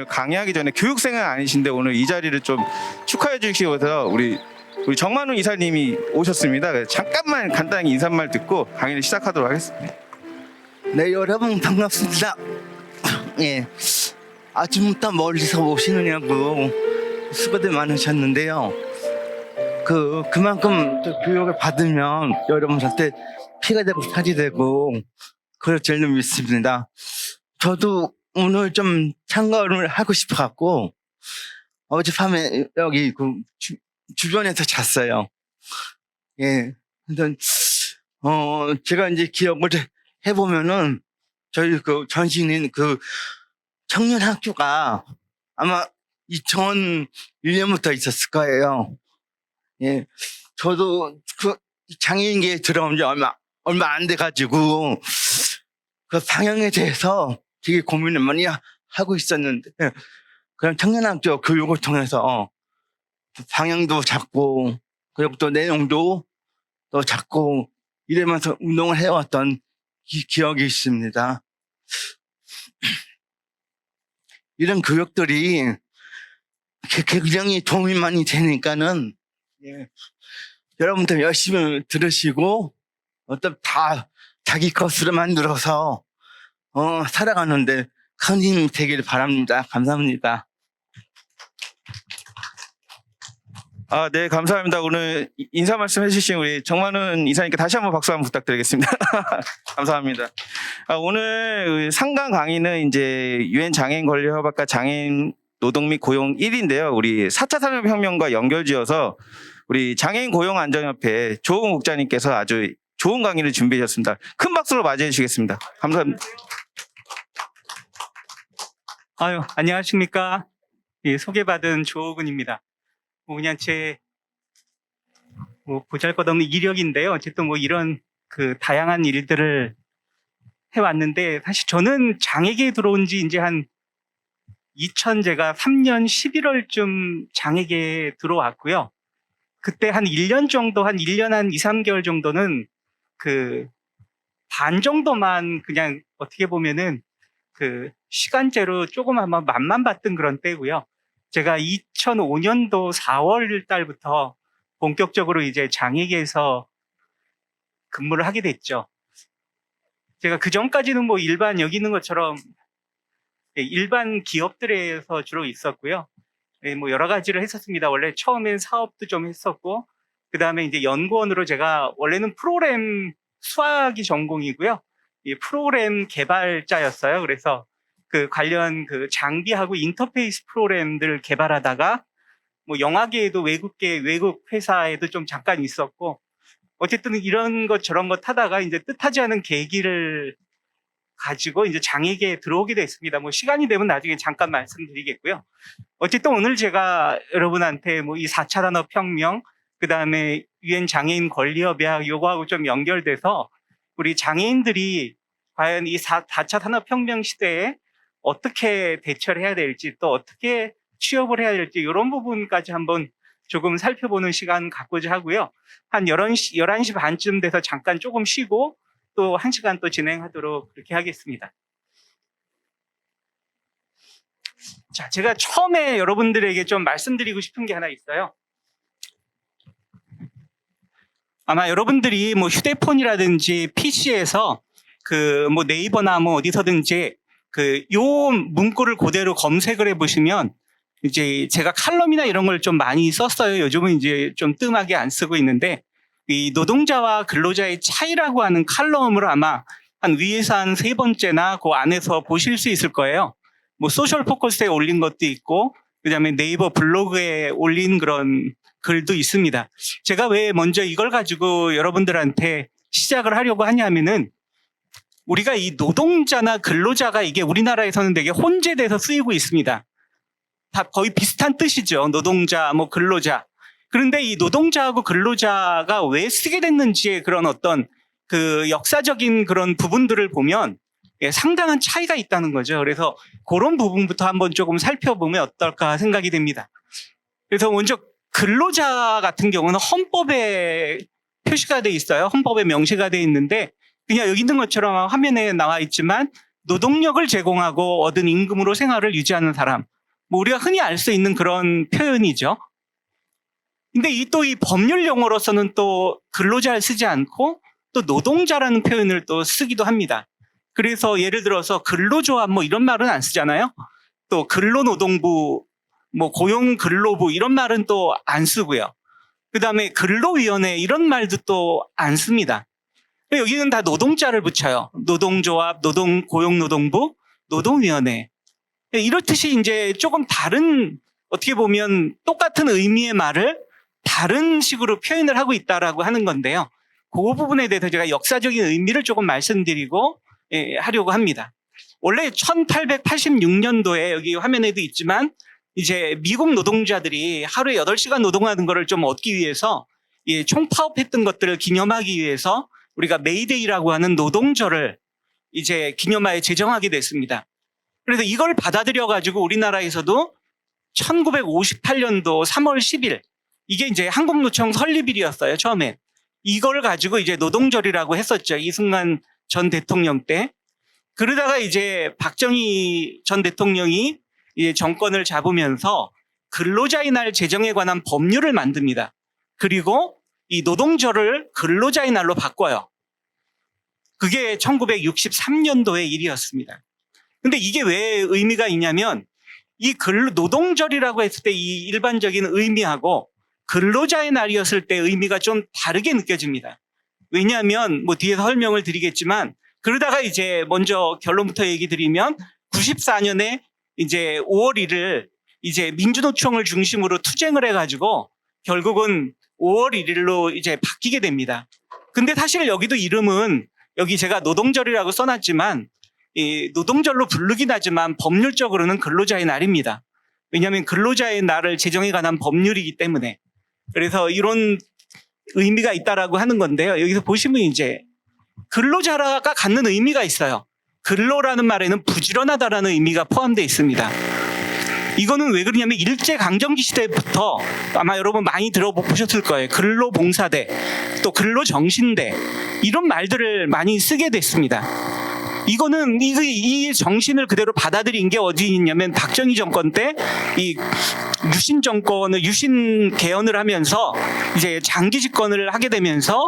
오늘 강의하기 전에 교육생은 아니신데 오늘 이 자리를 좀 축하해 주시고서 우리 정만훈 이사님이 오셨습니다. 그래서 잠깐만 간단하게 인사말 듣고 강의를 시작하도록 하겠습니다. 네, 여러분 반갑습니다. 예, 아침부터 멀리서 오시느냐고 수고들 많으셨는데요. 그만큼 또 교육을 받으면 여러분한테 피가 되고 살이 되고 그럴 줄로 믿습니다. 저도 오늘 좀 참가를 하고 싶어갖고 어젯밤에 여기 주변에서 잤어요. 예, 근데 제가 이제 기억을 해보면은 저희 전신인 청년학교가 아마 2001년부터 있었을 거예요. 예, 저도 장애인계에 들어온 지 얼마 안 돼가지고 그 방향에 대해서 되게 고민을 많이 하고 있었는데, 그냥 청년학교 교육을 통해서 방향도 잡고 그리고 또 내용도 또 잡고 이러면서 운동을 해왔던 기억이 있습니다. 이런 교육들이 굉장히 도움이 많이 되니까는, 예, 여러분들 열심히 들으시고 다 자기 것으로 만들어서 살아가는데 큰 힘이 되길 바랍니다. 감사합니다. 네, 감사합니다. 오늘 인사 말씀 해주신 우리 정만훈 이사님께 다시 한번 박수 한번 부탁드리겠습니다. 감사합니다. 오늘 상강 강의는 이제 유엔 장애인 권리 협약과 장애인 노동 및 고용 1인데요. 우리 4차 산업혁명과 연결지어서 우리 장애인 고용안전협회 조홍 국장님께서 아주 좋은 강의를 준비해 주셨습니다. 큰 박수로 맞이해 주시겠습니다. 감사합니다. 안녕하십니까. 예, 소개받은 조호근입니다. 그냥 제 보잘것없는 이력인데요. 어쨌든 이런 다양한 일들을 해왔는데, 사실 저는 장애계에 들어온 지 이제 제가 3년 11월쯤 장애계에 들어왔고요. 그때 한 1년 정도, 한 1년 한 2, 3개월 정도는 반 정도만 그냥 어떻게 보면은 시간제로 조금 한번 맛만 봤던 그런 때고요. 제가 2005년도 4월 달부터 본격적으로 이제 장애계에서 근무를 하게 됐죠. 제가 그 전까지는 일반 여기 있는 것처럼 일반 기업들에서 주로 있었고요. 여러 가지를 했었습니다. 원래 처음엔 사업도 좀 했었고, 그 다음에 이제 연구원으로 제가 원래는 프로그램 수학이 전공이고요. 이 프로그램 개발자였어요. 그래서 관련 장비하고 인터페이스 프로그램들을 개발하다가 영화계에도 외국 회사에도 좀 잠깐 있었고, 어쨌든 이런 것 저런 것 하다가 이제 뜻하지 않은 계기를 가지고 이제 장애계에 들어오게 됐습니다. 시간이 되면 나중에 잠깐 말씀드리겠고요. 어쨌든 오늘 제가 여러분한테 이 4차 산업혁명, 그 다음에 유엔 장애인 권리협약 요거하고 좀 연결돼서 우리 장애인들이 과연 이 4차 산업혁명 시대에 어떻게 대처를 해야 될지, 또 어떻게 취업을 해야 될지 이런 부분까지 한번 조금 살펴보는 시간 갖고자 하고요. 한 11시 반쯤 돼서 잠깐 조금 쉬고 또 1시간 또 진행하도록 그렇게 하겠습니다. 자, 제가 처음에 여러분들에게 좀 말씀드리고 싶은 게 하나 있어요. 아마 여러분들이 휴대폰이라든지 PC에서 네이버나 어디서든지 요 문구를 그대로 검색을 해보시면 이제 제가 칼럼이나 이런 걸 좀 많이 썼어요. 요즘은 이제 좀 뜸하게 안 쓰고 있는데, 이 노동자와 근로자의 차이라고 하는 칼럼을 아마 위에서 한 3번째나 그 안에서 보실 수 있을 거예요. 소셜 포커스에 올린 것도 있고, 그 다음에 네이버 블로그에 올린 그런 글도 있습니다. 제가 왜 먼저 이걸 가지고 여러분들한테 시작을 하려고 하냐면은, 우리가 이 노동자나 근로자가 이게 우리나라에서는 되게 혼재돼서 쓰이고 있습니다. 다 거의 비슷한 뜻이죠. 노동자, 근로자. 그런데 이 노동자하고 근로자가 왜 쓰게 됐는지의 그런 어떤 역사적인 그런 부분들을 보면 상당한 차이가 있다는 거죠. 그래서 그런 부분부터 한번 조금 살펴보면 어떨까 생각이 됩니다. 그래서 먼저 근로자 같은 경우는 헌법에 표시가 돼 있어요. 헌법에 명시가 돼 있는데, 그냥 여기 있는 것처럼 화면에 나와 있지만 노동력을 제공하고 얻은 임금으로 생활을 유지하는 사람. 뭐 우리가 흔히 알 수 있는 그런 표현이죠. 근데 또 이 법률 용어로서는 또 근로자를 쓰지 않고 또 노동자라는 표현을 또 쓰기도 합니다. 그래서 예를 들어서 근로조합 뭐 이런 말은 안 쓰잖아요. 또 근로노동부, 뭐 고용근로부 이런 말은 또 안 쓰고요. 그 다음에 근로위원회 이런 말도 또 안 씁니다. 여기는 다 노동자를 붙여요. 노동조합, 고용노동부, 노동위원회. 이렇듯이 이제 조금 다른, 어떻게 보면 똑같은 의미의 말을 다른 식으로 표현을 하고 있다라고 하는 건데요. 그 부분에 대해서 제가 역사적인 의미를 조금 말씀드리고 하려고 합니다. 원래 1886년도에 여기 화면에도 있지만 이제 미국 노동자들이 하루에 8시간 노동하는 거를 좀 얻기 위해서 총파업했던 것들을 기념하기 위해서 우리가 메이데이라고 하는 노동절을 이제 기념하에 제정하게 됐습니다. 그래서 이걸 받아들여 가지고 우리나라에서도 1958년도 3월 10일 이게 이제 한국노총 설립일이었어요. 처음에 이걸 가지고 이제 노동절이라고 했었죠. 이승만 전 대통령 때. 그러다가 이제 박정희 전 대통령이 정권을 잡으면서 근로자의 날 제정에 관한 법률을 만듭니다. 그리고 이 노동절을 근로자의 날로 바꿔요. 그게 1963년도의 일이었습니다. 근데 이게 왜 의미가 있냐면 이 노동절이라고 했을 때 이 일반적인 의미하고 근로자의 날이었을 때 의미가 좀 다르게 느껴집니다. 왜냐하면 뭐 뒤에서 설명을 드리겠지만 그러다가 이제 먼저 결론부터 얘기 드리면 94년에 이제 5월 1일 이제 민주노총을 중심으로 투쟁을 해가지고 결국은 5월 1일로 이제 바뀌게 됩니다. 근데 사실 여기도 이름은 여기 제가 노동절이라고 써놨지만 이 노동절로 부르긴 하지만 법률적으로는 근로자의 날입니다. 왜냐하면 근로자의 날을 제정에 관한 법률이기 때문에. 그래서 이런 의미가 있다라고 하는 건데요. 여기서 보시면 이제 근로자가 갖는 의미가 있어요. 근로라는 말에는 부지런하다라는 의미가 포함되어 있습니다. 이거는 왜 그러냐면 일제강점기 시대부터 아마 여러분 많이 들어보셨을 거예요. 근로봉사대, 또 근로정신대 이런 말들을 많이 쓰게 됐습니다. 이거는 이 정신을 그대로 받아들인 게 어디 있냐면 박정희 정권 때 이 유신 정권을 유신 개헌을 하면서 이제 장기 집권을 하게 되면서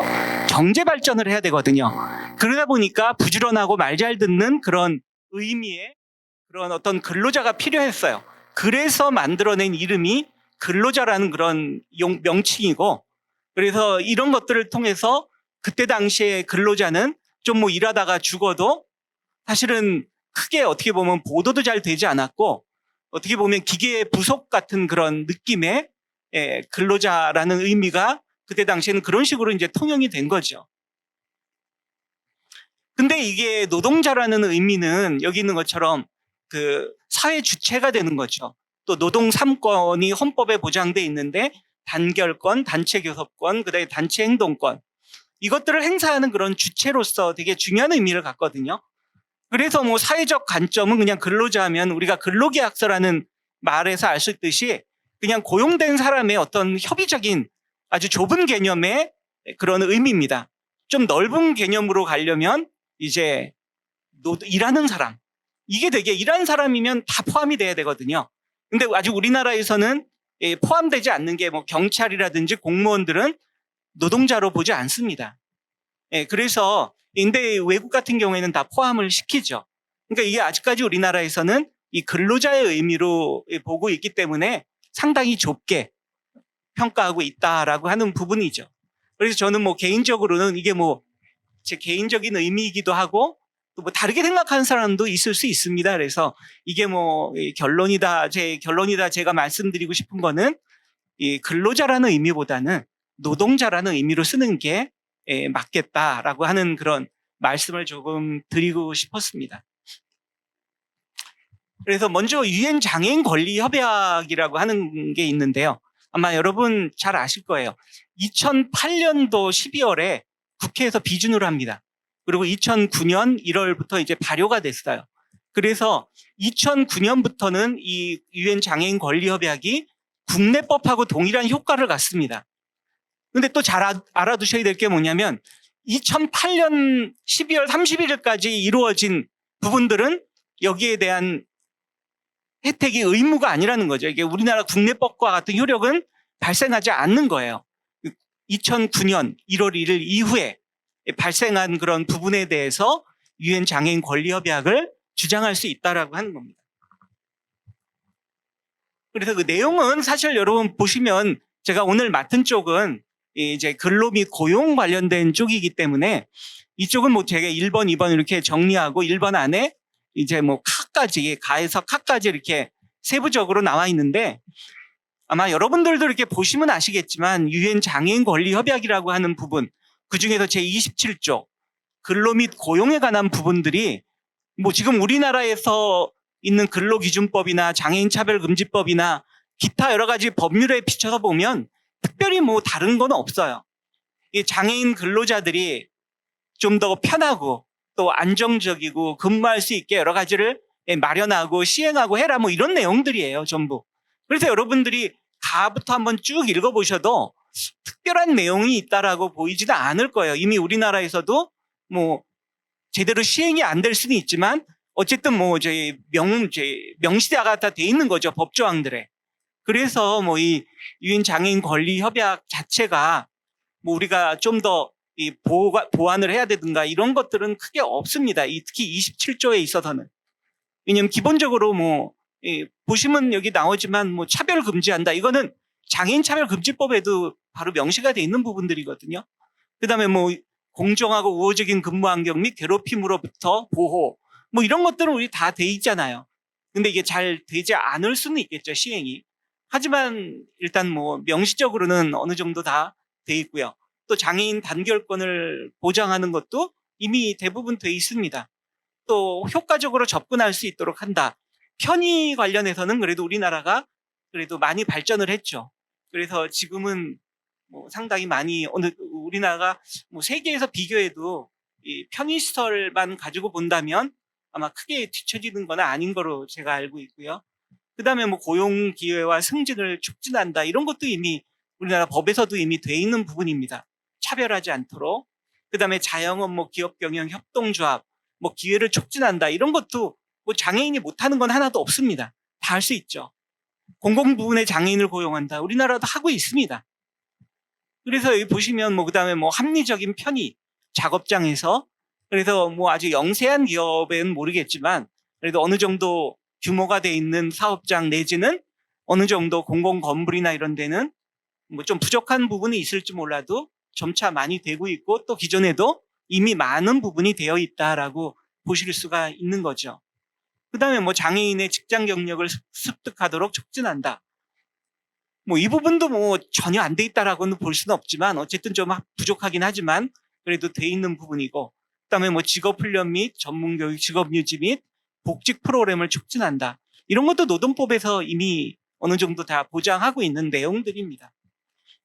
경제 발전을 해야 되거든요. 그러다 보니까 부지런하고 말 잘 듣는 그런 의미의 그런 어떤 근로자가 필요했어요. 그래서 만들어낸 이름이 근로자라는 그런 명칭이고, 그래서 이런 것들을 통해서 그때 당시에 근로자는 좀 뭐 일하다가 죽어도 사실은 크게 어떻게 보면 보도도 잘 되지 않았고, 어떻게 보면 기계의 부속 같은 그런 느낌의 근로자라는 의미가 그때 당시에는 그런 식으로 이제 통용이 된 거죠. 근데 이게 노동자라는 의미는 여기 있는 것처럼 그 사회 주체가 되는 거죠. 또 노동 3권이 헌법에 보장돼 있는데 단결권, 단체 교섭권, 그다음에 단체 행동권 이것들을 행사하는 그런 주체로서 되게 중요한 의미를 갖거든요. 그래서 뭐 사회적 관점은 그냥 근로자 하면 우리가 근로계약서라는 말에서 알 수 있듯이 그냥 고용된 사람의 어떤 협의적인 아주 좁은 개념의 그런 의미입니다. 좀 넓은 개념으로 가려면 이제 일하는 사람, 이게 되게 일하는 사람이면 다 포함이 돼야 되거든요. 근데 아직 우리나라에서는 포함되지 않는 게 뭐 경찰이라든지 공무원들은 노동자로 보지 않습니다. 그래서 근데 외국 같은 경우에는 다 포함을 시키죠. 그러니까 이게 아직까지 우리나라에서는 이 근로자의 의미로 보고 있기 때문에 상당히 좁게 평가하고 있다라고 하는 부분이죠. 그래서 저는 뭐 개인적으로는 이게 뭐 제 개인적인 의미이기도 하고 또 뭐 다르게 생각하는 사람도 있을 수 있습니다. 그래서 이게 뭐 결론이다, 제가 말씀드리고 싶은 거는 이 근로자라는 의미보다는 노동자라는 의미로 쓰는 게 맞겠다라고 하는 그런 말씀을 조금 드리고 싶었습니다. 그래서 먼저 유엔 장애인 권리 협약이라고 하는 게 있는데요. 아마 여러분 잘 아실 거예요. 2008년도 12월에 국회에서 비준을 합니다. 그리고 2009년 1월부터 이제 발효가 됐어요. 그래서 2009년부터는 이 유엔 장애인 권리 협약이 국내법하고 동일한 효과를 갖습니다. 근데 또 잘 알아두셔야 될 게 뭐냐면 2008년 12월 31일까지 이루어진 부분들은 여기에 대한 혜택이 의무가 아니라는 거죠. 이게 우리나라 국내법과 같은 효력은 발생하지 않는 거예요. 2009년 1월 1일 이후에 발생한 그런 부분에 대해서 유엔 장애인 권리 협약을 주장할 수 있다라고 하는 겁니다. 그래서 그 내용은 사실 여러분 보시면 제가 오늘 맡은 쪽은 이제 근로 및 고용 관련된 쪽이기 때문에 이쪽은 뭐 제가 1번, 2번 이렇게 정리하고 1번 안에 이제 뭐 카까지, 가에서 카까지 이렇게 세부적으로 나와 있는데 아마 여러분들도 이렇게 보시면 아시겠지만 유엔 장애인 권리 협약이라고 하는 부분, 그중에서 제27조 근로 및 고용에 관한 부분들이 뭐 지금 우리나라에서 있는 근로기준법이나 장애인 차별금지법이나 기타 여러 가지 법률에 비춰서 보면 특별히 뭐 다른 건 없어요. 이 장애인 근로자들이 좀 더 편하고 또 안정적이고 근무할 수 있게 여러 가지를 마련하고 시행하고 해라 뭐 이런 내용들이에요, 전부. 그래서 여러분들이 가부터 한번 쭉 읽어보셔도 특별한 내용이 있다라고 보이지는 않을 거예요. 이미 우리나라에서도 뭐 제대로 시행이 안 될 수는 있지만 어쨌든 뭐 저희 명시화가 다 돼 있는 거죠, 법조항들에. 그래서 뭐 이 유엔 장애인 권리 협약 자체가 뭐 우리가 좀 더 이 보완을 해야 되든가 이런 것들은 크게 없습니다. 특히 27조에 있어서는. 왜냐하면 기본적으로 뭐 보시면 여기 나오지만 뭐 차별 금지한다. 이거는 장애인 차별 금지법에도 바로 명시가 돼 있는 부분들이거든요. 그다음에 뭐 공정하고 우호적인 근무 환경 및 괴롭힘으로부터 보호 뭐 이런 것들은 우리 다 돼 있잖아요. 근데 이게 잘 되지 않을 수는 있겠죠, 시행이. 하지만 일단 뭐 명시적으로는 어느 정도 다 돼 있고요. 또 장애인 단결권을 보장하는 것도 이미 대부분 돼 있습니다. 또 효과적으로 접근할 수 있도록 한다. 편의 관련해서는 그래도 우리나라가 그래도 많이 발전을 했죠. 그래서 지금은 뭐 상당히 많이 우리나라가 뭐 세계에서 비교해도 이 편의시설만 가지고 본다면 아마 크게 뒤처지는 건 아닌 거로 제가 알고 있고요. 그다음에 뭐 고용 기회와 승진을 촉진한다. 이런 것도 이미 우리나라 법에서도 이미 돼 있는 부분입니다. 차별하지 않도록. 그다음에 자영업, 뭐 기업 경영 협동조합, 뭐 기회를 촉진한다. 이런 것도 뭐 장애인이 못하는 건 하나도 없습니다. 다 할 수 있죠. 공공부문에 장애인을 고용한다. 우리나라도 하고 있습니다. 그래서 여기 보시면 뭐 그다음에 뭐 합리적인 편의, 작업장에서 그래서 뭐 아주 영세한 기업은 모르겠지만 그래도 어느 정도 규모가 돼 있는 사업장 내지는 어느 정도 공공 건물이나 이런 데는 뭐 좀 부족한 부분이 있을지 몰라도 점차 많이 되고 있고 또 기존에도 이미 많은 부분이 되어 있다라고 보실 수가 있는 거죠. 그다음에 뭐 장애인의 직장 경력을 습득하도록 촉진한다. 뭐 이 부분도 뭐 전혀 안 돼 있다라고는 볼 수는 없지만 어쨌든 좀 부족하긴 하지만 그래도 돼 있는 부분이고 그다음에 뭐 직업훈련 및 전문교육, 직업유지 및 복직 프로그램을 촉진한다. 이런 것도 노동법에서 이미 어느 정도 다 보장하고 있는 내용들입니다.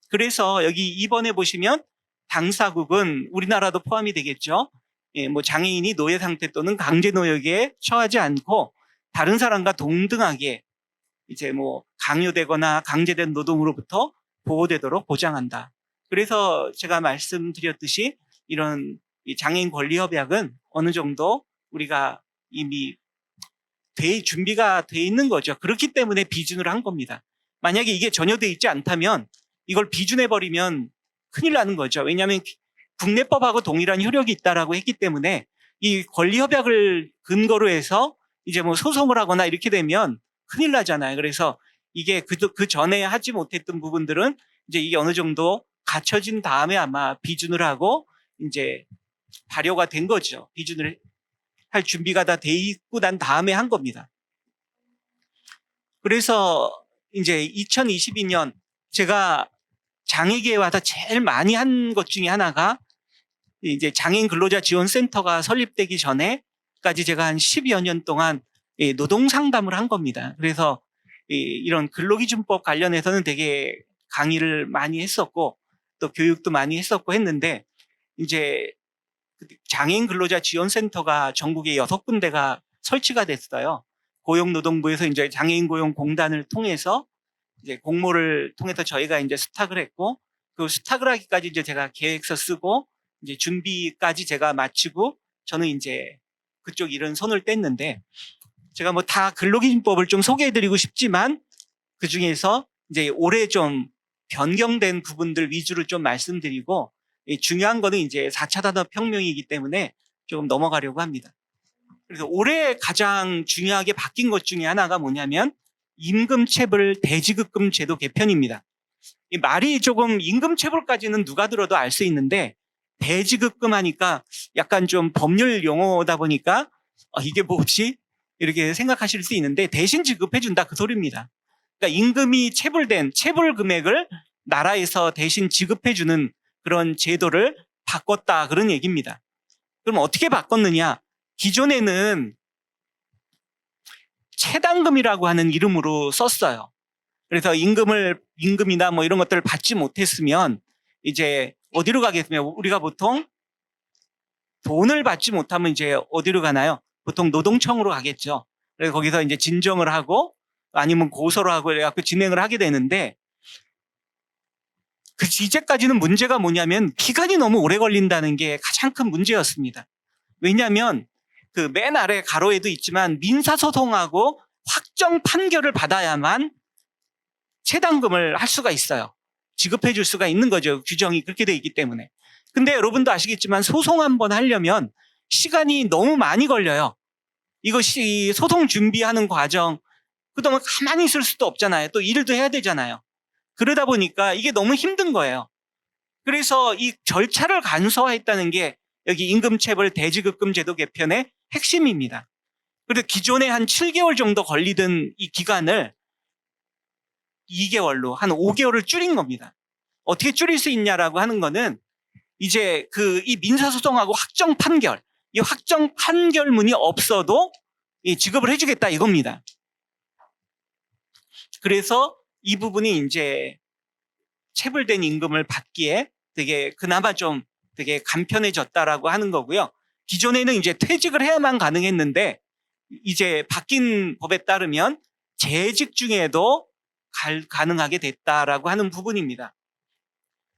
그래서 여기 2번에 보시면 당사국은 우리나라도 포함이 되겠죠. 예, 뭐 장애인이 노예 상태 또는 강제 노역에 처하지 않고 다른 사람과 동등하게 이제 뭐 강요되거나 강제된 노동으로부터 보호되도록 보장한다. 그래서 제가 말씀드렸듯이 이런 이 장애인 권리 협약은 어느 정도 우리가 이미 준비가 돼 있는 거죠. 그렇기 때문에 비준을 한 겁니다. 만약에 이게 전혀 돼 있지 않다면 이걸 비준해 버리면 큰일 나는 거죠. 왜냐하면 국내법하고 동일한 효력이 있다라고 했기 때문에 이 권리 협약을 근거로 해서 이제 뭐 소송을 하거나 이렇게 되면 큰일 나잖아요. 그래서 이게 그 전에 하지 못했던 부분들은 이제 이게 어느 정도 갖춰진 다음에 아마 비준을 하고 이제 발효가 된 거죠. 비준을 할 준비가 다 돼 있고 난 다음에 한 겁니다. 그래서 이제 2022년 제가 장애계에 와서 제일 많이 한 것 중에 하나가 이제 장애인 근로자 지원센터가 설립되기 전에까지 제가 한 10여 년 동안 노동 상담을 한 겁니다. 그래서 이런 근로기준법 관련해서는 되게 강의를 많이 했었고 또 교육도 많이 했었고 했는데 이제 장애인 근로자 지원센터가 전국에 6군데가 설치가 됐어요. 고용노동부에서 이제 장애인 고용공단을 통해서 이제 공모를 통해서 저희가 이제 수탁을 했고 그 수탁을 하기까지 이제 제가 계획서 쓰고 이제 준비까지 제가 마치고 저는 이제 그쪽 일은 손을 뗐는데 제가 뭐 다 근로기준법을 좀 소개해드리고 싶지만 그 중에서 이제 올해 좀 변경된 부분들 위주로 좀 말씀드리고 중요한 거는 이제 4차 산업혁명이기 때문에 조금 넘어가려고 합니다. 그래서 올해 가장 중요하게 바뀐 것 중에 하나가 뭐냐면 임금체불 대지급금 제도 개편입니다. 이 말이 조금 임금체불까지는 누가 들어도 알 수 있는데 대지급금 하니까 약간 좀 법률 용어다 보니까 이게 뭐지? 이렇게 생각하실 수 있는데 대신 지급해준다 그 소리입니다. 그러니까 임금이 체불된 체불 금액을 나라에서 대신 지급해주는 그런 제도를 바꿨다 그런 얘기입니다. 그럼 어떻게 바꿨느냐? 기존에는 체당금이라고 하는 이름으로 썼어요. 그래서 임금이나 뭐 이런 것들을 받지 못했으면 이제 어디로 가겠으면 우리가 보통 돈을 받지 못하면 이제 어디로 가나요? 보통 노동청으로 가겠죠. 그래서 거기서 이제 진정을 하고 아니면 고소를 하고 이래갖고 진행을 하게 되는데 그 이제까지는 문제가 뭐냐면 기간이 너무 오래 걸린다는 게 가장 큰 문제였습니다. 왜냐하면 그 맨 아래 가로에도 있지만 민사소송하고 확정 판결을 받아야만 체당금을 할 수가 있어요. 지급해 줄 수가 있는 거죠. 규정이 그렇게 돼 있기 때문에. 근데 여러분도 아시겠지만 소송 한번 하려면 시간이 너무 많이 걸려요. 이것이 소송 준비하는 과정, 그동안 가만히 있을 수도 없잖아요. 또 일도 해야 되잖아요. 그러다 보니까 이게 너무 힘든 거예요. 그래서 이 절차를 간소화했다는 게 여기 임금체불 대지급금 제도 개편의 핵심입니다. 그래서 기존에 한 7개월 정도 걸리던 이 기간을 2개월로 한 5개월을 줄인 겁니다. 어떻게 줄일 수 있냐라고 하는 거는 이제 이 민사소송하고 확정 판결, 이 확정 판결문이 없어도 이 지급을 해주겠다 이겁니다. 그래서 이 부분이 이제 체불된 임금을 받기에 되게 그나마 좀 되게 간편해졌다라고 하는 거고요. 기존에는 이제 퇴직을 해야만 가능했는데 이제 바뀐 법에 따르면 재직 중에도 가능하게 됐다라고 하는 부분입니다.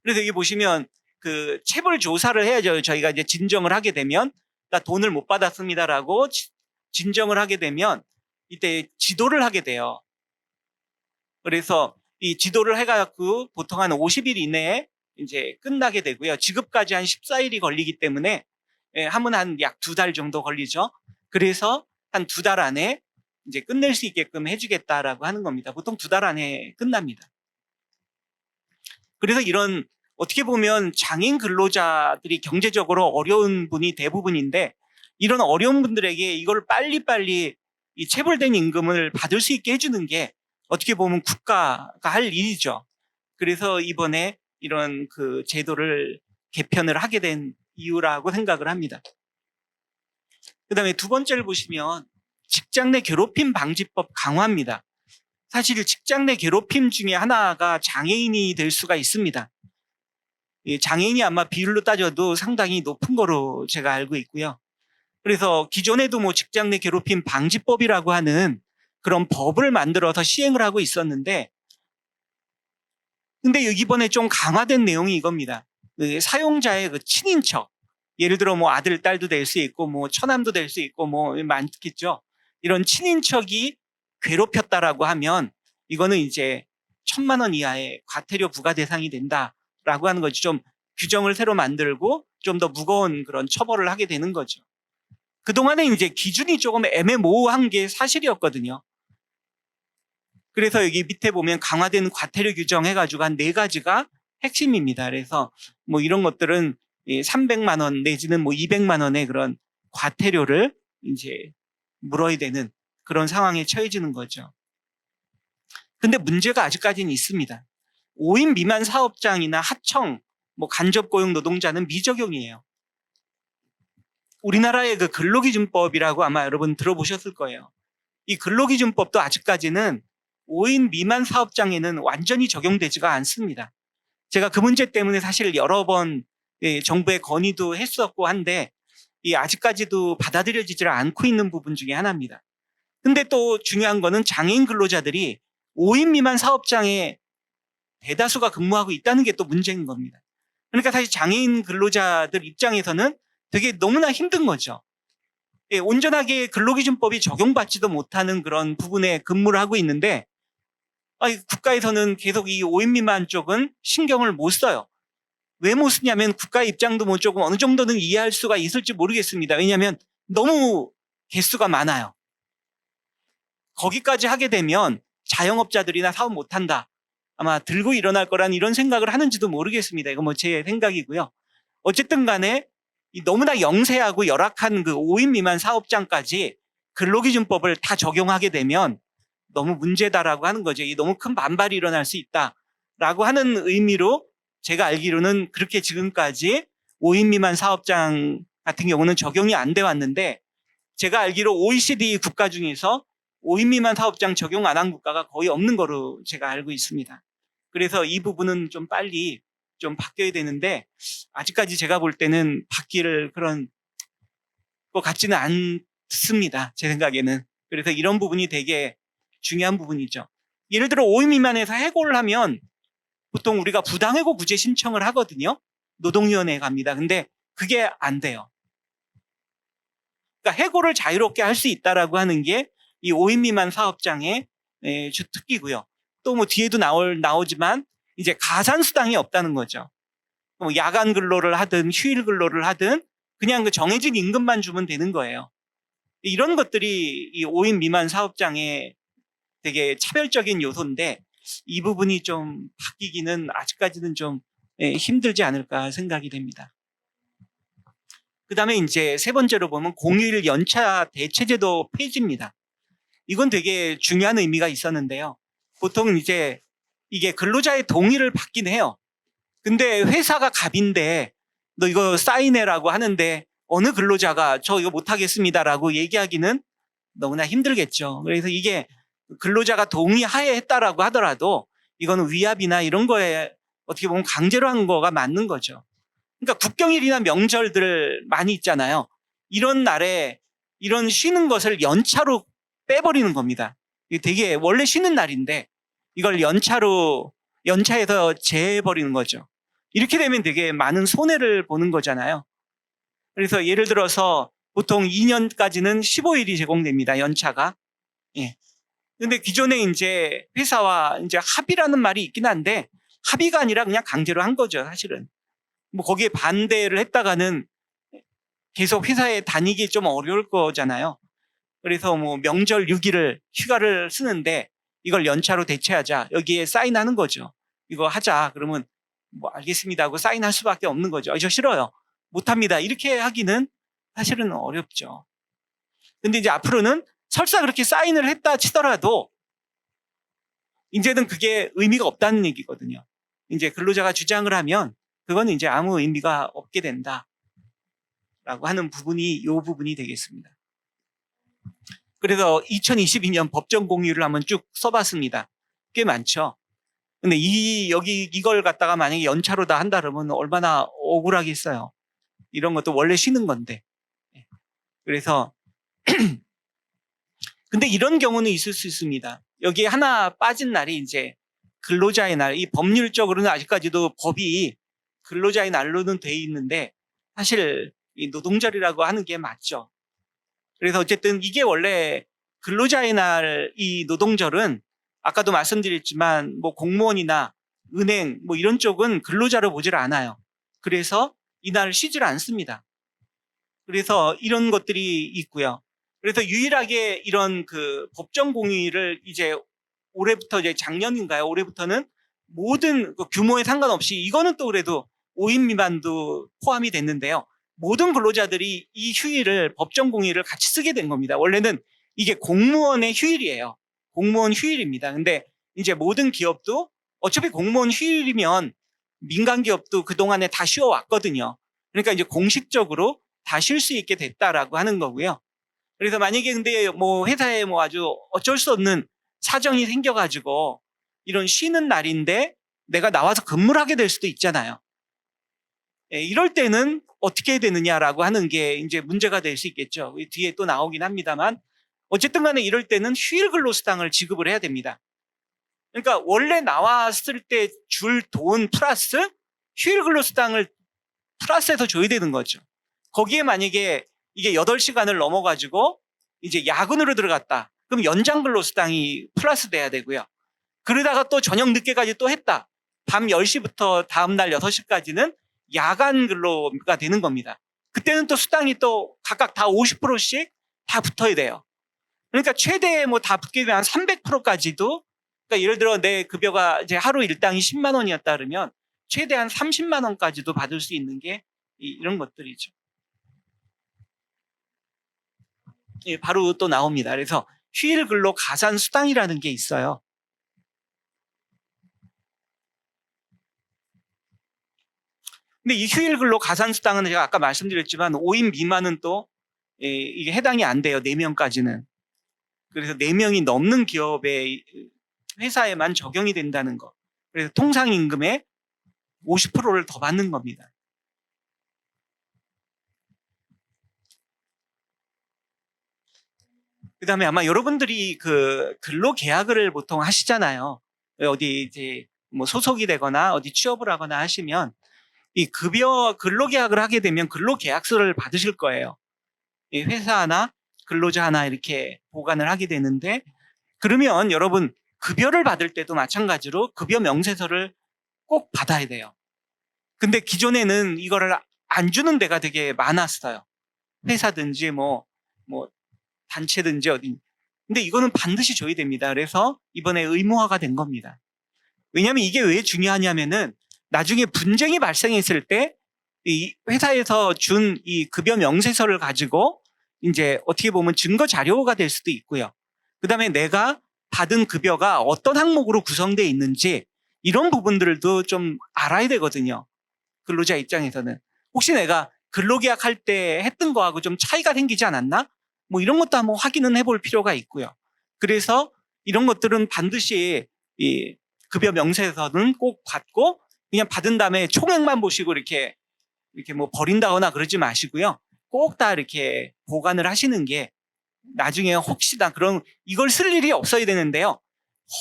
그래서 여기 보시면 그 체불 조사를 해야죠. 저희가 이제 진정을 하게 되면 나 돈을 못 받았습니다라고 진정을 하게 되면 이때 지도를 하게 돼요. 그래서 이 지도를 해가지고 보통 한 50일 이내에 이제 끝나게 되고요. 지급까지 한 14일이 걸리기 때문에 하면 한 약 2달 정도 걸리죠. 그래서 한 2달 안에 이제 끝낼 수 있게끔 해주겠다라고 하는 겁니다. 보통 2달 안에 끝납니다. 그래서 이런 어떻게 보면 장애인 근로자들이 경제적으로 어려운 분이 대부분인데 이런 어려운 분들에게 이걸 빨리빨리 이 체불된 임금을 받을 수 있게 해주는 게 어떻게 보면 국가가 할 일이죠. 그래서 이번에 이런 그 제도를 개편을 하게 된 이유라고 생각을 합니다. 그다음에 두 번째를 보시면 직장 내 괴롭힘 방지법 강화입니다. 사실 직장 내 괴롭힘 중에 하나가 장애인이 될 수가 있습니다. 장애인이 아마 비율로 따져도 상당히 높은 거로 제가 알고 있고요. 그래서 기존에도 뭐 직장 내 괴롭힘 방지법이라고 하는 그런 법을 만들어서 시행을 하고 있었는데 근데 이번에 좀 강화된 내용이 이겁니다. 그 사용자의 그 친인척, 예를 들어 뭐 아들, 딸도 될 수 있고 뭐 처남도 될 수 있고 뭐 많겠죠. 이런 친인척이 괴롭혔다라고 하면 이거는 이제 1,000만 원 이하의 과태료 부과 대상이 된다라고 하는 거지. 좀 규정을 새로 만들고 좀 더 무거운 그런 처벌을 하게 되는 거죠. 그동안에 이제 기준이 조금 애매모호한 게 사실이었거든요. 그래서 여기 밑에 보면 강화된 과태료 규정 해가지고 한 4가지가 핵심입니다. 그래서 뭐 이런 것들은 300만 원 내지는 뭐 200만 원의 그런 과태료를 이제 물어야 되는 그런 상황에 처해지는 거죠. 근데 문제가 아직까지는 있습니다. 5인 미만 사업장이나 하청, 뭐 간접고용 노동자는 미적용이에요. 우리나라의 그 근로기준법이라고 아마 여러분 들어보셨을 거예요. 이 근로기준법도 아직까지는 5인 미만 사업장에는 완전히 적용되지가 않습니다. 제가 그 문제 때문에 사실 여러 번 정부에 건의도 했었고 한데 아직까지도 받아들여지질 않고 있는 부분 중에 하나입니다. 근데 또 중요한 거는 장애인 근로자들이 5인 미만 사업장에 대다수가 근무하고 있다는 게 또 문제인 겁니다. 그러니까 사실 장애인 근로자들 입장에서는 되게 너무나 힘든 거죠. 온전하게 근로기준법이 적용받지도 못하는 그런 부분에 근무를 하고 있는데 국가에서는 계속 이 5인 미만 쪽은 신경을 못 써요. 왜 못 쓰냐면 국가의 입장도 뭐 조금 어느 정도는 이해할 수가 있을지 모르겠습니다. 왜냐하면 너무 개수가 많아요. 거기까지 하게 되면 자영업자들이나 사업 못한다. 아마 들고 일어날 거란 이런 생각을 하는지도 모르겠습니다. 이거 뭐 제 생각이고요. 어쨌든 간에 이 너무나 영세하고 열악한 그 5인 미만 사업장까지 근로기준법을 다 적용하게 되면 너무 문제다라고 하는 거죠. 이 너무 큰 반발이 일어날 수 있다라고 하는 의미로 제가 알기로는 그렇게 지금까지 5인 미만 사업장 같은 경우는 적용이 안 돼 왔는데 제가 알기로 OECD 국가 중에서 5인 미만 사업장 적용 안 한 국가가 거의 없는 거로 제가 알고 있습니다. 그래서 이 부분은 좀 빨리 좀 바뀌어야 되는데 아직까지 제가 볼 때는 바뀔 그런 것 같지는 않습니다. 제 생각에는. 그래서 이런 부분이 되게 중요한 부분이죠. 예를 들어 5인 미만에서 해고를 하면 보통 우리가 부당해고 구제 신청을 하거든요. 노동위원회에 갑니다. 근데 그게 안 돼요. 그러니까 해고를 자유롭게 할 수 있다라고 하는 게 이 5인 미만 사업장의 주 특기고요. 또 뭐 뒤에도 나오지만 이제 가산 수당이 없다는 거죠. 뭐 야간 근로를 하든 휴일 근로를 하든 그냥 그 정해진 임금만 주면 되는 거예요. 이런 것들이 이 5인 미만 사업장의 되게 차별적인 요소인데 이 부분이 좀 바뀌기는 아직까지는 좀 힘들지 않을까 생각이 됩니다. 그 다음에 이제 세 번째로 보면 공휴일 연차 대체제도 폐지입니다. 이건 되게 중요한 의미가 있었는데요. 보통 이제 이게 근로자의 동의를 받긴 해요. 근데 회사가 갑인데 너 이거 사인해라고 하는데 어느 근로자가 저 이거 못하겠습니다라고 얘기하기는 너무나 힘들겠죠. 그래서 이게 근로자가 동의하에 했다라고 하더라도 이거는 위압이나 이런 거에 어떻게 보면 강제로 한 거가 맞는 거죠. 그러니까 국경일이나 명절들 많이 있잖아요. 이런 날에 이런 쉬는 것을 연차로 빼버리는 겁니다. 이게 되게 원래 쉬는 날인데 이걸 연차에서 제해버리는 거죠. 이렇게 되면 되게 많은 손해를 보는 거잖아요. 그래서 예를 들어서 보통 2년까지는 15일이 제공됩니다. 연차가. 예. 근데 기존에 이제 회사와 이제 합의라는 말이 있긴 한데 합의가 아니라 그냥 강제로 한 거죠, 사실은. 뭐 거기에 반대를 했다가는 계속 회사에 다니기 좀 어려울 거잖아요. 그래서 뭐 명절 6일을 휴가를 쓰는데 이걸 연차로 대체하자. 여기에 사인하는 거죠. 이거 하자. 그러면 뭐 알겠습니다 하고 사인할 수밖에 없는 거죠. 저 싫어요. 못합니다. 이렇게 하기는 사실은 어렵죠. 근데 이제 앞으로는 설사 그렇게 사인을 했다 치더라도 이제는 그게 의미가 없다는 얘기거든요. 이제 근로자가 주장을 하면 그건 이제 아무 의미가 없게 된다라고 하는 부분이 이 부분이 되겠습니다. 그래서 2022년 법정 공휴일을 한번 쭉 써봤습니다. 꽤 많죠. 근데 이걸 갖다가 만약에 연차로 다 한다 그러면 얼마나 억울하겠어요. 이런 것도 원래 쉬는 건데. 그래서 근데 이런 경우는 있을 수 있습니다. 여기에 하나 빠진 날이 이제 근로자의 날. 이 법률적으로는 아직까지도 법이 근로자의 날로는 돼 있는데 사실 이 노동절이라고 하는 게 맞죠. 그래서 어쨌든 이게 원래 근로자의 날 이 노동절은 아까도 말씀드렸지만 뭐 공무원이나 은행 뭐 이런 쪽은 근로자로 보질 않아요. 그래서 이날을 쉬질 않습니다. 그래서 이런 것들이 있고요. 그래서 유일하게 이런 그 법정 공휴일을 이제 올해부터 이제 작년인가요? 올해부터는 모든 그 규모에 상관없이 이거는 또 그래도 5인 미만도 포함이 됐는데요. 모든 근로자들이 이 휴일을 법정 공휴일을 같이 쓰게 된 겁니다. 원래는 이게 공무원의 휴일이에요. 공무원 휴일입니다. 근데 이제 모든 기업도 어차피 공무원 휴일이면 민간 기업도 그동안에 다 쉬어왔거든요. 그러니까 이제 공식적으로 다 쉴 수 있게 됐다라고 하는 거고요. 그래서 만약에 근데 뭐 회사에 뭐 아주 어쩔 수 없는 사정이 생겨가지고 이런 쉬는 날인데 내가 나와서 근무를 하게 될 수도 있잖아요. 이럴 때는 어떻게 해야 되느냐라고 하는 게 이제 문제가 될 수 있겠죠. 뒤에 또 나오긴 합니다만 어쨌든 간에 이럴 때는 휴일 근로수당을 지급을 해야 됩니다. 그러니까 원래 나왔을 때 줄 돈 플러스 휴일 근로수당을 플러스해서 줘야 되는 거죠. 거기에 만약에 이게 8시간을 넘어가지고 이제 야근으로 들어갔다. 그럼 연장 근로수당이 플러스 돼야 되고요. 그러다가 또 저녁 늦게까지 또 했다. 밤 10시부터 다음날 6시까지는 야간 근로가 되는 겁니다. 그때는 또 수당이 또 각각 다 50%씩 다 붙어야 돼요. 그러니까 최대 뭐 다 붙게 되면 한 300%까지도, 그러니까 예를 들어 내 급여가 이제 하루 일당이 10만 원이었다 그러면 최대한 30만 원까지도 받을 수 있는 게 이런 것들이죠. 예, 바로 또 나옵니다. 그래서 휴일 근로 가산 수당이라는 게 있어요. 근데 이 휴일 근로 가산 수당은 제가 아까 말씀드렸지만 5인 미만은 또 이게 해당이 안 돼요. 4명까지는. 그래서 4명이 넘는 기업의 회사에만 적용이 된다는 거. 그래서 통상임금의 50%를 더 받는 겁니다. 그 다음에 아마 여러분들이 그 근로계약을 보통 하시잖아요. 어디 이제 뭐 소속이 되거나 어디 취업을 하거나 하시면 이 급여 근로계약을 하게 되면 근로계약서를 받으실 거예요. 이 회사 하나, 근로자 하나 이렇게 보관을 하게 되는데, 그러면 여러분 급여를 받을 때도 마찬가지로 급여 명세서를 꼭 받아야 돼요. 근데 기존에는 이거를 안 주는 데가 되게 많았어요. 회사든지 뭐 단체든지 어디. 근데 이거는 반드시 줘야 됩니다. 그래서 이번에 의무화가 된 겁니다. 왜냐하면 이게 왜 중요하냐면은 나중에 분쟁이 발생했을 때 이 회사에서 준 이 급여 명세서를 가지고 이제 어떻게 보면 증거 자료가 될 수도 있고요. 그다음에 내가 받은 급여가 어떤 항목으로 구성되어 있는지 이런 부분들도 좀 알아야 되거든요. 근로자 입장에서는 혹시 내가 근로계약할 때 했던 거하고 좀 차이가 생기지 않았나? 뭐 이런 것도 한번 확인은 해볼 필요가 있고요. 그래서 이런 것들은 반드시 이 급여 명세서는 꼭 받고 그냥 받은 다음에 총액만 보시고 이렇게 뭐 버린다거나 그러지 마시고요. 꼭 다 이렇게 보관을 하시는 게 나중에 혹시나 그런 이걸 쓸 일이 없어야 되는데요.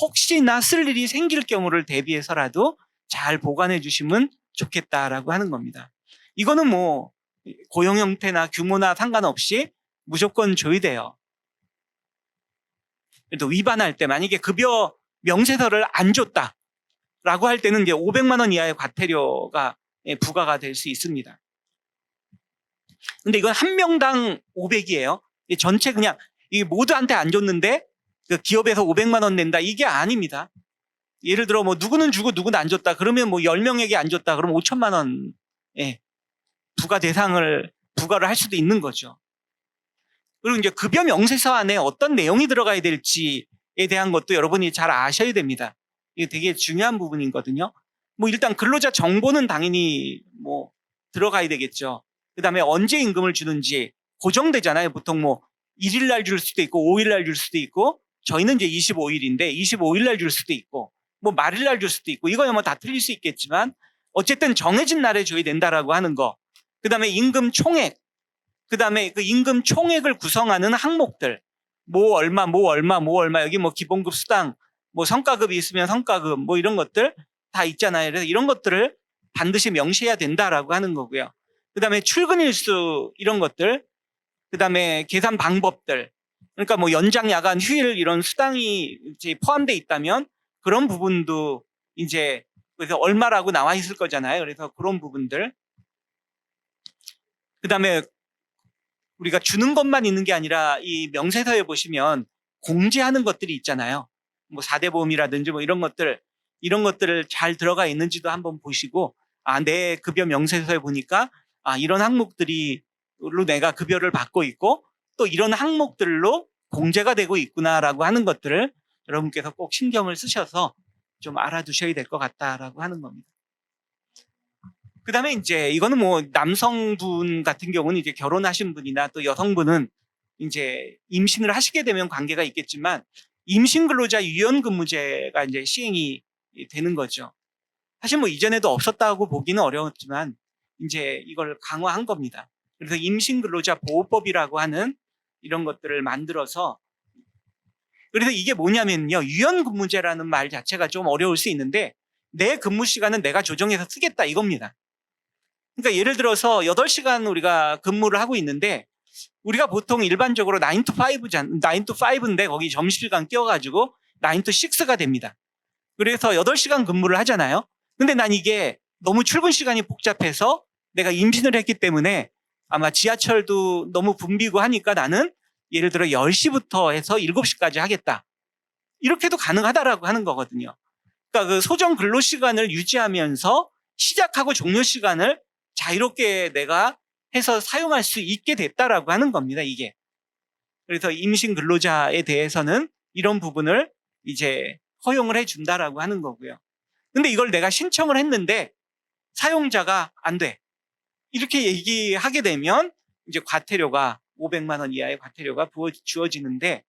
혹시나 쓸 일이 생길 경우를 대비해서라도 잘 보관해 주시면 좋겠다라고 하는 겁니다. 이거는 뭐 고용 형태나 규모나 상관없이 무조건 줘야 돼요. 또 위반할 때 만약에 급여 명세서를 안 줬다라고 할 때는 이제 500만 원 이하의 과태료가 부과가 될 수 있습니다. 근데 이건 한 명당 500이에요. 전체 그냥 이 모두한테 안 줬는데 그 기업에서 500만 원 낸다 이게 아닙니다. 예를 들어 뭐 누구는 주고 누구는 안 줬다 그러면 뭐 10명에게 안 줬다 그러면 5천만 원 부과 대상을 부과를 할 수도 있는 거죠. 그리고 이제 급여 명세서 안에 어떤 내용이 들어가야 될지에 대한 것도 여러분이 잘 아셔야 됩니다. 이게 되게 중요한 부분이거든요. 뭐 일단 근로자 정보는 당연히 뭐 들어가야 되겠죠. 그다음에 언제 임금을 주는지 고정되잖아요. 보통 뭐 1일 날 줄 수도 있고 5일 날 줄 수도 있고 저희는 이제 25일인데 25일 날 줄 수도 있고 뭐 말일 날 줄 수도 있고 이거야 뭐 다 틀릴 수 있겠지만 어쨌든 정해진 날에 줘야 된다라고 하는 거. 그다음에 임금 총액. 그다음에 그 임금 총액을 구성하는 항목들. 뭐 얼마 여기 뭐 기본급 수당 뭐 성과급이 있으면 성과급 뭐 이런 것들 다 있잖아요. 그래서 이런 것들을 반드시 명시해야 된다라고 하는 거고요. 그다음에 출근일수 이런 것들, 그다음에 계산 방법들, 그러니까 뭐 연장, 야간, 휴일 이런 수당이 이제 포함되어 있다면 그런 부분도 이제 그래서 얼마라고 나와 있을 거잖아요. 그래서 그런 부분들. 그다음에 우리가 주는 것만 있는 게 아니라 이 명세서에 보시면 공지하는 것들이 있잖아요. 뭐 4대 보험이라든지 뭐 이런 것들을 잘 들어가 있는지도 한번 보시고 내 급여 명세서에 보니까 이런 항목들로 내가 급여를 받고 있고 또 이런 항목들로 공제가 되고 있구나라고 하는 것들을 여러분께서 꼭 신경을 쓰셔서 좀 알아두셔야 될 것 같다라고 하는 겁니다. 그 다음에 이제 이거는 뭐 남성분 같은 경우는 이제 결혼하신 분이나 또 여성분은 이제 임신을 하시게 되면 관계가 있겠지만 임신 근로자 유연근무제가 이제 시행이 되는 거죠. 사실 뭐 이전에도 없었다고 보기는 어려웠지만 이제 이걸 강화한 겁니다. 그래서 임신근로자 보호법이라고 하는 이런 것들을 만들어서 그래서 이게 뭐냐면요. 유연근무제라는 말 자체가 좀 어려울 수 있는데 내 근무 시간은 내가 조정해서 쓰겠다 이겁니다. 그러니까 예를 들어서 8시간 우리가 근무를 하고 있는데 우리가 보통 일반적으로 9 to 5인데 거기 점심시간 끼워가지고 9 to 6가 됩니다. 그래서 8시간 근무를 하잖아요. 근데 난 이게 너무 출근 시간이 복잡해서 내가 임신을 했기 때문에 아마 지하철도 너무 붐비고 하니까 나는 예를 들어 10시부터 해서 7시까지 하겠다. 이렇게도 가능하다라고 하는 거거든요. 그러니까 그 소정 근로 시간을 유지하면서 시작하고 종료 시간을 자유롭게 내가 해서 사용할 수 있게 됐다라고 하는 겁니다, 이게. 그래서 임신 근로자에 대해서는 이런 부분을 이제 허용을 해준다라고 하는 거고요. 근데 이걸 내가 신청을 했는데 사용자가 안 돼. 이렇게 얘기하게 되면 이제 과태료가 500만 원 이하의 과태료가 주어지는데,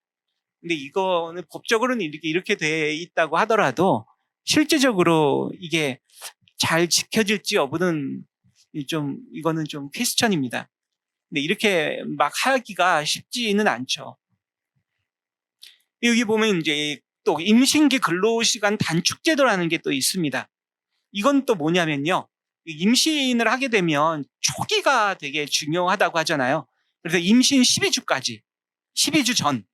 근데 이거는 법적으로는 이렇게 돼 있다고 하더라도 실제적으로 이게 잘 지켜질지 여부는 이거는 좀 퀘스천입니다. 근데 이렇게 막 하기가 쉽지는 않죠. 여기 보면 이제 또 임신기 근로시간 단축제도라는 게 또 있습니다. 이건 또 뭐냐면요. 임신을 하게 되면 초기가 되게 중요하다고 하잖아요. 그래서 임신 12주까지, 12주 전,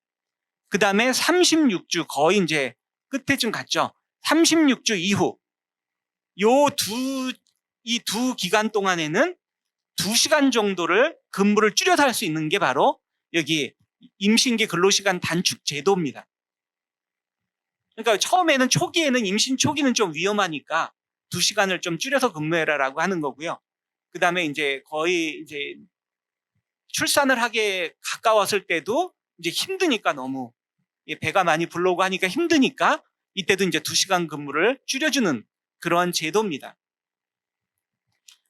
그 다음에 36주 거의 이제 끝에쯤 갔죠. 36주 이후, 이 두 기간 동안에는 2시간 정도를 근무를 줄여서 할 수 있는 게 바로 여기 임신기 근로시간 단축 제도입니다. 그러니까 처음에는 초기에는 임신 초기는 좀 위험하니까 2시간을 좀 줄여서 근무해라라고 하는 거고요. 그 다음에 이제 거의 이제 출산을 하게 가까웠을 때도 이제 힘드니까 너무 배가 많이 불러오고 하니까 힘드니까 이때도 이제 2시간 근무를 줄여주는 그런 제도입니다.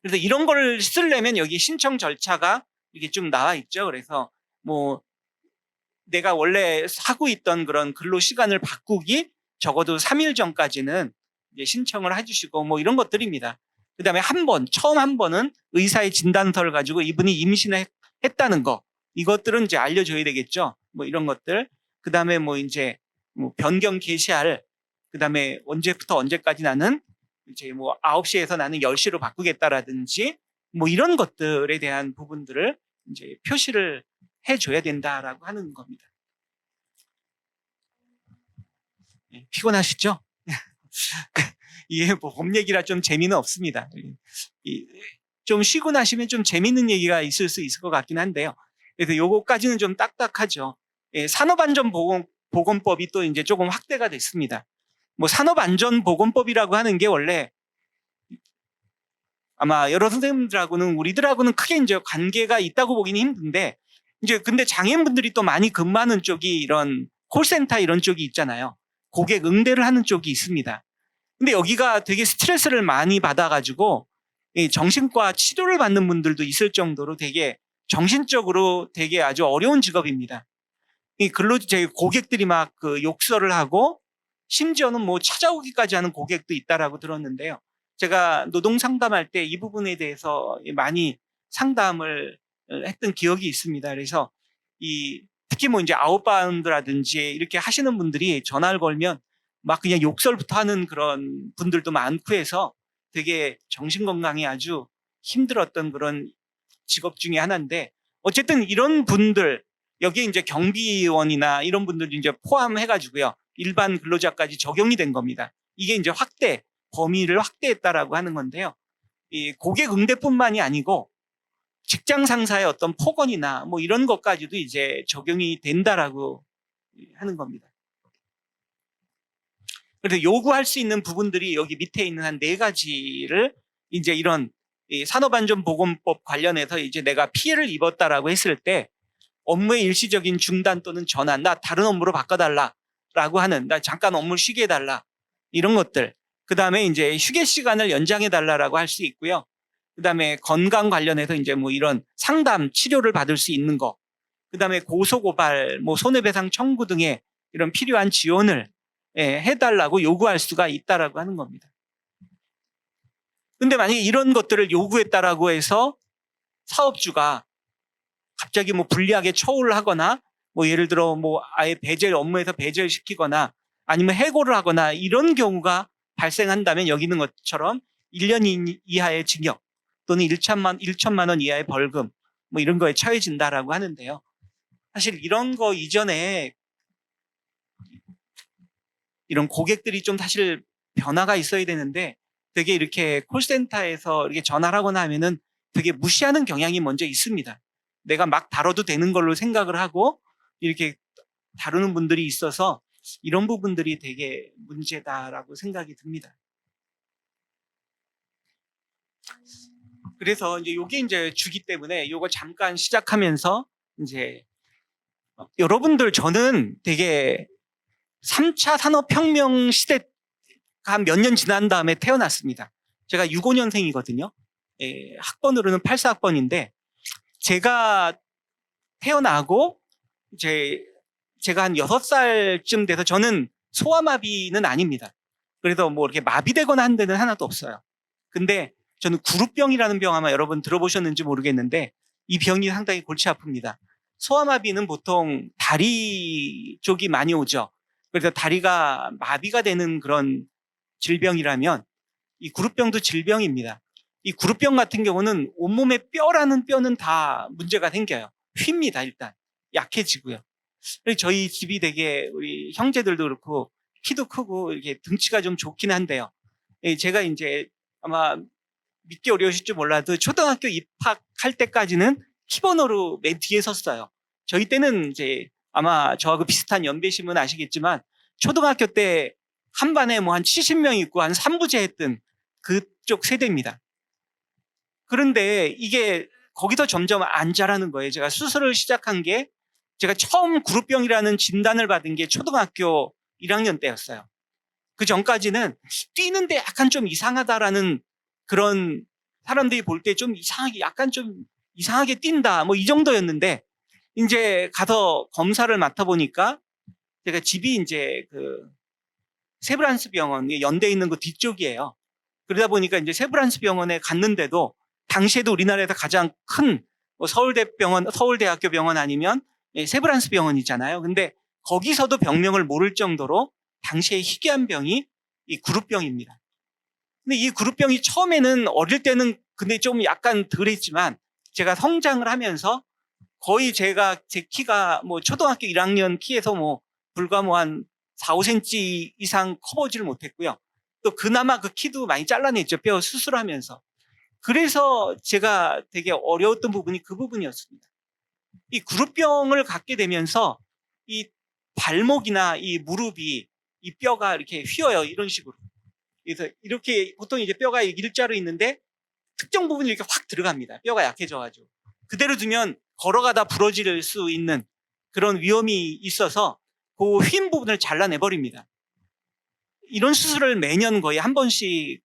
그래서 이런 걸 쓰려면 여기 신청 절차가 이게 좀 나와 있죠. 그래서 뭐 내가 원래 하고 있던 그런 근로 시간을 바꾸기 적어도 3일 전까지는 이제 신청을 해주시고 뭐 이런 것들입니다. 그 다음에 처음 한 번은 의사의 진단서를 가지고 이분이 임신을 했다는 거, 이것들은 이제 알려줘야 되겠죠. 뭐 이런 것들. 그 다음에 뭐 이제 뭐 변경 개시할, 그 다음에 언제부터 언제까지 나는 이제 뭐 9시에서 나는 10시로 바꾸겠다라든지 뭐 이런 것들에 대한 부분들을 이제 표시를 해줘야 된다라고 하는 겁니다. 피곤하시죠? 이게 뭐 법 얘기라 좀 재미는 없습니다. 좀 쉬고 나시면 좀 재밌는 얘기가 있을 수 있을 것 같긴 한데요. 그래서 요거까지는 좀 딱딱하죠. 산업안전보건법이 또 이제 조금 확대가 됐습니다. 뭐 산업안전보건법이라고 하는 게 원래 아마 여러 선생님들하고는 우리들하고는 크게 이제 관계가 있다고 보기는 힘든데, 이제 근데 장애인분들이 또 많이 근무하는 쪽이 이런 콜센터 이런 쪽이 있잖아요. 고객 응대를 하는 쪽이 있습니다. 근데 여기가 되게 스트레스를 많이 받아가지고 정신과 치료를 받는 분들도 있을 정도로 되게 정신적으로 되게 아주 어려운 직업입니다. 제 고객들이 막 그 욕설을 하고 심지어는 뭐 찾아오기까지 하는 고객도 있다라고 들었는데요. 제가 노동 상담할 때 이 부분에 대해서 많이 상담을 했던 기억이 있습니다. 그래서 특히 뭐 이제 아웃바운드라든지 이렇게 하시는 분들이 전화를 걸면 막 그냥 욕설부터 하는 그런 분들도 많고 해서 되게 정신건강에 아주 힘들었던 그런 직업 중에 하나인데, 어쨌든 이런 분들, 여기에 이제 경비원이나 이런 분들도 이제 포함해가지고요. 일반 근로자까지 적용이 된 겁니다. 이게 이제 범위를 확대했다라고 하는 건데요. 이 고객 응대뿐만이 아니고 직장 상사의 어떤 폭언이나 뭐 이런 것까지도 이제 적용이 된다라고 하는 겁니다. 그래서 요구할 수 있는 부분들이 여기 밑에 있는 한 4가지를 이제 이런 산업안전보건법 관련해서 이제 내가 피해를 입었다라고 했을 때 업무의 일시적인 중단 또는 전환, 나 다른 업무로 바꿔달라라고 하는, 나 잠깐 업무를 쉬게 해달라, 이런 것들. 그 다음에 이제 휴게 시간을 연장해달라라고 할 수 있고요. 그 다음에 건강 관련해서 이제 뭐 이런 상담, 치료를 받을 수 있는 거. 그 다음에 고소고발, 뭐 손해배상 청구 등의 이런 필요한 지원을 해달라고 요구할 수가 있다라고 하는 겁니다. 근데 만약에 이런 것들을 요구했다라고 해서 사업주가 갑자기 뭐 불리하게 처우를 하거나 뭐 예를 들어 뭐 아예 업무에서 배제를 시키거나 아니면 해고를 하거나 이런 경우가 발생한다면 여기 있는 것처럼 1년 이하의 징역 또는 1천만 원 이하의 벌금 뭐 이런 거에 처해진다라고 하는데요. 사실 이런 거 이전에 이런 고객들이 좀 사실 변화가 있어야 되는데 되게 이렇게 콜센터에서 이렇게 전화를 하거나 하면은 되게 무시하는 경향이 먼저 있습니다. 내가 막 다뤄도 되는 걸로 생각을 하고 이렇게 다루는 분들이 있어서 이런 부분들이 되게 문제다라고 생각이 듭니다. 그래서 이제 요게 이제 주기 때문에 요거 잠깐 시작하면서 이제 여러분들 저는 되게 3차 산업혁명 시대가 한 몇 년 지난 다음에 태어났습니다. 제가 65년생이거든요. 예, 학번으로는 84학번인데 제가 태어나고 이제 제가 한 6살쯤 돼서 저는 소아마비는 아닙니다. 그래서 뭐 이렇게 마비되거나 한 데는 하나도 없어요. 근데 저는 구루병이라는 병 아마 여러분 들어보셨는지 모르겠는데 이 병이 상당히 골치 아픕니다. 소아마비는 보통 다리 쪽이 많이 오죠. 그래서 다리가 마비가 되는 그런 질병이라면 이 구루병도 질병입니다. 이 구루병 같은 경우는 온몸의 뼈라는 뼈는 다 문제가 생겨요. 휩니다, 일단. 약해지고요. 그래서 저희 집이 되게 우리 형제들도 그렇고 키도 크고 이렇게 등치가 좀 좋긴 한데요. 예, 제가 이제 아마 믿기 어려우실지 몰라도 초등학교 입학할 때까지는 키번호로 맨 뒤에 섰어요. 저희 때는 이제 아마 저하고 비슷한 연배시면 아시겠지만 초등학교 때 한 반에 뭐 한 70명 있고 한 3부제 했던 그쪽 세대입니다. 그런데 이게 거기서 점점 안 자라는 거예요. 제가 수술을 시작한 게 제가 처음 구루병이라는 진단을 받은 게 초등학교 1학년 때였어요. 그 전까지는 뛰는데 약간 좀 이상하다라는 그런 사람들이 볼 때 좀 이상하게 약간 좀 이상하게 뛴다 뭐 이 정도였는데 이제 가서 검사를 맡아보니까 제가 집이 이제 그 세브란스 병원 연대에 있는 그 뒤쪽이에요. 그러다 보니까 이제 세브란스 병원에 갔는데도 당시에도 우리나라에서 가장 큰 뭐 서울대학교 병원 아니면 세브란스 병원이잖아요. 근데 거기서도 병명을 모를 정도로 당시에 희귀한 병이 이 구루병입니다. 근데 이 구루병이 처음에는 어릴 때는 근데 좀 약간 덜했지만 제가 성장을 하면서 거의 제 키가 뭐 초등학교 1학년 키에서 뭐 불과 뭐 한 4, 5cm 이상 커보지를 못했고요. 또 그나마 그 키도 많이 잘라냈죠. 뼈 수술하면서. 그래서 제가 되게 어려웠던 부분이 그 부분이었습니다. 이 구루병을 갖게 되면서 이 발목이나 이 무릎이 이 뼈가 이렇게 휘어요. 이런 식으로. 그래서 이렇게 보통 이제 뼈가 일자로 있는데 특정 부분이 이렇게 확 들어갑니다. 뼈가 약해져가지고. 그대로 두면 걸어가다 부러질 수 있는 그런 위험이 있어서 그 휜 부분을 잘라내버립니다. 이런 수술을 매년 거의 한 번씩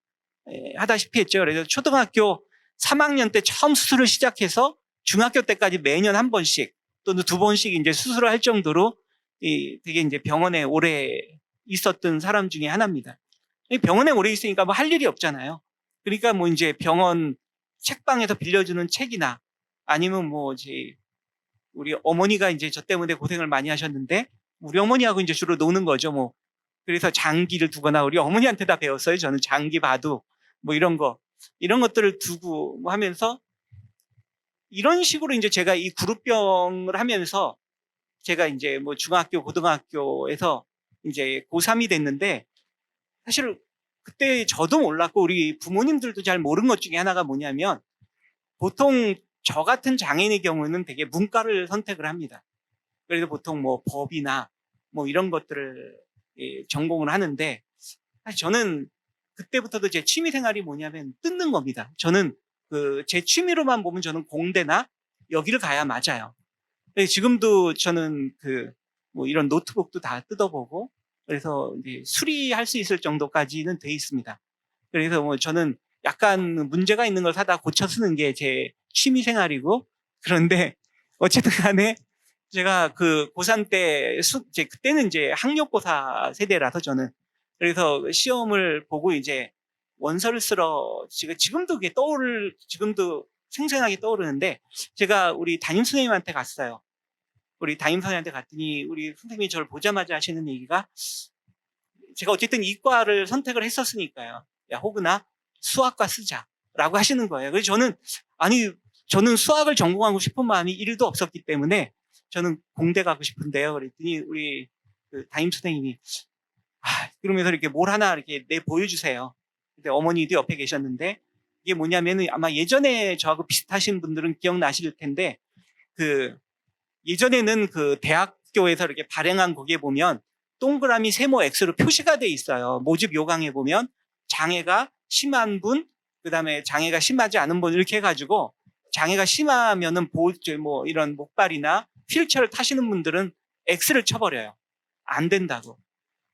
하다시피 했죠. 그래서 초등학교 3학년 때 처음 수술을 시작해서 중학교 때까지 매년 한 번씩 또는 두 번씩 이제 수술을 할 정도로 되게 이제 병원에 오래 있었던 사람 중에 하나입니다. 병원에 오래 있으니까 뭐 할 일이 없잖아요. 그러니까 뭐 이제 병원 책방에서 빌려주는 책이나 아니면 뭐 이제 우리 어머니가 이제 저 때문에 고생을 많이 하셨는데 우리 어머니하고 이제 주로 노는 거죠. 뭐 그래서 장기를 두거나 우리 어머니한테 다 배웠어요. 저는 장기 바둑 뭐 이런 것들을 두고 뭐 하면서 이런 식으로 이제 제가 이 구루병을 하면서 제가 이제 뭐 중학교, 고등학교에서 이제 고3이 됐는데 사실 그때 저도 몰랐고 우리 부모님들도 잘 모르는 것 중에 하나가 뭐냐면 보통 저 같은 장애인의 경우는 되게 문과를 선택을 합니다. 그래서 보통 뭐 법이나 뭐 이런 것들을 전공을 하는데 사실 저는 그때부터도 제 취미 생활이 뭐냐면 뜯는 겁니다. 저는 제 취미로만 보면 저는 공대나 여기를 가야 맞아요. 지금도 저는 뭐 이런 노트북도 다 뜯어보고 그래서 이제 수리할 수 있을 정도까지는 돼 있습니다. 그래서 뭐 저는 약간 문제가 있는 걸 사다 고쳐 쓰는 게 제 취미 생활이고 그런데 어쨌든 간에 제가 고3 때 그때는 이제 학력고사 세대라서 저는 그래서 시험을 보고 이제 원서를 쓰러 지금도 그게 지금도 생생하게 떠오르는데 제가 우리 담임 선생님한테 갔어요. 우리 담임 선생님한테 갔더니 우리 선생님이 저를 보자마자 하시는 얘기가 제가 어쨌든 이과를 선택을 했었으니까요. 야, 호근아, 수학과 쓰자라고 하시는 거예요. 그래서 저는 아니 저는 수학을 전공하고 싶은 마음이 1도 없었기 때문에 저는 공대 가고 싶은데요. 그랬더니 우리 그 담임 선생님이 그러면서 이렇게 뭘 하나 이렇게 내 보여주세요. 근데 어머니도 옆에 계셨는데 이게 뭐냐면은 아마 예전에 저하고 비슷하신 분들은 기억나실 텐데 그 예전에는 그 대학교에서 이렇게 발행한 거기에 보면 동그라미 세모 X로 표시가 돼 있어요. 모집 요강에 보면 장애가 심한 분, 그다음에 장애가 심하지 않은 분 이렇게 해가지고 장애가 심하면은 뭐 이런 목발이나 휠체어를 타시는 분들은 X를 쳐버려요. 안 된다고.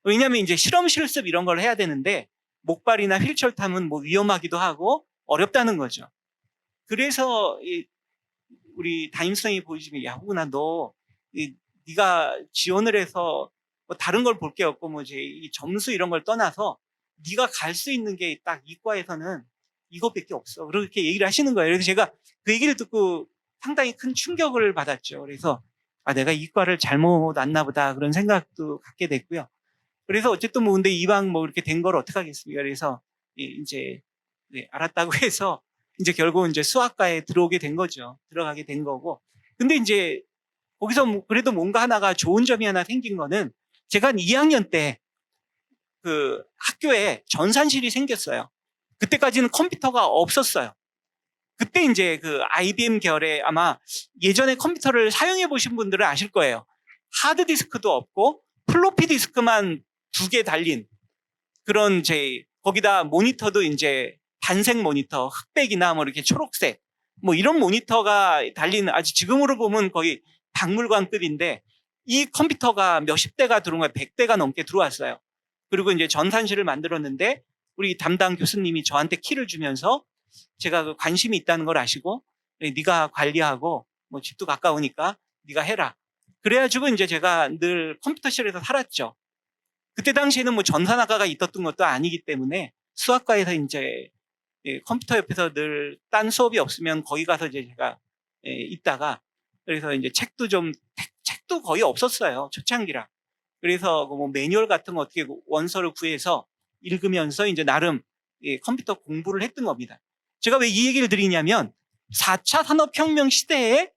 왜냐하면 이제 실험 실습 이런 걸 해야 되는데 목발이나 휠체어 타면 뭐 위험하기도 하고 어렵다는 거죠. 그래서 우리 담임 선생님이 보여주면 야 호구나 너 네가 지원을 해서 뭐 다른 걸 볼 게 없고 뭐 이제 이 점수 이런 걸 떠나서 네가 갈 수 있는 게 딱 이과에서는 이것밖에 없어. 그렇게 얘기를 하시는 거예요. 그래서 제가 그 얘기를 듣고 상당히 큰 충격을 받았죠. 그래서 내가 이과를 잘못 왔나 보다 그런 생각도 갖게 됐고요. 그래서 어쨌든 뭐 근데 이왕 뭐 이렇게 된 걸 어떡하겠습니까? 그래서 이제 알았다고 해서 이제 결국 이제 수학과에 들어오게 된 거죠. 들어가게 된 거고. 근데 이제 거기서 그래도 뭔가 하나가 좋은 점이 하나 생긴 거는 제가 한 2학년 때 그 학교에 전산실이 생겼어요. 그때까지는 컴퓨터가 없었어요. 그때 이제 그 IBM 계열의 아마 예전에 컴퓨터를 사용해 보신 분들은 아실 거예요. 하드디스크도 없고 플로피 디스크만 2개 달린 그런 거기다 모니터도 이제 단색 모니터, 흑백이나 뭐 이렇게 초록색 뭐 이런 모니터가 달린 아주 지금으로 보면 거의 박물관급인데 이 컴퓨터가 몇십 대가 들어온 거예요. 100대가 넘게 들어왔어요. 그리고 이제 전산실을 만들었는데 우리 담당 교수님이 저한테 키를 주면서 제가 그 관심이 있다는 걸 아시고 네가 관리하고 뭐 집도 가까우니까 네가 해라. 그래가지고 이제 제가 늘 컴퓨터실에서 살았죠. 그때 당시에는 뭐 전산학과가 있었던 것도 아니기 때문에 수학과에서 이제 컴퓨터 옆에서 늘 딴 수업이 없으면 거기 가서 이제 제가 있다가 그래서 이제 책도 거의 없었어요. 초창기라. 그래서 뭐 매뉴얼 같은 거 어떻게 원서를 구해서 읽으면서 이제 나름 컴퓨터 공부를 했던 겁니다. 제가 왜 이 얘기를 드리냐면 4차 산업혁명 시대에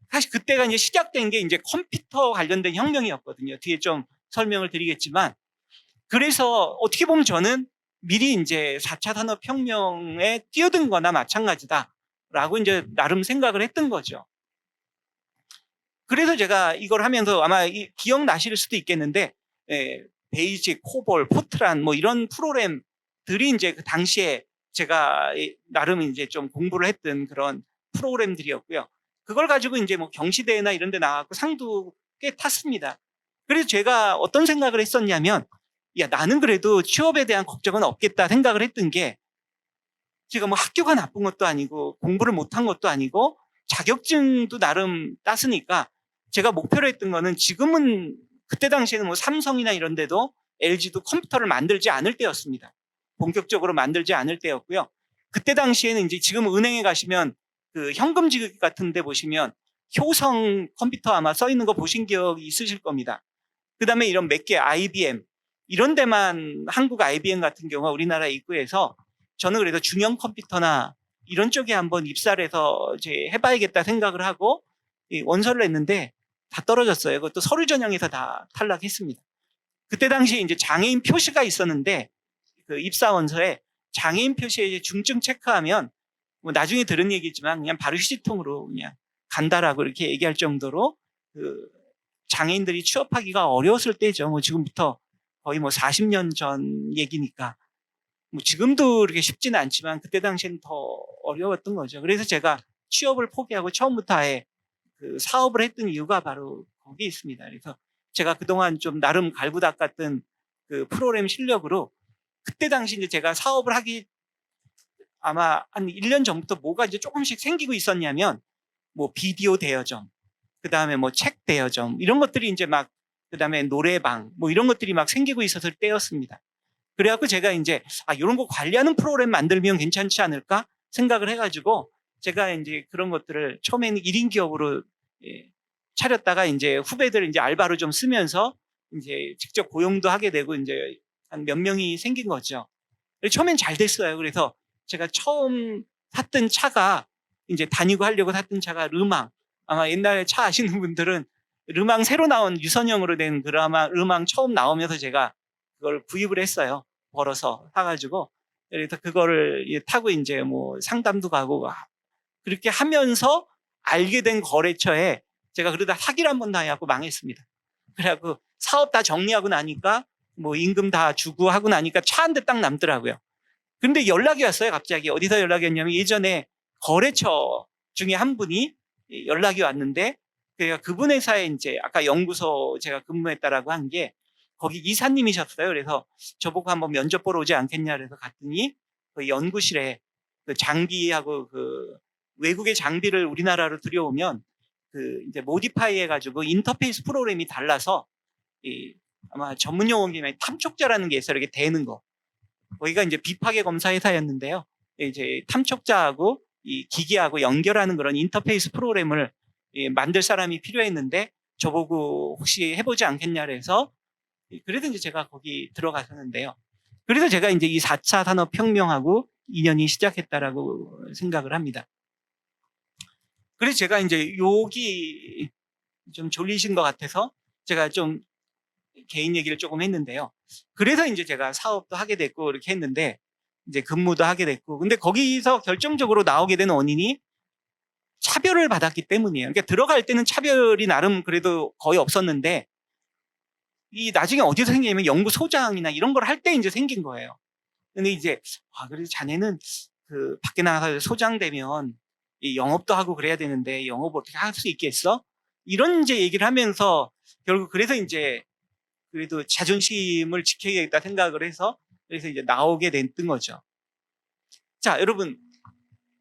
사실 그때가 이제 시작된 게 이제 컴퓨터 관련된 혁명이었거든요. 뒤에 좀 설명을 드리겠지만 그래서 어떻게 보면 저는 미리 이제 4차 산업혁명에 뛰어든 거나 마찬가지다라고 이제 나름 생각을 했던 거죠. 그래서 제가 이걸 하면서 아마 기억나실 수도 있겠는데, 베이직, 코볼, 포트란 뭐 이런 프로그램들이 이제 그 당시에 제가 나름 이제 좀 공부를 했던 그런 프로그램들이었고요. 그걸 가지고 이제 뭐 경시대회나 이런 데 나가고 상도 꽤 탔습니다. 그래서 제가 어떤 생각을 했었냐면, 야, 나는 그래도 취업에 대한 걱정은 없겠다 생각을 했던 게 제가 뭐 학교가 나쁜 것도 아니고 공부를 못한 것도 아니고 자격증도 나름 땄으니까 제가 목표로 했던 거는 지금은 그때 당시에는 뭐 삼성이나 이런 데도 LG도 컴퓨터를 만들지 않을 때였습니다. 본격적으로 만들지 않을 때였고요. 그때 당시에는 이제 지금 은행에 가시면 그 현금 지급 같은 데 보시면 효성 컴퓨터 아마 써 있는 거 보신 기억이 있으실 겁니다. 그 다음에 이런 몇 개 IBM 이런 데만 한국 IBM 같은 경우가 우리나라 입구에서 저는 그래서 중형 컴퓨터나 이런 쪽에 한번 입사를 해서 이제 해봐야겠다 생각을 하고 원서를 냈는데 다 떨어졌어요. 그것도 서류 전형에서 다 탈락했습니다. 그때 당시에 이제 장애인 표시가 있었는데 그 입사 원서에 장애인 표시에 중증 체크하면 뭐 나중에 들은 얘기지만 그냥 바로 휴지통으로 그냥 간다라고 이렇게 얘기할 정도로 그 장애인들이 취업하기가 어려웠을 때죠. 뭐 지금부터 거의 뭐 40년 전 얘기니까 뭐 지금도 그렇게 쉽지는 않지만 그때 당시에는 더 어려웠던 거죠. 그래서 제가 취업을 포기하고 처음부터 아예 그 사업을 했던 이유가 바로 거기에 있습니다. 그래서 제가 그동안 좀 나름 갈고 닦았던 그 프로그램 실력으로 그때 당시 이제 제가 사업을 하기 아마 한 1년 전부터 뭐가 이제 조금씩 생기고 있었냐면 뭐 비디오 대여점, 그 다음에 뭐 책 대여점 이런 것들이 이제 막 그 다음에 노래방 뭐 이런 것들이 막 생기고 있었을 때였습니다. 그래갖고 제가 이제 이런 거 관리하는 프로그램 만들면 괜찮지 않을까 생각을 해가지고 제가 이제 그런 것들을 처음에는 1인 기업으로 차렸다가 이제 후배들 이제 알바로 좀 쓰면서 이제 직접 고용도 하게 되고 이제 한 몇 명이 생긴 거죠. 처음엔 잘 됐어요. 그래서 제가 처음 샀던 차가 이제 다니고 하려고 샀던 차가 르망. 아마 옛날에 차 아시는 분들은 르망 새로 나온 유선형으로 된 그 르망 처음 나오면서 제가 그걸 구입을 했어요. 벌어서 사가지고. 그래서 그거를 타고 이제 뭐 상담도 가고 그렇게 하면서 알게 된 거래처에 제가 그러다 사기를 한번 당해갖고 망했습니다. 그래갖고 사업 다 정리하고 나니까 뭐 임금 다 주고 하고 나니까 차 한 대 딱 남더라고요. 근데 연락이 왔어요, 갑자기. 어디서 연락이 왔냐면 예전에 거래처 중에 한 분이 연락이 왔는데 그분 회사에 이제 아까 연구소 제가 근무했다라고 한 게 거기 이사님이셨어요. 그래서 저보고 한번 면접 보러 오지 않겠냐 그래서 갔더니 그 연구실에 그 장비하고 그 외국의 장비를 우리나라로 들여오면 그 이제 모디파이 해가지고 인터페이스 프로그램이 달라서 아마 전문 용어면 탐촉자라는 게 있어요. 이렇게 되는 거. 거기가 이제 비파괴 검사 회사였는데요. 이제 탐촉자하고 이 기기하고 연결하는 그런 인터페이스 프로그램을 만들 사람이 필요했는데 저보고 혹시 해보지 않겠냐 그래서 그래서 이제 제가 거기 들어갔었는데요. 그래서 제가 이제 이 4차 산업혁명하고 인연이 시작했다라고 생각을 합니다. 그래서 제가 이제 여기 좀 졸리신 것 같아서 제가 좀 개인 얘기를 조금 했는데요. 그래서 이제 제가 사업도 하게 됐고 이렇게 했는데 이제 근무도 하게 됐고 근데 거기서 결정적으로 나오게 된 원인이 차별을 받았기 때문이에요. 그러니까 들어갈 때는 차별이 나름 그래도 거의 없었는데 이 나중에 어디서 생기냐면 연구소장이나 이런 걸 할 때 이제 생긴 거예요. 근데 이제 그래도 자네는 그 밖에 나가서 소장 되면 이 영업도 하고 그래야 되는데 영업을 어떻게 할 수 있겠어? 이런 이제 얘기를 하면서 결국 그래서 이제 그래도 자존심을 지켜야겠다 생각을 해서 그래서 이제 나오게 됐던 거죠. 자, 여러분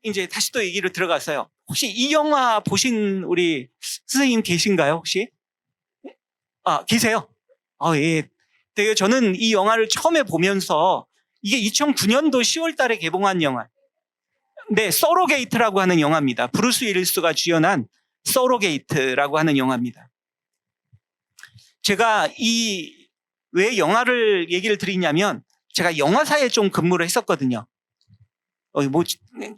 이제 다시 또 얘기를 들어가서요. 혹시 이 영화 보신 우리 선생님 계신가요? 혹시? 계세요? 예. 되게 저는 이 영화를 처음에 보면서 이게 2009년도 10월 달에 개봉한 영화. 네, 서로게이트라고 하는 영화입니다. 브루스 윌리스가 주연한 서로게이트라고 하는 영화입니다. 제가 왜 영화를 얘기를 드리냐면 제가 영화사에 좀 근무를 했었거든요.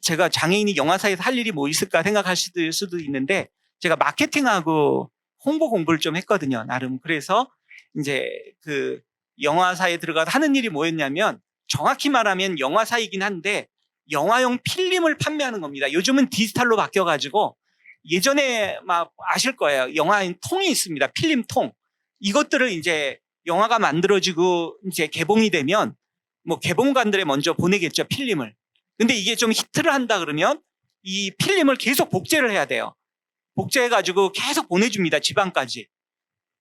제가 장애인이 영화사에서 할 일이 뭐 있을까 생각하실 수도 있는데 제가 마케팅하고 홍보 공부를 좀 했거든요, 나름. 그래서 이제 그 영화사에 들어가서 하는 일이 뭐였냐면 정확히 말하면 영화사이긴 한데 영화용 필름을 판매하는 겁니다. 요즘은 디지털로 바뀌어가지고 예전에 막 아실 거예요. 영화인 통이 있습니다. 필름 통. 이것들을 이제 영화가 만들어지고 이제 개봉이 되면 뭐 개봉관들에 먼저 보내겠죠, 필름을. 근데 이게 좀 히트를 한다 그러면 이 필름을 계속 복제를 해야 돼요. 복제해가지고 계속 보내줍니다, 지방까지.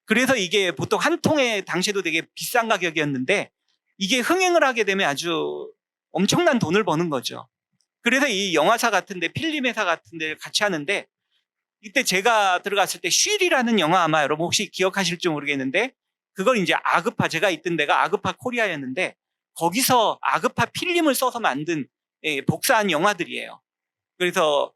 그래서 이게 보통 한 통에 당시에도 되게 비싼 가격이었는데 이게 흥행을 하게 되면 아주 엄청난 돈을 버는 거죠. 그래서 이 영화사 같은데 필름 회사 같은데 같이 하는데 이때 제가 들어갔을 때 쉴이라는 영화 아마 여러분 혹시 기억하실지 모르겠는데 그걸 이제 아그파 제가 있던 데가 아그파 코리아였는데 거기서 아그파 필름을 써서 만든 복사한 영화들이에요. 그래서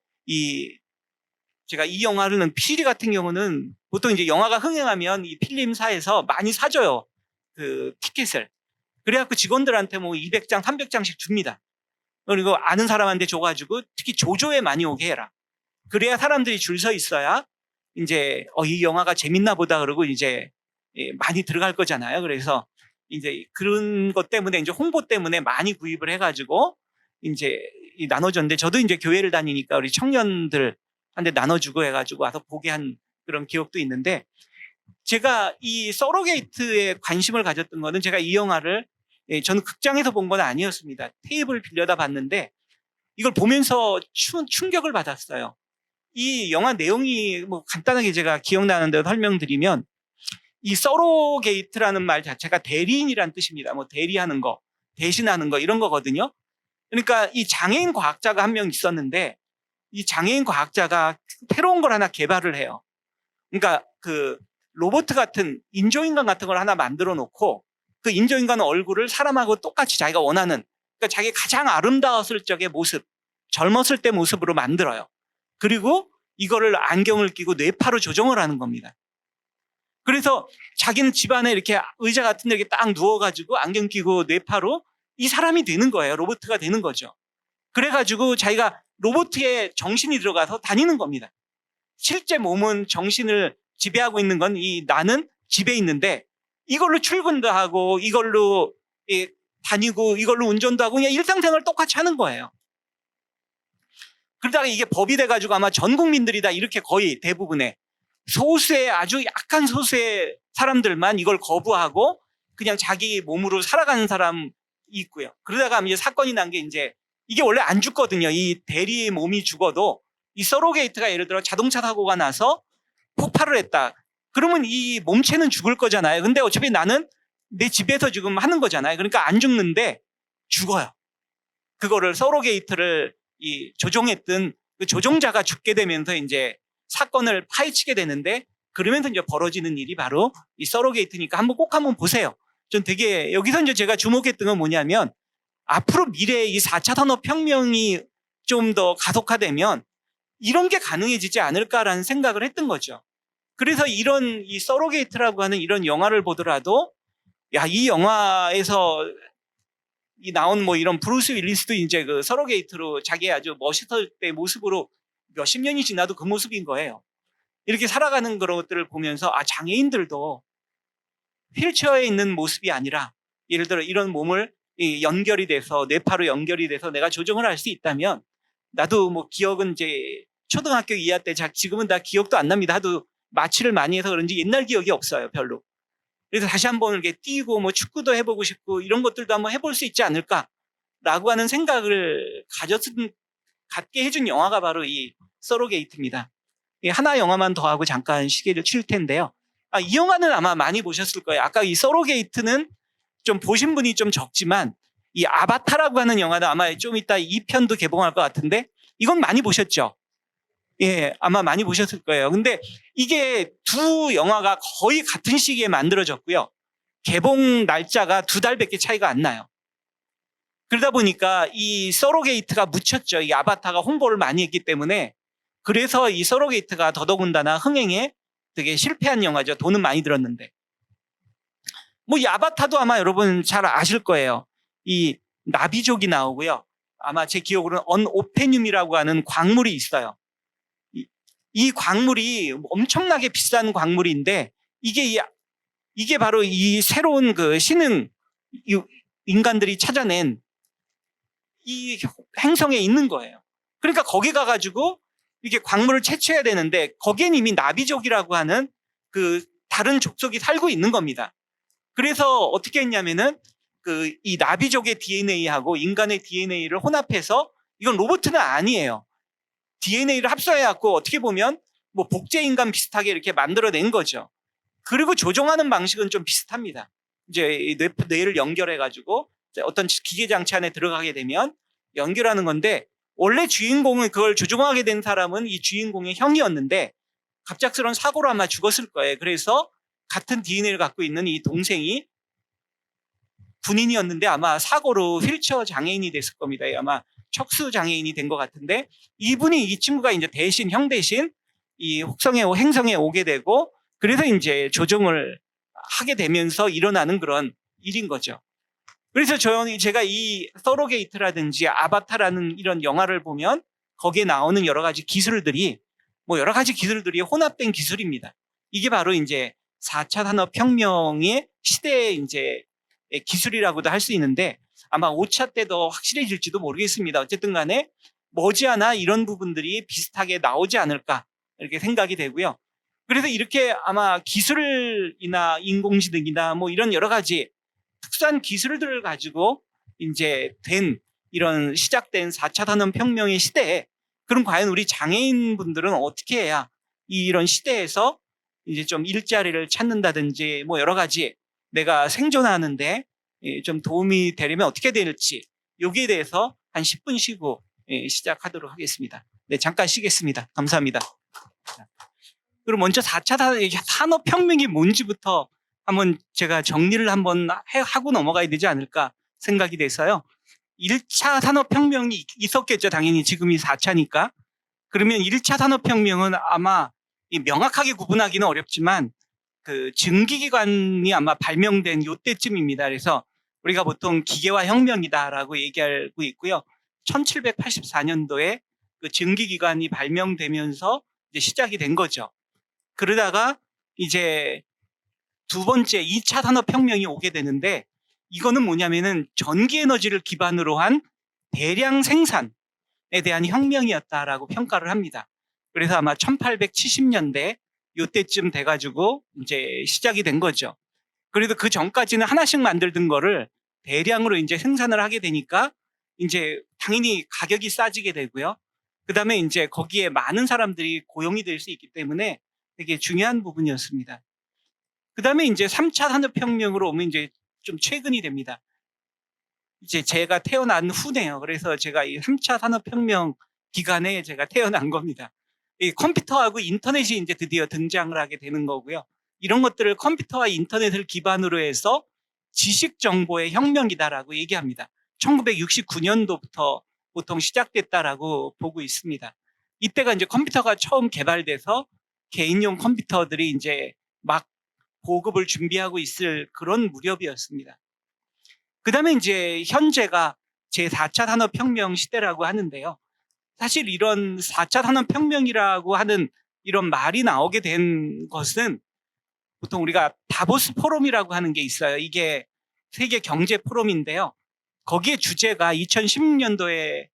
제가 이 영화는 쉴이 같은 경우는 보통 이제 영화가 흥행하면 이 필름사에서 많이 사줘요. 그 티켓을. 그래갖고 직원들한테 뭐 200장, 300장씩 줍니다. 그리고 아는 사람한테 줘가지고 특히 조조에 많이 오게 해라. 그래야 사람들이 줄 서 있어야 이제 이 영화가 재밌나 보다 그러고 이제 많이 들어갈 거잖아요. 그래서 이제 그런 것 때문에 이제 홍보 때문에 많이 구입을 해가지고 이제 나눠줬는데 저도 이제 교회를 다니니까 우리 청년들한테 나눠주고 해가지고 와서 보게 한 그런 기억도 있는데 제가 이 서로게이트에 관심을 가졌던 거는 제가 이 영화를 저는 극장에서 본 건 아니었습니다. 테이프를 빌려다 봤는데 이걸 보면서 충격을 받았어요. 이 영화 내용이 뭐 간단하게 제가 기억나는 대로 설명드리면 이 서로게이트라는 말 자체가 대리인이란 뜻입니다. 뭐 대리하는 거, 대신하는 거 이런 거거든요. 그러니까 이 장애인 과학자가 한 명 있었는데 이 장애인 과학자가 새로운 걸 하나 개발을 해요. 그러니까 그 로봇 같은 인조인간 같은 걸 하나 만들어 놓고 그 인조인간 얼굴을 사람하고 똑같이 자기가 원하는 그러니까 자기 가장 아름다웠을 적의 모습, 젊었을 때 모습으로 만들어요. 그리고 이거를 안경을 끼고 뇌파로 조정을 하는 겁니다. 그래서 자기는 집안에 이렇게 의자 같은 데 이렇게 딱 누워가지고 안경 끼고 뇌파로 이 사람이 되는 거예요. 로봇가 되는 거죠. 그래가지고 자기가 로봇에 정신이 들어가서 다니는 겁니다. 실제 몸은 정신을 지배하고 있는 건 이 나는 집에 있는데 이걸로 출근도 하고 이걸로 다니고 이걸로 운전도 하고 그냥 일상생활을 똑같이 하는 거예요. 그러다가 이게 법이 돼가지고 아마 전 국민들이 다 이렇게 거의 대부분의 소수의 아주 약한 소수의 사람들만 이걸 거부하고 그냥 자기 몸으로 살아가는 사람이 있고요. 그러다가 이제 사건이 난 게 이제 이게 원래 안 죽거든요. 이 대리의 몸이 죽어도 이 서로게이트가 예를 들어 자동차 사고가 나서 폭발을 했다. 그러면 이 몸체는 죽을 거잖아요. 근데 어차피 나는 내 집에서 지금 하는 거잖아요. 그러니까 안 죽는데 죽어요. 그거를 서로게이트를 이 조종했던 그 조종자가 죽게 되면서 이제 사건을 파헤치게 되는데 그러면서 이제 벌어지는 일이 바로 이 서로게이트니까 꼭 한번 보세요. 전 되게 여기서 이제 제가 주목했던 건 뭐냐면 앞으로 미래에 이 4차 산업혁명이 좀 더 가속화되면 이런 게 가능해지지 않을까라는 생각을 했던 거죠. 그래서 이런 이 서로게이트라고 하는 이런 영화를 보더라도 야, 이 영화에서 이 나온 뭐 이런 브루스 윌리스도 이제 그 서로게이트로 자기 아주 멋있을 때 모습으로 몇십 년이 지나도 그 모습인 거예요. 이렇게 살아가는 그런 것들을 보면서 아, 장애인들도 휠체어에 있는 모습이 아니라 예를 들어 이런 몸을 연결이 돼서 뇌파로 연결이 돼서 내가 조정을 할 수 있다면 나도 뭐 기억은 이제 초등학교 2학 때 지금은 다 기억도 안 납니다. 하도 마취를 많이 해서 그런지 옛날 기억이 없어요. 별로. 그래서 다시 한번 이렇게 뛰고 뭐 축구도 해보고 싶고 이런 것들도 한번 해볼 수 있지 않을까라고 하는 생각을 갖게 해준 영화가 바로 이 서로게이트입니다. 하나 영화만 더 하고 잠깐 시계를 칠 텐데요. 이 영화는 아마 많이 보셨을 거예요. 아까 이 서로게이트는 좀 보신 분이 좀 적지만 이 아바타라고 하는 영화는 아마 좀 이따 2편도 개봉할 것 같은데 이건 많이 보셨죠? 예, 아마 많이 보셨을 거예요. 근데 이게 두 영화가 거의 같은 시기에 만들어졌고요. 개봉 날짜가 2달밖에 차이가 안 나요. 그러다 보니까 이 서로게이트가 묻혔죠. 이 아바타가 홍보를 많이 했기 때문에 그래서 이 서로게이트가 더더군다나 흥행에 되게 실패한 영화죠. 돈은 많이 들었는데. 뭐 이 아바타도 아마 여러분 잘 아실 거예요. 이 나비족이 나오고요. 아마 제 기억으로는 언오페늄이라고 하는 광물이 있어요. 이 광물이 엄청나게 비싼 광물인데 이게 바로 이 새로운 그 신흥 인간들이 찾아낸 이 행성에 있는 거예요. 그러니까 거기 가가지고 이게 광물을 채취해야 되는데 거기엔 이미 나비족이라고 하는 그 다른 족속이 살고 있는 겁니다. 그래서 어떻게 했냐면은 그 이 나비족의 DNA하고 인간의 DNA를 혼합해서 이건 로봇은 아니에요. DNA를 합성해갖고 어떻게 보면 뭐 복제인간 비슷하게 이렇게 만들어낸 거죠. 그리고 조종하는 방식은 좀 비슷합니다. 이제 뇌를 연결해가지고 어떤 기계 장치 안에 들어가게 되면 연결하는 건데 원래 주인공은 그걸 조종하게 된 사람은 이 주인공의 형이었는데 갑작스러운 사고로 아마 죽었을 거예요. 그래서 같은 DNA를 갖고 있는 이 동생이 군인이었는데 아마 사고로 휠체어 장애인이 됐을 겁니다. 아마 척수 장애인이 된 것 같은데 이 친구가 이제 형 대신 이 행성에 오게 되고 그래서 이제 조종을 하게 되면서 일어나는 그런 일인 거죠. 그래서 제가 이 서로게이트라든지 아바타라는 이런 영화를 보면 거기에 나오는 여러 가지 기술들이 혼합된 기술입니다. 이게 바로 이제 4차 산업혁명의 시대의 이제 기술이라고도 할 수 있는데 아마 5차 때도 확실해질지도 모르겠습니다. 어쨌든 간에 머지않아 이런 부분들이 비슷하게 나오지 않을까 이렇게 생각이 되고요. 그래서 이렇게 아마 기술이나 인공지능이나 뭐 이런 여러 가지 특수한 기술들을 가지고 이제 이런 시작된 4차 산업혁명의 시대에 그럼 과연 우리 장애인분들은 어떻게 해야 이런 시대에서 이제 좀 일자리를 찾는다든지 뭐 여러 가지 내가 생존하는데 좀 도움이 되려면 어떻게 될지 여기에 대해서 한 10분 쉬고 시작하도록 하겠습니다. 네, 잠깐 쉬겠습니다. 감사합니다. 그럼 먼저 4차 산업혁명이 뭔지부터 한번 제가 정리를 한번 하고 넘어가야 되지 않을까 생각이 돼서요. 1차 산업혁명이 있었겠죠. 당연히 지금이 4차니까. 그러면 1차 산업혁명은 아마 명확하게 구분하기는 어렵지만 그 증기기관이 아마 발명된 요때쯤입니다. 그래서 우리가 보통 기계화 혁명이다라고 얘기하고 있고요. 1784년도에 그 증기기관이 발명되면서 이제 시작이 된 거죠. 그러다가 이제 두 번째 2차 산업혁명이 오게 되는데 이거는 뭐냐면은 전기에너지를 기반으로 한 대량 생산에 대한 혁명이었다라고 평가를 합니다. 그래서 아마 1870년대 요때쯤 돼가지고 이제 시작이 된 거죠. 그래도 그 전까지는 하나씩 만들던 거를 대량으로 이제 생산을 하게 되니까 이제 당연히 가격이 싸지게 되고요. 그 다음에 이제 거기에 많은 사람들이 고용이 될 수 있기 때문에 되게 중요한 부분이었습니다. 그 다음에 이제 3차 산업혁명으로 오면 이제 좀 최근이 됩니다. 이제 제가 태어난 후네요. 그래서 제가 이 3차 산업혁명 기간에 제가 태어난 겁니다. 이 컴퓨터하고 인터넷이 이제 드디어 등장을 하게 되는 거고요. 이런 것들을 컴퓨터와 인터넷을 기반으로 해서 지식 정보의 혁명이다라고 얘기합니다. 1969년도부터 보통 시작됐다라고 보고 있습니다. 이때가 이제 컴퓨터가 처음 개발돼서 개인용 컴퓨터들이 이제 막 보급을 준비하고 있을 그런 무렵이었습니다. 그 다음에 이제 현재가 제4차 산업혁명 시대라고 하는데요. 사실 이런 4차 산업혁명이라고 하는 이런 말이 나오게 된 것은 보통 우리가 다보스 포럼이라고 하는 게 있어요. 이게 세계 경제 포럼인데요. 거기에 주제가 2016년도에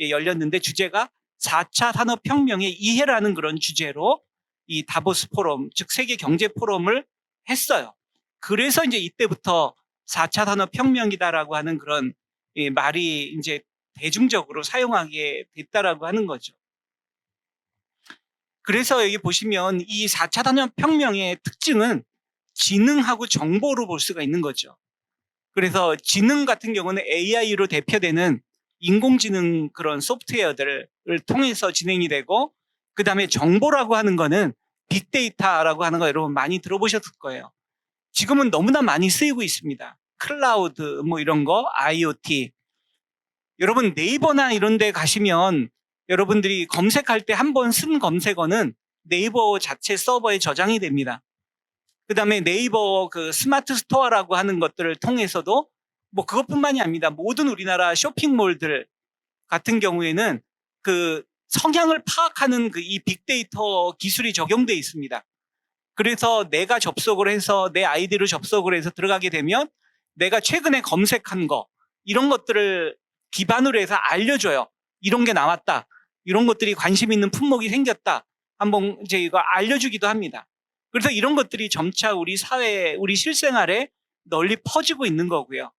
열렸는데 주제가 4차 산업혁명의 이해라는 그런 주제로 이 다보스 포럼, 즉 세계 경제 포럼을 했어요. 그래서 이제 이때부터 4차 산업혁명이다라고 하는 그런 말이 이제 대중적으로 사용하게 됐다라고 하는 거죠. 그래서 여기 보시면 이 4차 산업혁명의 특징은 지능하고 정보로 볼 수가 있는 거죠. 그래서 지능 같은 경우는 AI로 대표되는 인공지능 그런 소프트웨어들을 통해서 진행이 되고, 그 다음에 정보라고 하는 거는 빅데이터라고 하는 거 여러분 많이 들어보셨을 거예요. 지금은 너무나 많이 쓰이고 있습니다. 클라우드 뭐 이런 거, IoT. 여러분 네이버나 이런 데 가시면 여러분들이 검색할 때 한 번 쓴 검색어는 네이버 자체 서버에 저장이 됩니다. 그 다음에 네이버 그 스마트 스토어라고 하는 것들을 통해서도 뭐 그것뿐만이 아닙니다. 모든 우리나라 쇼핑몰들 같은 경우에는 그 성향을 파악하는 그 이 빅데이터 기술이 적용되어 있습니다. 그래서 내가 접속을 해서 내 아이디로 접속을 해서 들어가게 되면 내가 최근에 검색한 거 이런 것들을 기반으로 해서 알려줘요. 이런 게 나왔다. 이런 것들이 관심 있는 품목이 생겼다. 한번 이제 이거 알려주기도 합니다. 그래서 이런 것들이 점차 우리 사회에, 우리 실생활에 널리 퍼지고 있는 거고요.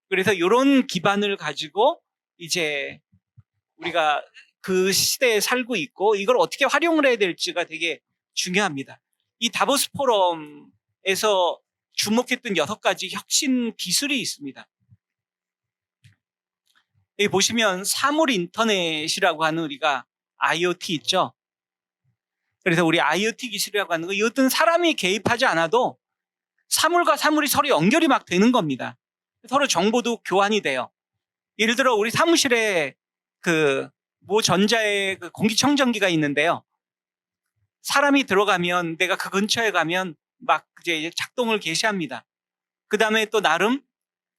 그래서 이런 기반을 가지고 이제 우리가 그 시대에 살고 있고 이걸 어떻게 활용을 해야 될지가 되게 중요합니다. 이 다보스 포럼에서 주목했던 6가지 혁신 기술이 있습니다. 여기 보시면 사물 인터넷이라고 하는 우리가 IoT 있죠. 그래서 우리 IoT 기술이라고 하는 거, 이것은 사람이 개입하지 않아도 사물과 사물이 서로 연결이 막 되는 겁니다. 서로 정보도 교환이 돼요. 예를 들어 우리 사무실에 그 모 전자의 그 공기청정기가 있는데요. 사람이 들어가면 내가 그 근처에 가면 막 이제 작동을 개시합니다. 그 다음에 또 나름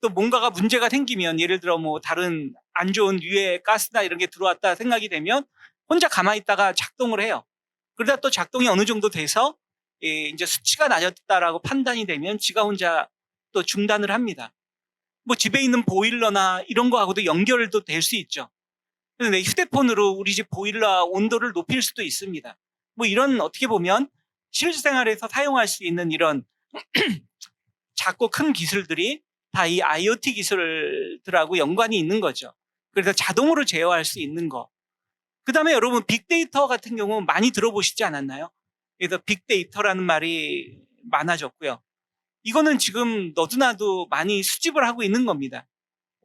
또 뭔가가 문제가 생기면 예를 들어 뭐 다른 안 좋은 유해 가스나 이런 게 들어왔다 생각이 되면 혼자 가만히 있다가 작동을 해요. 그러다 또 작동이 어느 정도 돼서 이제 수치가 낮았다라고 판단이 되면 지가 혼자 또 중단을 합니다. 뭐 집에 있는 보일러나 이런 거하고도 연결도 될 수 있죠. 그래서 내 휴대폰으로 우리 집 보일러 온도를 높일 수도 있습니다. 뭐 이런 어떻게 보면 실생활에서 사용할 수 있는 이런 작고 큰 기술들이 다 이 IoT 기술들하고 연관이 있는 거죠. 그래서 자동으로 제어할 수 있는 거. 그 다음에 여러분 빅데이터 같은 경우 많이 들어보시지 않았나요? 그래서 빅데이터라는 말이 많아졌고요. 이거는 지금 너도나도 많이 수집을 하고 있는 겁니다.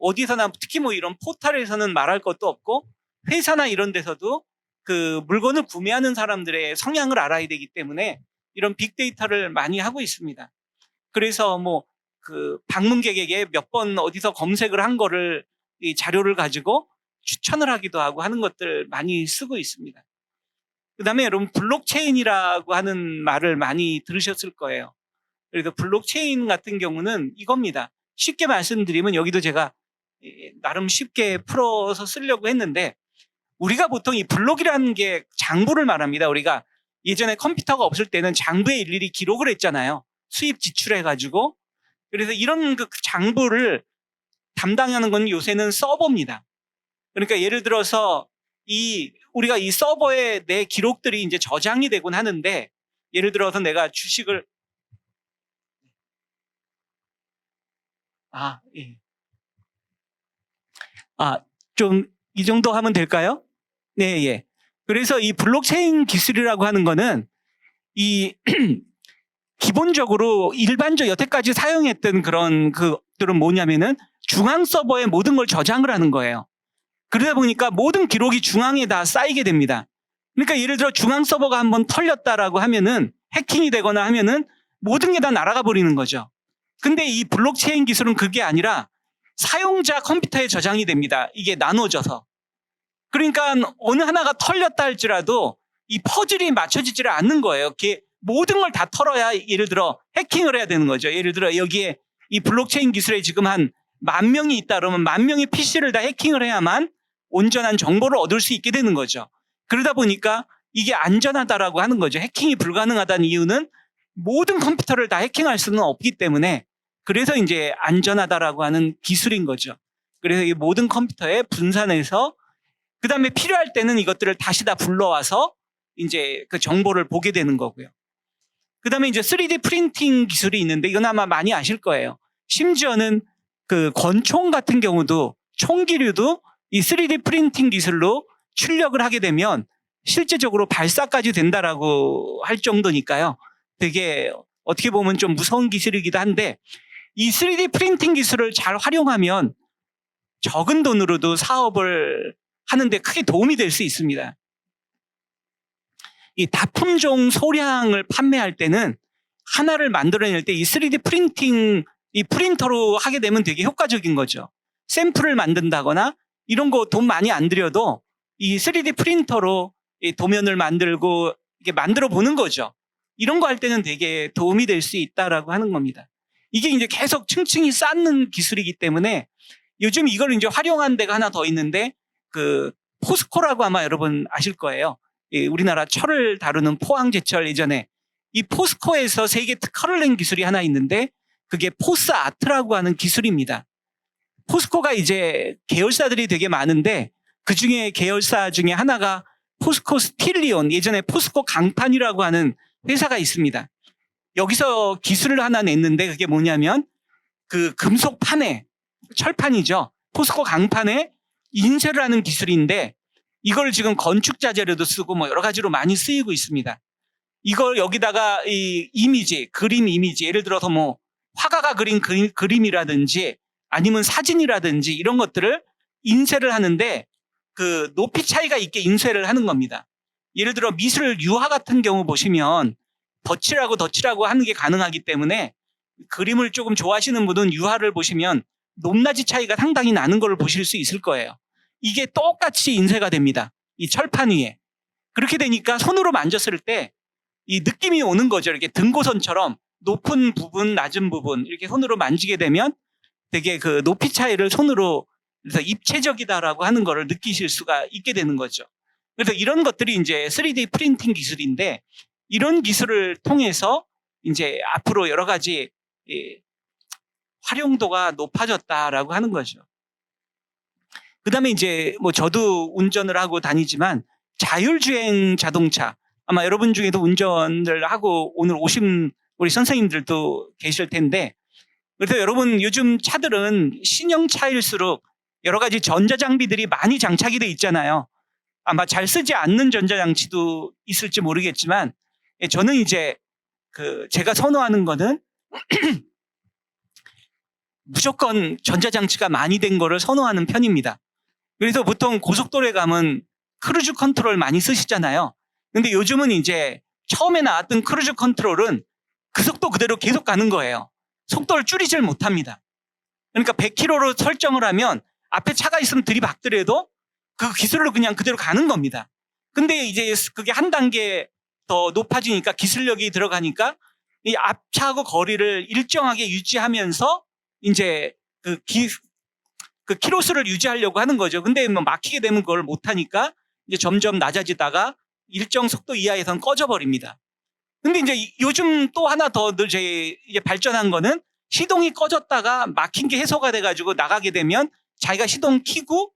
어디서나 특히 뭐 이런 포털에서는 말할 것도 없고 회사나 이런 데서도 그 물건을 구매하는 사람들의 성향을 알아야 되기 때문에 이런 빅데이터를 많이 하고 있습니다. 그래서 뭐 그 방문객에게 몇 번 어디서 검색을 한 거를 이 자료를 가지고 추천을 하기도 하고 하는 것들 많이 쓰고 있습니다. 그 다음에 여러분 블록체인이라고 하는 말을 많이 들으셨을 거예요. 그래서 블록체인 같은 경우는 이겁니다. 쉽게 말씀드리면 여기도 제가 나름 쉽게 풀어서 쓰려고 했는데 우리가 보통 이 블록이라는 게 장부를 말합니다. 우리가 예전에 컴퓨터가 없을 때는 장부에 일일이 기록을 했잖아요. 수입 지출해가지고. 그래서 이런 그 장부를 담당하는 건 요새는 서버입니다. 그러니까 예를 들어서 우리가 이 서버에 내 기록들이 이제 저장이 되곤 하는데, 예를 들어서 내가 주식을 예. 좀 이 정도 하면 될까요? 네, 예. 그래서 이 블록체인 기술이라고 하는 거는 이 기본적으로 여태까지 사용했던 그런 그들은 뭐냐면은 중앙 서버에 모든 걸 저장을 하는 거예요. 그러다 보니까 모든 기록이 중앙에 다 쌓이게 됩니다. 그러니까 예를 들어 중앙 서버가 한번 털렸다라고 하면은 해킹이 되거나 하면은 모든 게 다 날아가 버리는 거죠. 근데 이 블록체인 기술은 그게 아니라 사용자 컴퓨터에 저장이 됩니다. 이게 나눠져서. 그러니까 어느 하나가 털렸다 할지라도 이 퍼즐이 맞춰지지를 않는 거예요. 이게 모든 걸 다 털어야 예를 들어 해킹을 해야 되는 거죠. 예를 들어 여기에 이 블록체인 기술에 지금 한 10,000명이 있다 그러면 10,000명의 PC를 다 해킹을 해야만 온전한 정보를 얻을 수 있게 되는 거죠. 그러다 보니까 이게 안전하다라고 하는 거죠. 해킹이 불가능하다는 이유는 모든 컴퓨터를 다 해킹할 수는 없기 때문에, 그래서 이제 안전하다라고 하는 기술인 거죠. 그래서 이 모든 컴퓨터에 분산해서 그 다음에 필요할 때는 이것들을 다시 다 불러와서 이제 그 정보를 보게 되는 거고요. 그 다음에 이제 3D 프린팅 기술이 있는데 이건 아마 많이 아실 거예요. 심지어는 그 권총 같은 경우도, 총기류도 이 3D 프린팅 기술로 출력을 하게 되면 실제적으로 발사까지 된다라고 할 정도니까요. 되게 어떻게 보면 좀 무서운 기술이기도 한데, 이 3D 프린팅 기술을 잘 활용하면 적은 돈으로도 사업을 하는데 크게 도움이 될 수 있습니다. 이 다품종 소량을 판매할 때는 하나를 만들어낼 때 이 3D 프린팅, 이 프린터로 하게 되면 되게 효과적인 거죠. 샘플을 만든다거나 이런 거 돈 많이 안 들여도 이 3D 프린터로 이 도면을 만들고 이게 만들어 보는 거죠. 이런 거 할 때는 되게 도움이 될 수 있다라고 하는 겁니다. 이게 이제 계속 층층이 쌓는 기술이기 때문에 요즘 이걸 이제 활용한 데가 하나 더 있는데, 그 포스코라고 아마 여러분 아실 거예요. 우리나라 철을 다루는 포항제철, 예전에 이 포스코에서 세계 특허를 낸 기술이 하나 있는데 그게 포스아트라고 하는 기술입니다. 포스코가 이제 계열사들이 되게 많은데 그 중에 계열사 중에 하나가 포스코 스틸리온, 예전에 포스코 강판이라고 하는 회사가 있습니다. 여기서 기술을 하나 냈는데 그게 뭐냐면 그 금속판에, 철판이죠. 포스코 강판에 인쇄를 하는 기술인데 이걸 지금 건축 자재로도 쓰고 뭐 여러 가지로 많이 쓰이고 있습니다. 이걸 여기다가 이 이미지, 그림 이미지, 예를 들어서 뭐 화가가 그린 그림이라든지 아니면 사진이라든지 이런 것들을 인쇄를 하는데 그 높이 차이가 있게 인쇄를 하는 겁니다. 예를 들어 미술 유화 같은 경우 보시면 덧칠하고 하는 게 가능하기 때문에 그림을 조금 좋아하시는 분은 유화를 보시면 높낮이 차이가 상당히 나는 걸 보실 수 있을 거예요. 이게 똑같이 인쇄가 됩니다. 이 철판 위에. 그렇게 되니까 손으로 만졌을 때 이 느낌이 오는 거죠. 이렇게 등고선처럼 높은 부분, 낮은 부분 이렇게 손으로 만지게 되면 되게 그 높이 차이를 손으로, 그래서 입체적이다라고 하는 거를 느끼실 수가 있게 되는 거죠. 그래서 이런 것들이 이제 3D 프린팅 기술인데, 이런 기술을 통해서 이제 앞으로 여러 가지 활용도가 높아졌다라고 하는 거죠. 그 다음에 이제 뭐 저도 운전을 하고 다니지만 자율주행 자동차, 아마 여러분 중에도 운전을 하고 오늘 오신 우리 선생님들도 계실 텐데, 그래서 여러분 요즘 차들은 신형차일수록 여러 가지 전자장비들이 많이 장착이 돼 있잖아요. 아마 잘 쓰지 않는 전자장치도 있을지 모르겠지만 저는 이제 제가 선호하는 거는 무조건 전자장치가 많이 된 거를 선호하는 편입니다. 그래서 보통 고속도로에 가면 크루즈 컨트롤 많이 쓰시잖아요. 근데 요즘은 이제 처음에 나왔던 크루즈 컨트롤은 그 속도 그대로 계속 가는 거예요. 속도를 줄이질 못합니다. 그러니까 100km로 설정을 하면 앞에 차가 있으면 들이박더라도 그 기술로 그냥 그대로 가는 겁니다. 근데 이제 그게 한 단계 더 높아지니까, 기술력이 들어가니까 이 앞차하고 거리를 일정하게 유지하면서 이제 그 키로수를 유지하려고 하는 거죠. 근데 뭐 막히게 되면 그걸 못하니까 이제 점점 낮아지다가 일정 속도 이하에선 꺼져버립니다. 근데 이제 요즘 또 하나 더 이제 발전한 거는 시동이 꺼졌다가 막힌 게 해소가 돼가지고 나가게 되면 자기가 시동 켜고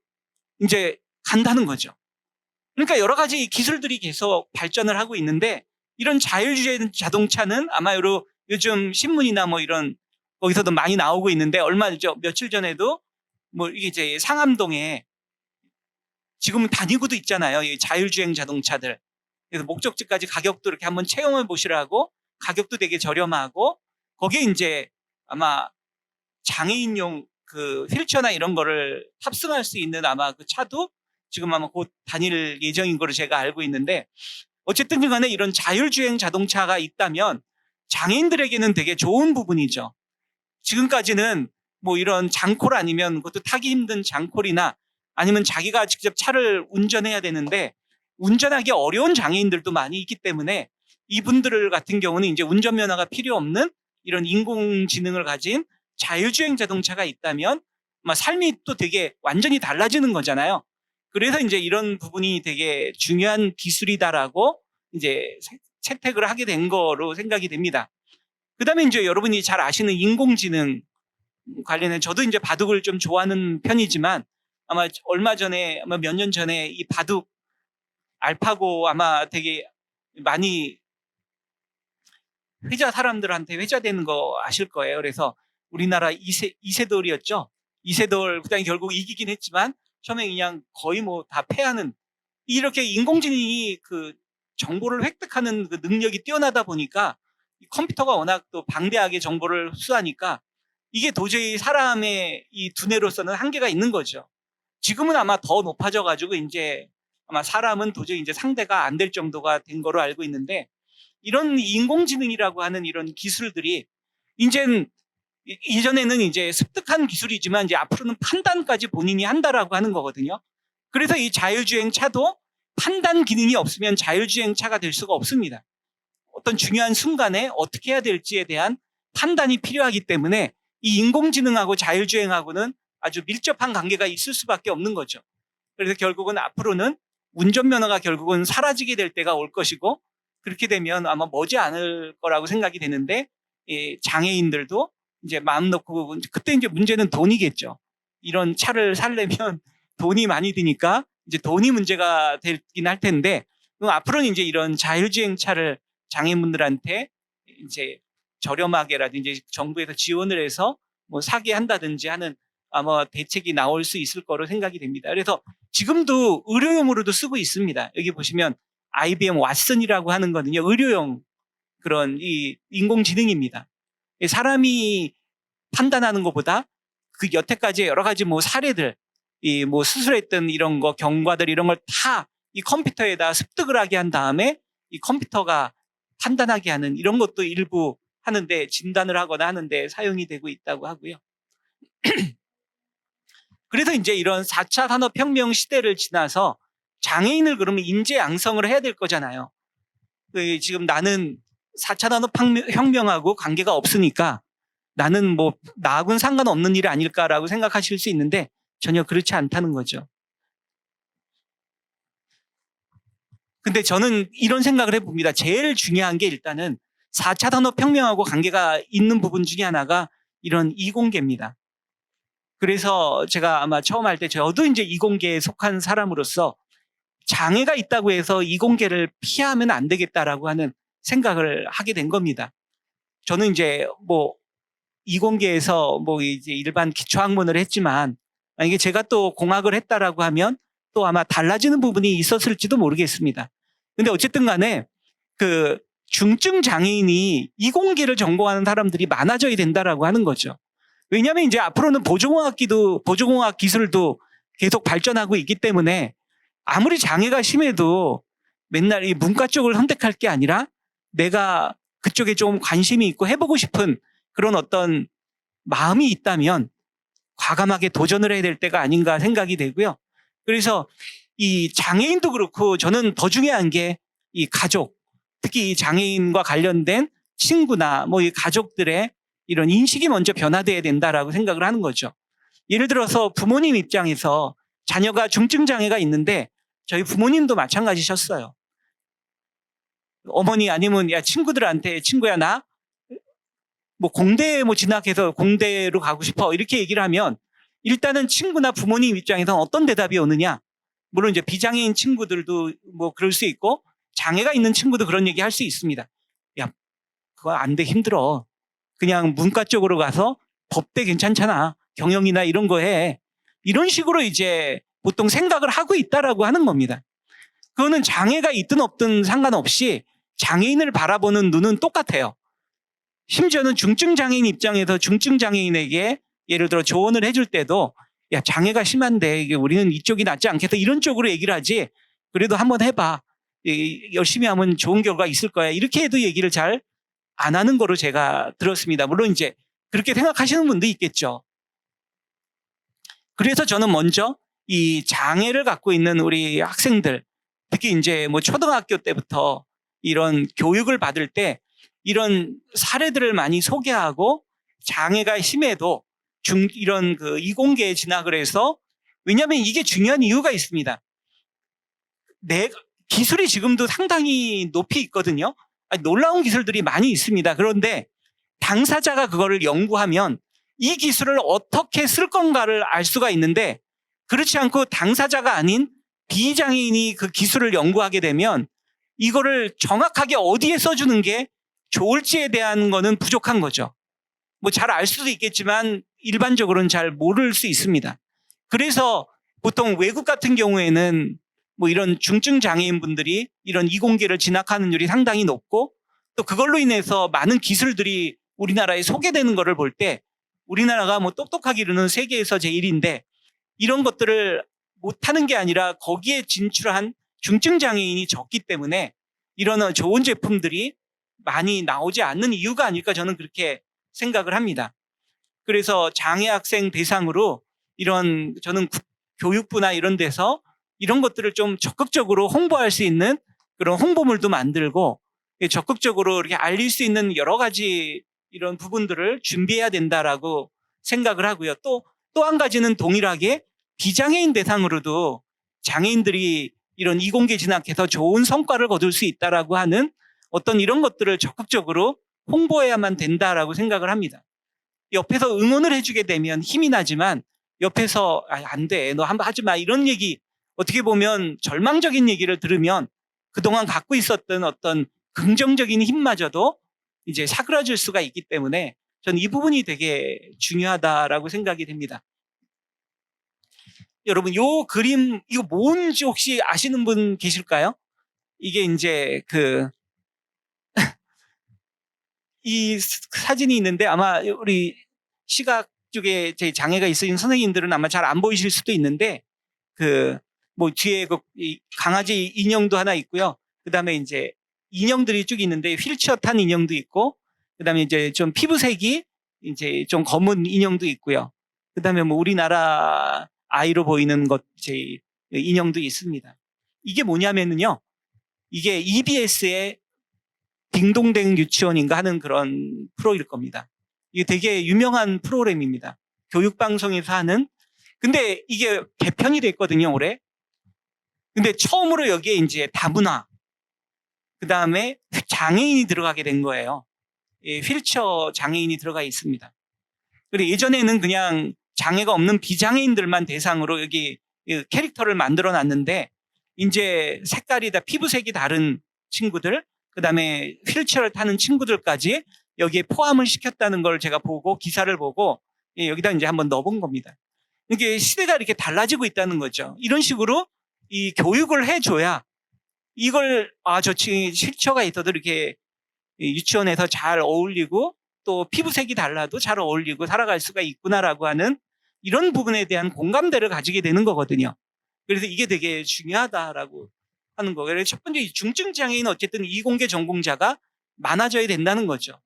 이제 간다는 거죠. 그러니까 여러 가지 기술들이 계속 발전을 하고 있는데 이런 자율주행 자동차는 아마 요즘 신문이나 뭐 이런 거기서도 많이 나오고 있는데 며칠 전에도 뭐 이게 이제 상암동에 지금은 다니고도 있잖아요. 이 자율주행 자동차들. 그래서 목적지까지 가격도 이렇게 한번 체험해 보시라고 가격도 되게 저렴하고 거기에 이제 아마 장애인용 그 휠체어나 이런 거를 탑승할 수 있는 아마 그 차도 지금 아마 곧 다닐 예정인 거로 제가 알고 있는데 어쨌든 간에 이런 자율주행 자동차가 있다면 장애인들에게는 되게 좋은 부분이죠. 지금까지는 뭐 이런 장콜 아니면 그것도 타기 힘든 장콜이나 아니면 자기가 직접 차를 운전해야 되는데 운전하기 어려운 장애인들도 많이 있기 때문에 이분들 같은 경우는 이제 운전면허가 필요 없는 이런 인공지능을 가진 자율주행 자동차가 있다면 아마 삶이 또 되게 완전히 달라지는 거잖아요. 그래서 이제 이런 부분이 되게 중요한 기술이다라고 이제 채택을 하게 된 거로 생각이 됩니다. 그 다음에 이제 여러분이 잘 아시는 인공지능 관련해 저도 이제 바둑을 좀 좋아하는 편이지만 아마 아마 몇 년 전에 이 바둑 알파고 아마 되게 많이 사람들한테 회자되는 거 아실 거예요. 그래서 우리나라 이세돌이었죠. 이세돌 그다음에 결국 이기긴 했지만 처음에 그냥 거의 뭐 다 패하는 이렇게 인공지능이 그 정보를 획득하는 그 능력이 뛰어나다 보니까 이 컴퓨터가 워낙 또 방대하게 정보를 흡수하니까 이게 도저히 사람의 이 두뇌로서는 한계가 있는 거죠. 지금은 아마 더 높아져 가지고 이제 아마 사람은 도저히 이제 상대가 안 될 정도가 된 거로 알고 있는데 이런 인공지능이라고 하는 이런 기술들이 이제는 이전에는 이제 습득한 기술이지만 이제 앞으로는 판단까지 본인이 한다라고 하는 거거든요. 그래서 이 자율주행 차도 판단 기능이 없으면 자율주행 차가 될 수가 없습니다. 어떤 중요한 순간에 어떻게 해야 될지에 대한 판단이 필요하기 때문에 이 인공지능하고 자율주행하고는 아주 밀접한 관계가 있을 수밖에 없는 거죠. 그래서 결국은 앞으로는 운전면허가 결국은 사라지게 될 때가 올 것이고 그렇게 되면 아마 머지 않을 거라고 생각이 되는데 장애인들도 이제 마음 놓고 그때 이제 문제는 돈이겠죠. 이런 차를 살려면 돈이 많이 드니까 이제 돈이 문제가 되긴 할 텐데 그럼 앞으로는 이제 이런 자율주행 차를 장애인분들한테 이제 저렴하게라든지 정부에서 지원을 해서 뭐 사게 한다든지 하는 아마 대책이 나올 수 있을 거로 생각이 됩니다. 그래서 지금도 의료용으로도 쓰고 있습니다. 여기 보시면 IBM 왓슨이라고 하는 거는요, 의료용 그런 이 인공지능입니다. 사람이 판단하는 것보다 그 여태까지 여러 가지 뭐 사례들, 이 뭐 수술했던 이런 거, 경과들 이런 걸 다 이 컴퓨터에다 습득을 하게 한 다음에 이 컴퓨터가 판단하게 하는 이런 것도 일부 하는데 진단을 하거나 하는데 사용이 되고 있다고 하고요. 그래서 이제 이런 4차 산업혁명 시대를 지나서 장애인을 그러면 인재 양성을 해야 될 거잖아요. 지금 나는 4차 산업혁명하고 관계가 없으니까 나는 뭐 나하고는 상관없는 일 아닐까라고 생각하실 수 있는데 전혀 그렇지 않다는 거죠. 근데 저는 이런 생각을 해봅니다. 제일 중요한 게 일단은 4차 산업혁명하고 관계가 있는 부분 중에 하나가 이런 이공계입니다. 그래서 제가 아마 처음 할 때 저도 이제 이공계에 속한 사람으로서 장애가 있다고 해서 이공계를 피하면 안 되겠다라고 하는 생각을 하게 된 겁니다. 저는 이제 뭐 이공계에서 뭐 이제 일반 기초학문을 했지만 만약에 제가 또 공학을 했다라고 하면 또 아마 달라지는 부분이 있었을지도 모르겠습니다. 근데 어쨌든 간에 그 중증 장애인이 이공계를 전공하는 사람들이 많아져야 된다라고 하는 거죠. 왜냐하면 이제 앞으로는 보조공학 기술도 계속 발전하고 있기 때문에 아무리 장애가 심해도 맨날 이 문과 쪽을 선택할 게 아니라 내가 그쪽에 좀 관심이 있고 해보고 싶은 그런 어떤 마음이 있다면 과감하게 도전을 해야 될 때가 아닌가 생각이 되고요. 그래서 이 장애인도 그렇고 저는 더 중요한 게 이 가족, 특히 이 장애인과 관련된 친구나 뭐 이 가족들의 이런 인식이 먼저 변화돼야 된다라고 생각을 하는 거죠. 예를 들어서 부모님 입장에서 자녀가 중증 장애가 있는데 저희 부모님도 마찬가지셨어요. 어머니 아니면 야 친구들한테 친구야 나 뭐 공대 뭐 진학해서 공대로 가고 싶어 이렇게 얘기를 하면 일단은 친구나 부모님 입장에서는 어떤 대답이 오느냐. 물론 이제 비장애인 친구들도 뭐 그럴 수 있고 장애가 있는 친구도 그런 얘기 할 수 있습니다. 야 그거 안 돼 힘들어. 그냥 문과 쪽으로 가서 법대 괜찮잖아. 경영이나 이런 거 해. 이런 식으로 이제 보통 생각을 하고 있다라고 하는 겁니다. 그거는 장애가 있든 없든 상관없이 장애인을 바라보는 눈은 똑같아요. 심지어는 중증 장애인 입장에서 중증 장애인에게 예를 들어 조언을 해줄 때도 야 장애가 심한데 이게 우리는 이쪽이 낫지 않겠어 이런 쪽으로 얘기를 하지 그래도 한번 해봐 열심히 하면 좋은 결과 있을 거야 이렇게 해도 얘기를 잘 안 하는 거로 제가 들었습니다. 물론 이제 그렇게 생각하시는 분도 있겠죠. 그래서 저는 먼저 이 장애를 갖고 있는 우리 학생들 특히 이제 뭐 초등학교 때부터 이런 교육을 받을 때 이런 사례들을 많이 소개하고 장애가 심해도 이런 그 이공계에 진학을 해서 왜냐하면 이게 중요한 이유가 있습니다. 기술이 지금도 상당히 높이 있거든요. 놀라운 기술들이 많이 있습니다. 그런데 당사자가 그거를 연구하면 이 기술을 어떻게 쓸 건가를 알 수가 있는데 그렇지 않고 당사자가 아닌 비장애인이 그 기술을 연구하게 되면 이거를 정확하게 어디에 써주는 게 좋을지에 대한 거는 부족한 거죠. 뭐 잘 알 수도 있겠지만 일반적으로는 잘 모를 수 있습니다. 그래서 보통 외국 같은 경우에는 뭐 이런 중증 장애인 분들이 이런 이공계를 진학하는 율이 상당히 높고 또 그걸로 인해서 많은 기술들이 우리나라에 소개되는 거를 볼 때 우리나라가 뭐 똑똑하기로는 세계에서 제1인데 이런 것들을 못하는 게 아니라 거기에 진출한 중증 장애인이 적기 때문에 이런 좋은 제품들이 많이 나오지 않는 이유가 아닐까 저는 그렇게 생각을 합니다. 그래서 장애 학생 대상으로 이런 저는 교육부나 이런 데서 이런 것들을 좀 적극적으로 홍보할 수 있는 그런 홍보물도 만들고 적극적으로 이렇게 알릴 수 있는 여러 가지 이런 부분들을 준비해야 된다라고 생각을 하고요. 또 한 가지는 동일하게 비장애인 대상으로도 장애인들이 이런 이공계 진학해서 좋은 성과를 거둘 수 있다라고 하는 어떤 이런 것들을 적극적으로 홍보해야만 된다라고 생각을 합니다. 옆에서 응원을 해주게 되면 힘이 나지만 옆에서 안 돼, 너 한번 하지 마 이런 얘기 어떻게 보면 절망적인 얘기를 들으면 그동안 갖고 있었던 어떤 긍정적인 힘마저도 이제 사그라질 수가 있기 때문에 저는 이 부분이 되게 중요하다라고 생각이 됩니다. 여러분, 요 그림, 이거 뭔지 혹시 아시는 분 계실까요? 이게 이제 이 사진이 있는데 아마 우리 시각 쪽에 제 장애가 있으신 선생님들은 아마 잘 안 보이실 수도 있는데 뭐 뒤에 이 강아지 인형도 하나 있고요. 그 다음에 이제 인형들이 쭉 있는데 휠체어 탄 인형도 있고 그 다음에 이제 좀 피부색이 이제 좀 검은 인형도 있고요. 그 다음에 뭐 우리나라 아이로 보이는 제 인형도 있습니다. 이게 뭐냐면요. 이게 EBS의 딩동댕 유치원인가 하는 그런 프로일 겁니다. 이게 되게 유명한 프로그램입니다. 교육방송에서 하는. 근데 이게 개편이 됐거든요, 올해. 근데 처음으로 여기에 이제 다문화, 그 다음에 장애인이 들어가게 된 거예요. 휠체어 장애인이 들어가 있습니다. 그리고 예전에는 그냥 장애가 없는 비장애인들만 대상으로 여기 캐릭터를 만들어 놨는데 이제 색깔이 다 피부색이 다른 친구들, 그 다음에 휠체어를 타는 친구들까지 여기에 포함을 시켰다는 걸 제가 보고 기사를 보고 여기다 이제 한번 넣어본 겁니다. 이게 시대가 이렇게 달라지고 있다는 거죠. 이런 식으로 이 교육을 해줘야 이걸 저 휠체어가 있어도 이렇게 유치원에서 잘 어울리고 또 피부색이 달라도 잘 어울리고 살아갈 수가 있구나라고 하는 이런 부분에 대한 공감대를 가지게 되는 거거든요. 그래서 이게 되게 중요하다라고 하는 거예요. 그래서 첫 번째 중증 장애인은 어쨌든 이공계 전공자가 많아져야 된다는 거죠.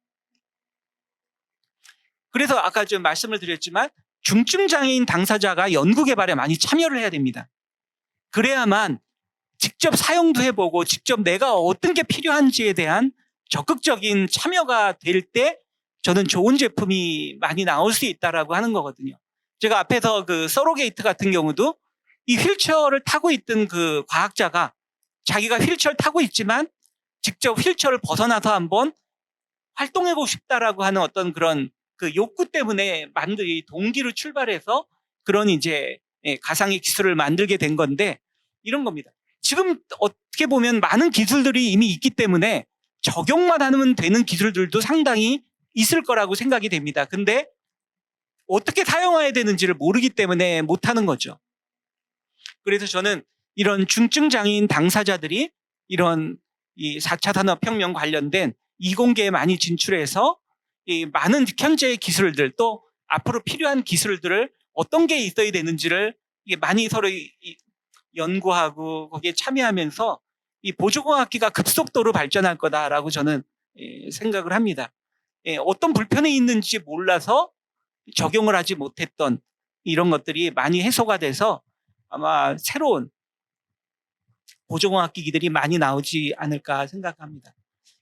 그래서 아까 좀 말씀을 드렸지만 중증 장애인 당사자가 연구 개발에 많이 참여를 해야 됩니다. 그래야만 직접 사용도 해보고 직접 내가 어떤 게 필요한지에 대한 적극적인 참여가 될 때 저는 좋은 제품이 많이 나올 수 있다라고 하는 거거든요. 제가 앞에서 서로게이트 같은 경우도 이 휠체어를 타고 있던 그 과학자가 자기가 휠체어를 타고 있지만 직접 휠체어를 벗어나서 한번 활동해보고 싶다라고 하는 어떤 그런 그 욕구 때문에 만든 이 동기로 출발해서 그런 이제 가상의 기술을 만들게 된 건데 이런 겁니다. 지금 어떻게 보면 많은 기술들이 이미 있기 때문에 적용만 하면 되는 기술들도 상당히 있을 거라고 생각이 됩니다. 근데 어떻게 사용해야 되는지를 모르기 때문에 못하는 거죠. 그래서 저는 이런 중증 장애인 당사자들이 이런 이 4차 산업혁명 관련된 이공계에 많이 진출해서 이 많은 현재의 기술들 또 앞으로 필요한 기술들을 어떤 게 있어야 되는지를 이게 많이 서로 연구하고 거기에 참여하면서 이 보조공학기가 급속도로 발전할 거다라고 저는 생각을 합니다. 어떤 불편이 있는지 몰라서 적용을 하지 못했던 이런 것들이 많이 해소가 돼서 아마 새로운 보조공학기기들이 많이 나오지 않을까 생각합니다.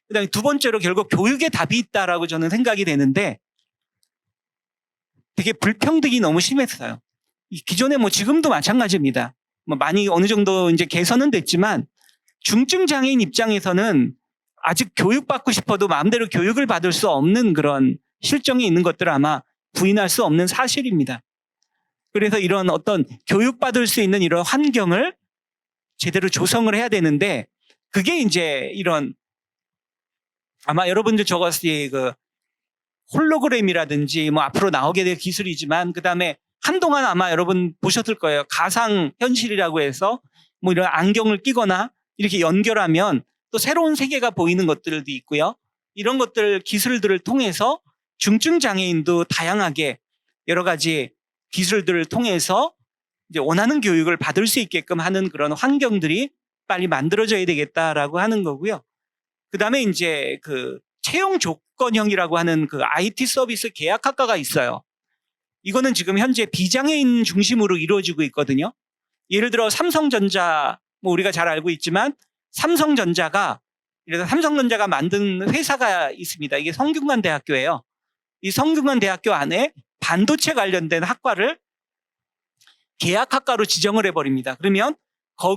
그다음에 두 번째로 결국 교육에 답이 있다라고 저는 생각이 되는데 되게 불평등이 너무 심했어요. 기존에 뭐 지금도 마찬가지입니다. 뭐 많이 어느 정도 이제 개선은 됐지만 중증 장애인 입장에서는 아직 교육받고 싶어도 마음대로 교육을 받을 수 없는 그런 실정이 있는 것들을 아마 부인할 수 없는 사실입니다. 그래서 이런 어떤 교육받을 수 있는 이런 환경을 제대로 조성을 해야 되는데 그게 이제 이런 아마 여러분들 저것이 그 홀로그램이라든지 뭐 앞으로 나오게 될 기술이지만 그다음에 한동안 아마 여러분 보셨을 거예요. 가상 현실이라고 해서 뭐 이런 안경을 끼거나 이렇게 연결하면 또 새로운 세계가 보이는 것들도 있고요. 이런 것들 기술들을 통해서 중증 장애인도 다양하게 여러 가지 기술들을 통해서 이제 원하는 교육을 받을 수 있게끔 하는 그런 환경들이 빨리 만들어져야 되겠다라고 하는 거고요. 그다음에 이제 그 채용 조건형이라고 하는 그 IT 서비스 계약학과가 있어요. 이거는 지금 현재 비장애인 중심으로 이루어지고 있거든요. 예를 들어 삼성전자 뭐 우리가 잘 알고 있지만 삼성전자가 만든 회사가 있습니다. 이게 성균관대학교예요. 이 성균관대학교 안에 반도체 관련된 학과를 계약학과로 지정을 해버립니다. 그러면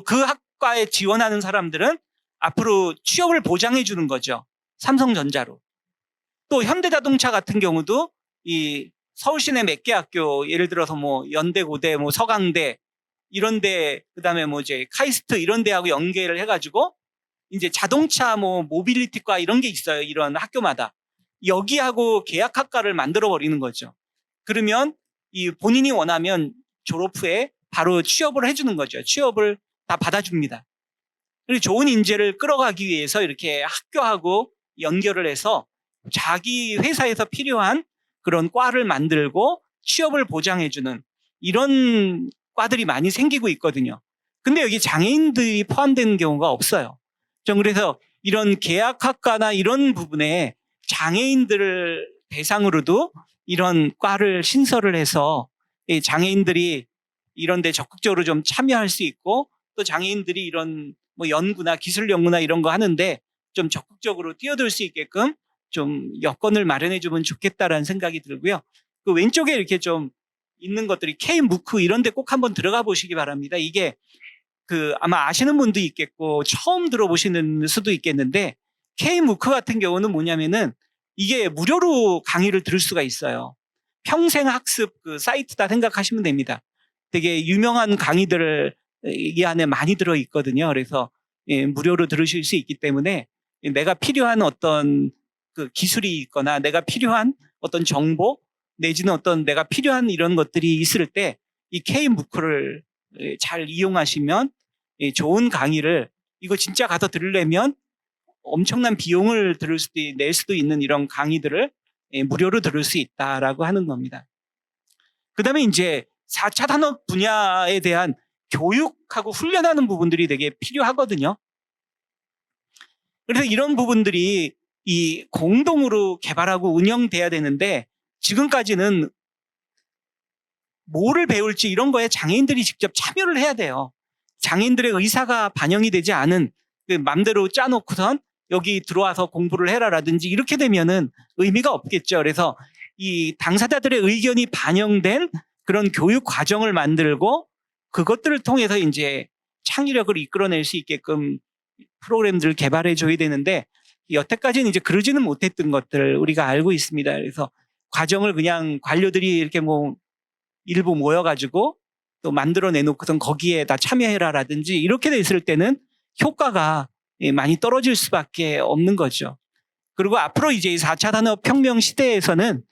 그 학과에 지원하는 사람들은 앞으로 취업을 보장해 주는 거죠. 삼성전자로. 또 현대자동차 같은 경우도 이 서울시내 몇 개 학교 예를 들어서 뭐 연대고대, 뭐 서강대 이런데 그다음에 뭐 이제 카이스트 이런 데하고 연계를 해가지고 이제 자동차 뭐 모빌리티과 이런 게 있어요. 이런 학교마다 여기하고 계약학과를 만들어 버리는 거죠. 그러면 이 본인이 원하면 졸업 후에 바로 취업을 해주는 거죠. 취업을 다 받아줍니다. 그리고 좋은 인재를 끌어가기 위해서 이렇게 학교하고 연결을 해서 자기 회사에서 필요한 그런 과를 만들고 취업을 보장해주는 이런 과들이 많이 생기고 있거든요. 근데 여기 장애인들이 포함되는 경우가 없어요. 좀 그래서 이런 계약학과나 이런 부분에 장애인들을 대상으로도 이런 과를 신설을 해서 장애인들이 이런 데 적극적으로 좀 참여할 수 있고 또 장애인들이 이런 뭐 연구나 기술 연구나 이런 거 하는데 좀 적극적으로 뛰어들 수 있게끔 좀 여건을 마련해 주면 좋겠다라는 생각이 들고요. 그 왼쪽에 이렇게 좀 있는 것들이 K-MOOC 이런 데 꼭 한번 들어가 보시기 바랍니다. 이게 그 아마 아시는 분도 있겠고 처음 들어보시는 수도 있겠는데 K-MOOC 같은 경우는 뭐냐면은 이게 무료로 강의를 들을 수가 있어요. 평생 학습 그 사이트다 생각하시면 됩니다. 되게 유명한 강의들을 이 안에 많이 들어 있거든요. 그래서 무료로 들으실 수 있기 때문에 내가 필요한 어떤 그 기술이 있거나 내가 필요한 어떤 정보 내지는 어떤 내가 필요한 이런 것들이 있을 때 이 K-MOOC를 잘 이용하시면 좋은 강의를 이거 진짜 가서 들으려면 엄청난 비용을 낼 수도 있는 이런 강의들을 무료로 들을 수 있다라고 하는 겁니다. 그다음에 이제 4차 산업 분야에 대한 교육하고 훈련하는 부분들이 되게 필요하거든요. 그래서 이런 부분들이 이 공동으로 개발하고 운영돼야 되는데 지금까지는 뭐를 배울지 이런 거에 장애인들이 직접 참여를 해야 돼요. 장애인들의 의사가 반영이 되지 않은 그 맘대로 짜놓고선 여기 들어와서 공부를 해라라든지 이렇게 되면은 의미가 없겠죠. 그래서 이 당사자들의 의견이 반영된 그런 교육 과정을 만들고 그것들을 통해서 이제 창의력을 이끌어낼 수 있게끔 프로그램들을 개발해 줘야 되는데 여태까지는 이제 그러지는 못했던 것들 우리가 알고 있습니다. 그래서 과정을 그냥 관료들이 이렇게 뭐 일부 모여가지고 또 만들어 내놓고선 거기에 다 참여해라라든지 이렇게 돼 있을 때는 효과가 많이 떨어질 수밖에 없는 거죠. 그리고 앞으로 이제 4차 산업혁명 시대에서는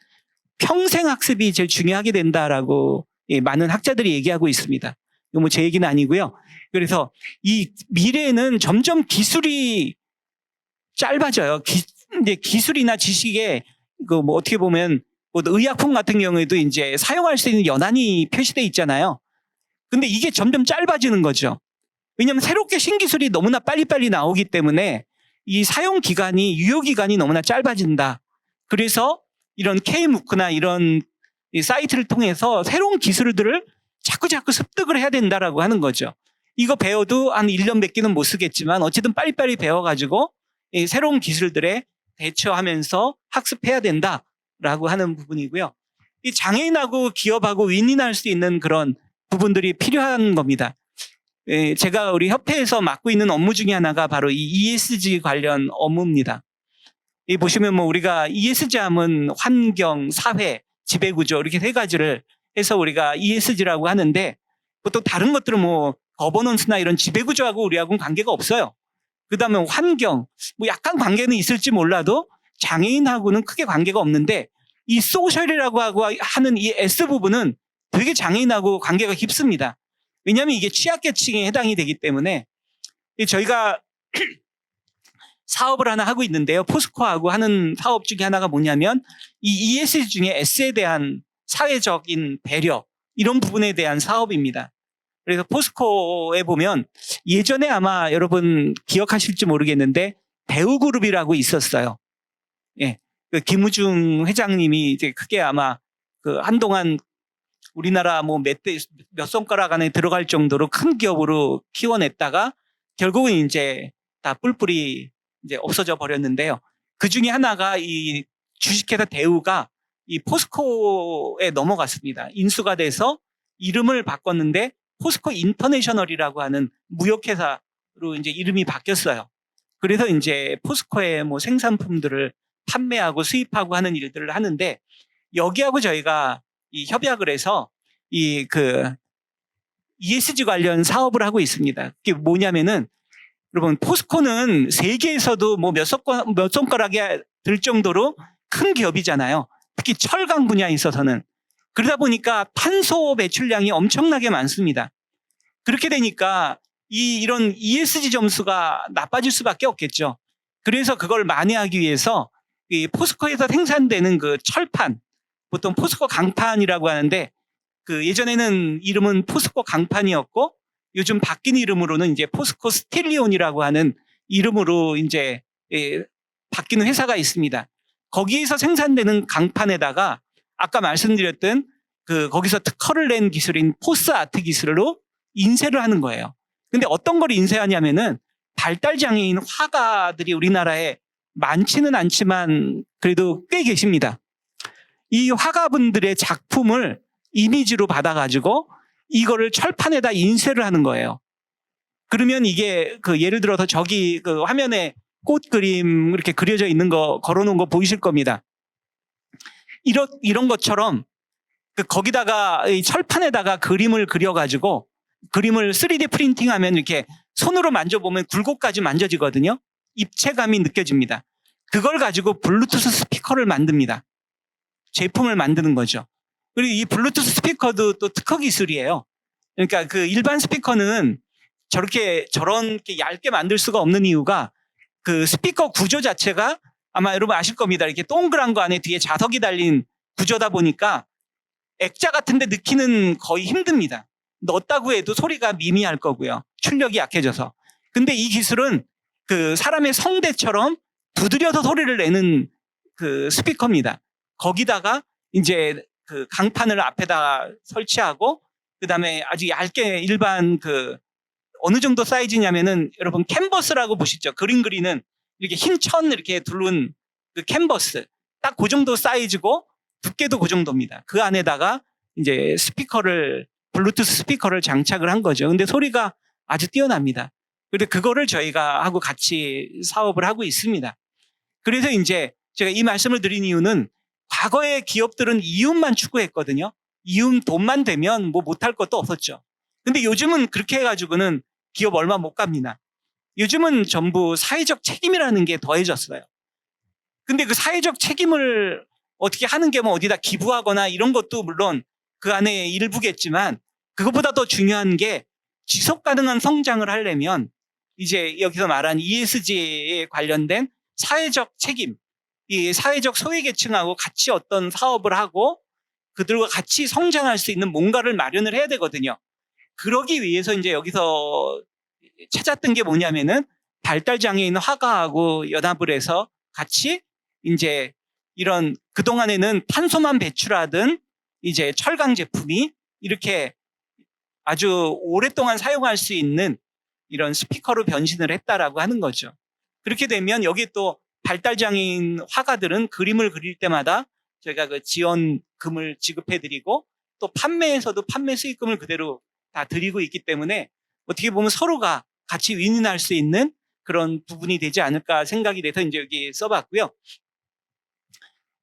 평생 학습이 제일 중요하게 된다라고 많은 학자들이 얘기하고 있습니다. 이거 뭐 제 얘기는 아니고요. 그래서 이 미래에는 점점 기술이 짧아져요. 이제 기술이나 지식에 그 뭐 어떻게 보면 뭐 의약품 같은 경우에도 이제 사용할 수 있는 연한이 표시돼 있잖아요. 근데 이게 점점 짧아지는 거죠. 왜냐하면 새롭게 신기술이 너무나 빨리빨리 나오기 때문에 이 사용 기간이 유효 기간이 너무나 짧아진다. 그래서 이런 K무크나 이런 이 사이트를 통해서 새로운 기술들을 자꾸 습득을 해야 된다라고 하는 거죠. 이거 배워도 한 1년 몇 개는 못 쓰겠지만 어쨌든 빨리빨리 배워가지고 이 새로운 기술들에 대처하면서 학습해야 된다라고 하는 부분이고요. 이 장애인하고 기업하고 윈윈할 수 있는 그런 부분들이 필요한 겁니다. 제가 우리 협회에서 맡고 있는 업무 중에 하나가 바로 이 ESG 관련 업무입니다. 이 보시면 뭐 우리가 ESG 하면 환경, 사회, 지배구조 이렇게 세 가지를 해서 우리가 ESG라고 하는데 보통 다른 것들은 뭐 거버넌스나 이런 지배구조하고 우리하고는 관계가 없어요. 그 다음에 환경, 뭐 약간 관계는 있을지 몰라도 장애인하고는 크게 관계가 없는데 이 소셜이라고 하는 이 S 부분은 되게 장애인하고 관계가 깊습니다. 왜냐하면 이게 취약계층에 해당이 되기 때문에 저희가 사업을 하나 하고 있는데요. 포스코하고 하는 사업 중에 하나가 뭐냐면 이 ESG 중에 S에 대한 사회적인 배려 이런 부분에 대한 사업입니다. 그래서 포스코에 보면 예전에 아마 여러분 기억하실지 모르겠는데 배우그룹이라고 있었어요. 예. 그 김우중 회장님이 이제 크게 아마 그 한동안 우리나라 뭐 몇 손가락 안에 들어갈 정도로 큰 기업으로 키워냈다가 결국은 이제 다 뿔뿔이 이제 없어져 버렸는데요. 그 중에 하나가 이 주식회사 대우가 이 포스코에 넘어갔습니다. 인수가 돼서 이름을 바꿨는데 포스코 인터내셔널이라고 하는 무역회사로 이제 이름이 바뀌었어요. 그래서 이제 포스코의 뭐 생산품들을 판매하고 수입하고 하는 일들을 하는데 여기하고 저희가 이 협약을 해서 이 그 ESG 관련 사업을 하고 있습니다. 그게 뭐냐면은 여러분 포스코는 세계에서도 뭐 몇 손가락에 들 정도로 큰 기업이잖아요. 특히 철강 분야에 있어서는. 그러다 보니까 탄소 배출량이 엄청나게 많습니다. 그렇게 되니까 이런 ESG 점수가 나빠질 수밖에 없겠죠. 그래서 그걸 만회하기 위해서 이 포스코에서 생산되는 그 철판, 보통 포스코 강판이라고 하는데 그 예전에는 이름은 포스코 강판이었고 요즘 바뀐 이름으로는 이제 포스코 스틸리온이라고 하는 이름으로 이제 바뀌는 회사가 있습니다. 거기에서 생산되는 강판에다가 아까 말씀드렸던 그 거기서 특허를 낸 기술인 포스 아트 기술로 인쇄를 하는 거예요. 근데 어떤 걸 인쇄하냐면은 발달 장애인 화가들이 우리나라에 많지는 않지만 그래도 꽤 계십니다. 이 화가분들의 작품을 이미지로 받아가지고 이거를 철판에다 인쇄를 하는 거예요. 그러면 이게 그 예를 들어서 저기 그 화면에 꽃 그림 이렇게 그려져 있는 거 걸어놓은 거 보이실 겁니다. 이런 것처럼 그 거기다가 이 철판에다가 그림을 그려가지고 그림을 3D 프린팅하면 이렇게 손으로 만져보면 굴곡까지 만져지거든요. 입체감이 느껴집니다. 그걸 가지고 블루투스 스피커를 만듭니다. 제품을 만드는 거죠. 그리고 이 블루투스 스피커도 또 특허 기술이에요. 그러니까 그 일반 스피커는 저렇게 얇게 만들 수가 없는 이유가 그 스피커 구조 자체가 아마 여러분 아실 겁니다. 이렇게 동그란 거 안에 뒤에 자석이 달린 구조다 보니까 액자 같은데 넣기는 거의 힘듭니다. 넣었다고 해도 소리가 미미할 거고요. 출력이 약해져서. 근데 이 기술은 그 사람의 성대처럼 두드려서 소리를 내는 그 스피커입니다. 거기다가 이제 그 강판을 앞에다가 설치하고 그다음에 아주 얇게 일반 그 어느 정도 사이즈냐면은 여러분 캔버스라고 보시죠. 그림 그리는 이렇게 흰 천 이렇게 두른 그 캔버스 딱 그 정도 사이즈고 두께도 그 정도입니다. 그 안에다가 이제 스피커를 블루투스 스피커를 장착을 한 거죠. 근데 소리가 아주 뛰어납니다. 근데 그거를 저희가 하고 같이 사업을 하고 있습니다. 그래서 이제 제가 이 말씀을 드린 이유는 과거의 기업들은 이윤만 추구했거든요. 이윤 돈만 되면 뭐 못할 것도 없었죠. 근데 요즘은 그렇게 해가지고는 기업 얼마 못 갑니다. 요즘은 전부 사회적 책임이라는 게 더해졌어요. 근데 그 사회적 책임을 어떻게 하는 게 뭐 어디다 기부하거나 이런 것도 물론 그 안에 일부겠지만 그것보다 더 중요한 게 지속 가능한 성장을 하려면 이제 여기서 말한 ESG에 관련된 사회적 책임, 이 사회적 소외계층하고 같이 어떤 사업을 하고 그들과 같이 성장할 수 있는 뭔가를 마련을 해야 되거든요. 그러기 위해서 이제 여기서 찾았던 게 뭐냐면은 발달장애인 화가하고 연합을 해서 같이 이제 이런 그동안에는 탄소만 배출하던 이제 철강 제품이 이렇게 아주 오랫동안 사용할 수 있는 이런 스피커로 변신을 했다라고 하는 거죠. 그렇게 되면 여기 또 발달장애인 화가들은 그림을 그릴 때마다 저희가 그 지원금을 지급해드리고 또 판매에서도 판매 수익금을 그대로 다 드리고 있기 때문에 어떻게 보면 서로가 같이 윈윈할 수 있는 그런 부분이 되지 않을까 생각이 돼서 이제 여기 써봤고요.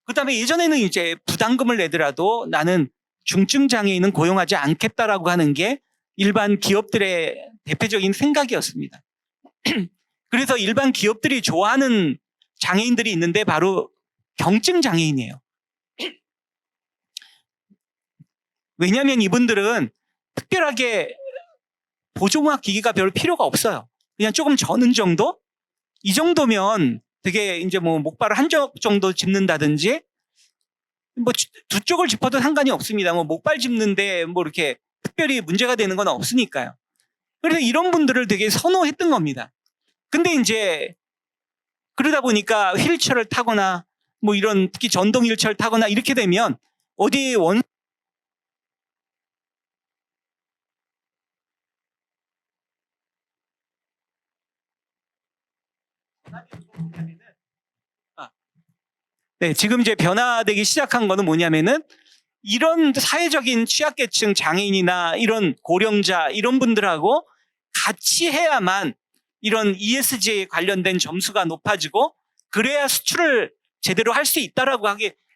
그 다음에 예전에는 이제 부담금을 내더라도 나는 중증 장애인은 고용하지 않겠다라고 하는 게 일반 기업들의 대표적인 생각이었습니다. 그래서 일반 기업들이 좋아하는 장애인들이 있는데 바로 경증 장애인이에요. 왜냐하면 이분들은 특별하게 보조공학 기기가 별 필요가 없어요. 그냥 조금 저는 정도? 이 정도면 되게 이제 뭐 목발을 한 쪽 정도 짚는다든지 뭐 두 쪽을 짚어도 상관이 없습니다. 뭐 목발 짚는데 뭐 이렇게 특별히 문제가 되는 건 없으니까요. 그래서 이런 분들을 되게 선호했던 겁니다. 근데 이제 그러다 보니까 휠체어를 타거나 뭐 이런 특히 전동 휠체어를 타거나 이렇게 되면 어디 원 네, 지금 이제 변화되기 시작한 거는 뭐냐면은 이런 사회적인 취약계층 장애인이나 이런 고령자 이런 분들하고 같이 해야만 이런 ESG에 관련된 점수가 높아지고 그래야 수출을 제대로 할 수 있다라고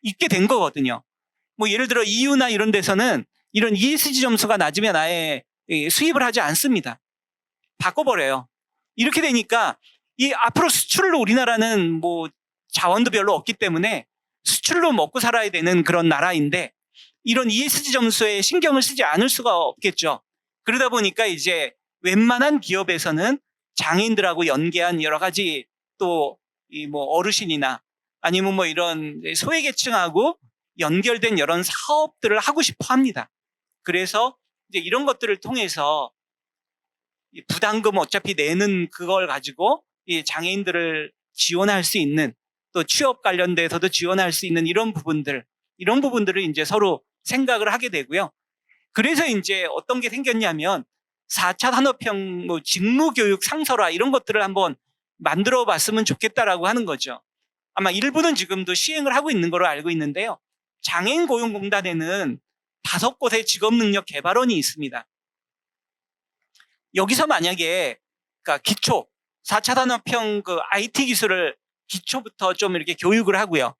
있게 된 거거든요. 뭐 예를 들어 EU나 이런 데서는 이런 ESG 점수가 낮으면 아예 수입을 하지 않습니다. 바꿔버려요. 이렇게 되니까 이 앞으로 수출로 우리나라는 뭐 자원도 별로 없기 때문에 수출로 먹고 살아야 되는 그런 나라인데 이런 ESG 점수에 신경을 쓰지 않을 수가 없겠죠. 그러다 보니까 이제 웬만한 기업에서는 장애인들하고 연계한 여러 가지 또 이 뭐 어르신이나 아니면 뭐 이런 소외계층하고 연결된 이런 사업들을 하고 싶어 합니다. 그래서 이제 이런 것들을 통해서 이 부담금 어차피 내는 그걸 가지고 이 장애인들을 지원할 수 있는 또 취업 관련돼서도 지원할 수 있는 이런 부분들을 이제 서로 생각을 하게 되고요. 그래서 이제 어떤 게 생겼냐면 4차 산업혁명 뭐 직무교육 상설화 이런 것들을 한번 만들어 봤으면 좋겠다라고 하는 거죠. 아마 일부는 지금도 시행을 하고 있는 걸로 알고 있는데요. 장애인 고용공단에는 5곳의 직업능력 개발원이 있습니다. 여기서 만약에 그러니까 기초 4차 산업혁명 그 IT 기술을 기초부터 좀 이렇게 교육을 하고요.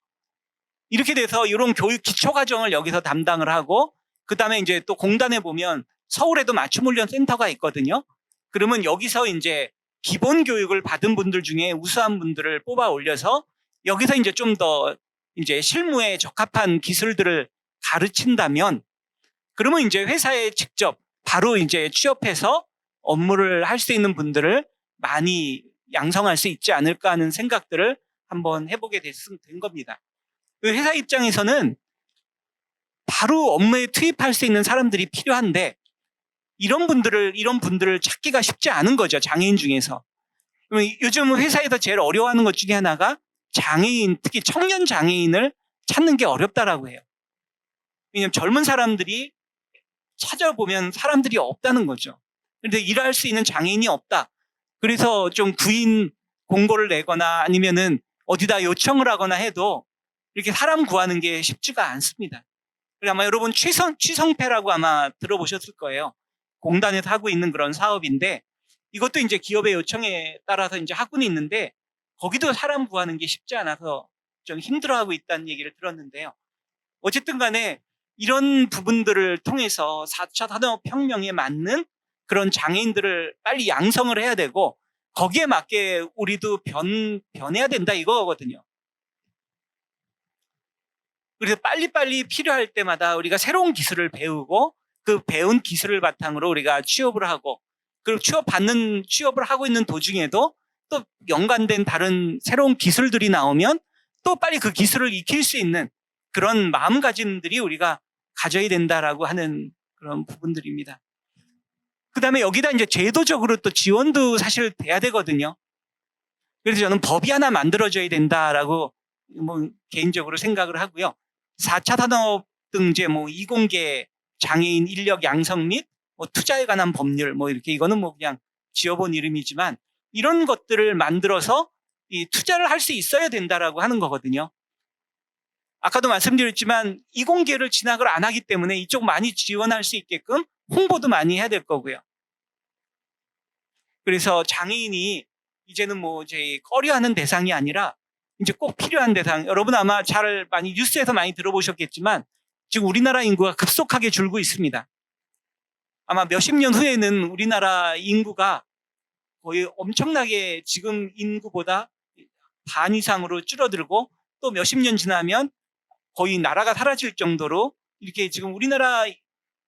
이렇게 돼서 이런 교육 기초 과정을 여기서 담당을 하고 그다음에 이제 또 공단에 보면 서울에도 맞춤훈련 센터가 있거든요. 그러면 여기서 이제 기본 교육을 받은 분들 중에 우수한 분들을 뽑아 올려서 여기서 이제 좀 더 이제 실무에 적합한 기술들을 가르친다면 그러면 이제 회사에 직접 바로 이제 취업해서 업무를 할 수 있는 분들을 많이 양성할 수 있지 않을까 하는 생각들을 한번 해보게 된 겁니다. 회사 입장에서는 바로 업무에 투입할 수 있는 사람들이 필요한데 이런 분들을 찾기가 쉽지 않은 거죠. 장애인 중에서. 요즘 회사에서 제일 어려워하는 것 중에 하나가 장애인, 특히 청년 장애인을 찾는 게 어렵다라고 해요. 왜냐하면 젊은 사람들이 찾아보면 사람들이 없다는 거죠. 그런데 일할 수 있는 장애인이 없다. 그래서 좀 구인 공고를 내거나 아니면은 어디다 요청을 하거나 해도 이렇게 사람 구하는 게 쉽지가 않습니다. 그리고 아마 여러분 취성패라고 아마 들어보셨을 거예요. 공단에서 하고 있는 그런 사업인데 이것도 이제 기업의 요청에 따라서 이제 하고는 있는데 거기도 사람 구하는 게 쉽지 않아서 좀 힘들어하고 있다는 얘기를 들었는데요. 어쨌든 간에 이런 부분들을 통해서 4차 산업혁명에 맞는 그런 장애인들을 빨리 양성을 해야 되고 거기에 맞게 우리도 변해야 된다 이거거든요. 그래서 빨리빨리 필요할 때마다 우리가 새로운 기술을 배우고 그 배운 기술을 바탕으로 우리가 취업을 하고 그리고 취업을 하고 있는 도중에도 또 연관된 다른 새로운 기술들이 나오면 또 빨리 그 기술을 익힐 수 있는 그런 마음가짐들이 우리가 가져야 된다라고 하는 그런 부분들입니다. 그 다음에 여기다 이제 제도적으로 또 지원도 사실 돼야 되거든요. 그래서 저는 법이 하나 만들어져야 된다라고 뭐 개인적으로 생각을 하고요. 4차 산업등재 이공계 장애인 인력 양성 및 투자에 관한 법률 이렇게 이거는 그냥 지어본 이름이지만 이런 것들을 만들어서 이 투자를 할 수 있어야 된다라고 하는 거거든요. 아까도 말씀드렸지만 이공계를 진학을 안 하기 때문에 이쪽 많이 지원할 수 있게끔 홍보도 많이 해야 될 거고요. 그래서 장애인이 이제는 이제 꺼려하는 대상이 아니라 이제 꼭 필요한 대상. 여러분 아마 많이 뉴스에서 많이 들어보셨겠지만 지금 우리나라 인구가 급속하게 줄고 있습니다. 아마 몇십 년 후에는 우리나라 인구가 거의 엄청나게 지금 인구보다 반 이상으로 줄어들고 또 몇십 년 지나면 거의 나라가 사라질 정도로 이렇게 지금 우리나라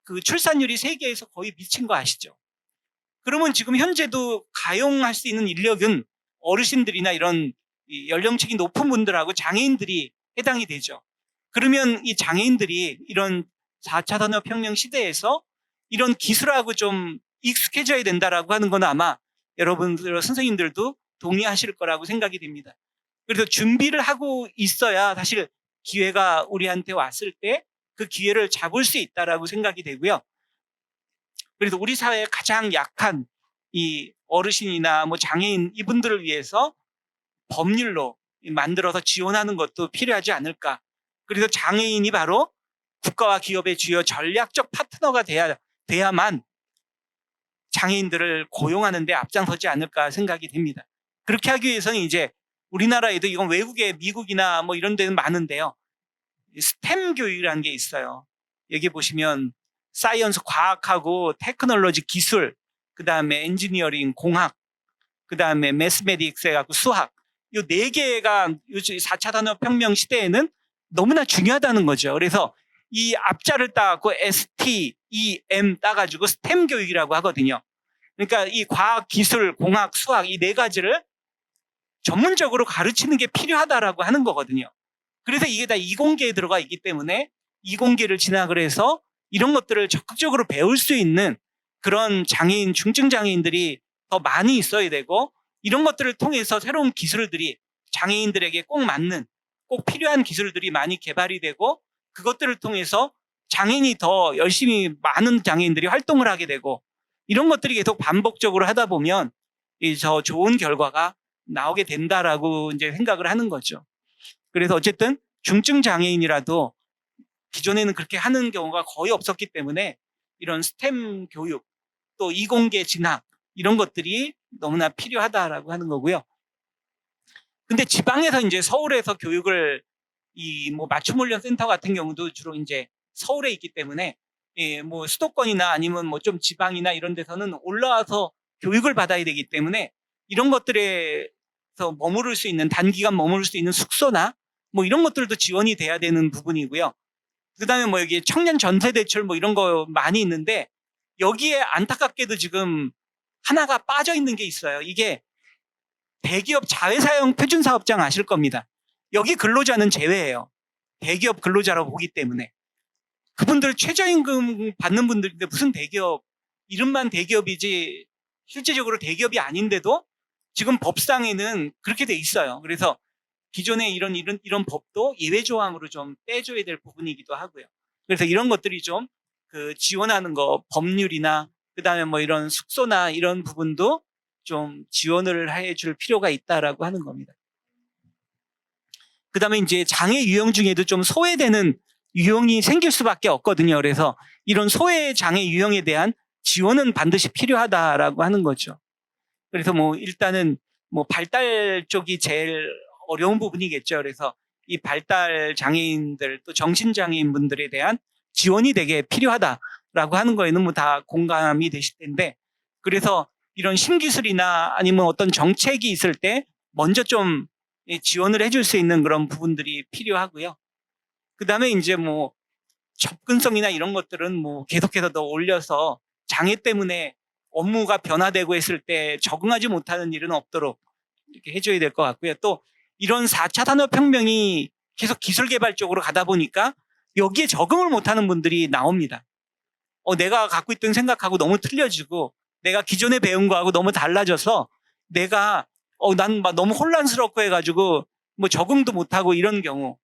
그 출산율이 세계에서 거의 미친 거 아시죠? 그러면 지금 현재도 가용할 수 있는 인력은 어르신들이나 이런 연령층이 높은 분들하고 장애인들이 해당이 되죠. 그러면 이 장애인들이 이런 4차 산업혁명 시대에서 이런 기술하고 좀 익숙해져야 된다라고 하는 건 아마 여러분들 선생님들도 동의하실 거라고 생각이 됩니다. 그래서 준비를 하고 있어야 사실 기회가 우리한테 왔을 때 그 기회를 잡을 수 있다라고 생각이 되고요. 그래서 우리 사회에 가장 약한 이 어르신이나 장애인 이분들을 위해서 법률로 만들어서 지원하는 것도 필요하지 않을까. 그래서 장애인이 바로 국가와 기업의 주요 전략적 파트너가 돼야만 장애인들을 고용하는 데 앞장서지 않을까 생각이 됩니다. 그렇게 하기 위해서는 이제 우리나라에도 이건 외국에 미국이나 이런 데는 많은데요. 스템 교육이라는 게 있어요. 여기 보시면 사이언스 과학하고 테크놀로지 기술, 그다음에 엔지니어링 공학, 그다음에 매스메딕스 해갖고 수학. 이 네 개가 요즘 4차 산업혁명 시대에는 너무나 중요하다는 거죠. 그래서 이 앞자를 따갖고 ST, EM 따가지고 스템 교육이라고 하거든요. 그러니까 이 과학, 기술, 공학, 수학 이 네 가지를 전문적으로 가르치는 게 필요하다라고 하는 거거든요. 그래서 이게 다 이공계에 들어가 있기 때문에 이공계를 진학을 해서 이런 것들을 적극적으로 배울 수 있는 그런 장애인, 중증 장애인들이 더 많이 있어야 되고 이런 것들을 통해서 새로운 기술들이 장애인들에게 꼭 맞는, 꼭 필요한 기술들이 많이 개발이 되고 그것들을 통해서 장애인이 더 열심히 많은 장애인들이 활동을 하게 되고 이런 것들이 계속 반복적으로 하다 보면 더 좋은 결과가 나오게 된다라고 이제 생각을 하는 거죠. 그래서 어쨌든 중증 장애인이라도 기존에는 그렇게 하는 경우가 거의 없었기 때문에 이런 스템 교육 또 이공계 진학 이런 것들이 너무나 필요하다라고 하는 거고요. 근데 지방에서 이제 서울에서 교육을 맞춤 훈련 센터 같은 경우도 주로 이제 서울에 있기 때문에 수도권이나 아니면 좀 지방이나 이런 데서는 올라와서 교육을 받아야 되기 때문에 이런 것들에서 머무를 수 있는 단기간 머무를 수 있는 숙소나 이런 것들도 지원이 돼야 되는 부분이고요. 그다음에 여기 청년 전세 대출 이런 거 많이 있는데 여기에 안타깝게도 지금 하나가 빠져 있는 게 있어요. 이게 대기업 자회사형 표준사업장 아실 겁니다. 여기 근로자는 제외예요. 대기업 근로자라고 보기 때문에. 그분들 최저임금 받는 분들인데 무슨 대기업, 이름만 대기업이지 실제적으로 대기업이 아닌데도 지금 법상에는 그렇게 돼 있어요. 그래서 기존에 이런 법도 예외 조항으로 좀 빼줘야 될 부분이기도 하고요. 그래서 이런 것들이 좀 지원하는 거, 법률이나 그다음에 이런 숙소나 이런 부분도 좀 지원을 해줄 필요가 있다라고 하는 겁니다. 그다음에 이제 장애 유형 중에도 좀 소외되는 유형이 생길 수밖에 없거든요. 그래서 이런 소외 장애 유형에 대한 지원은 반드시 필요하다라고 하는 거죠. 그래서 뭐 일단은 뭐 발달 쪽이 제일 어려운 부분이겠죠. 그래서 이 발달 장애인들 또 정신 장애인 분들에 대한 지원이 되게 필요하다라고 하는 거에는 뭐 다 공감이 되실 텐데, 그래서 이런 신기술이나 아니면 어떤 정책이 있을 때 먼저 좀 지원을 해줄 수 있는 그런 부분들이 필요하고요. 그 다음에 이제 뭐 접근성이나 이런 것들은 뭐 계속해서 더 올려서 장애 때문에 업무가 변화되고 했을 때 적응하지 못하는 일은 없도록 이렇게 해줘야 될 것 같고요. 또 이런 4차 산업혁명이 계속 기술 개발 쪽으로 가다 보니까 여기에 적응을 못하는 분들이 나옵니다. 내가 갖고 있던 생각하고 너무 틀려지고 내가 기존에 배운 거하고 너무 달라져서 내가 난 막 너무 혼란스럽고 해가지고 뭐 적응도 못하고 이런 경우,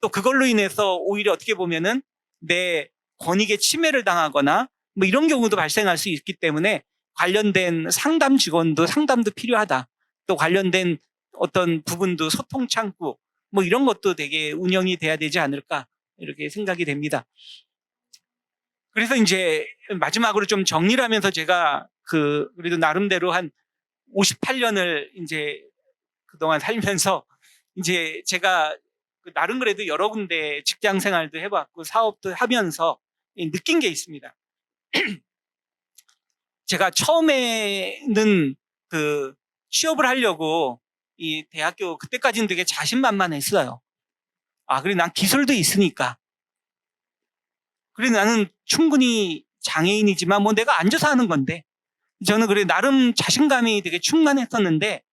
또 그걸로 인해서 오히려 어떻게 보면은 내 권익의 침해를 당하거나 뭐 이런 경우도 발생할 수 있기 때문에 관련된 상담 직원도 상담도 필요하다. 또 관련된 어떤 부분도 소통 창구 뭐 이런 것도 되게 운영이 돼야 되지 않을까 이렇게 생각이 됩니다. 그래서 이제 마지막으로 좀 정리를 하면서 제가 그래도 나름대로 한 58년을 이제 그동안 살면서 이제 제가 나름 그래도 여러 군데 직장 생활도 해봤고 사업도 하면서 느낀 게 있습니다. 제가 처음에는 취업을 하려고 이 대학교 그때까지는 되게 자신만만했어요. 그래 난 기술도 있으니까. 그래 나는 충분히 장애인이지만 뭐 내가 앉아서 하는 건데. 저는 그래 나름 자신감이 되게 충만했었는데,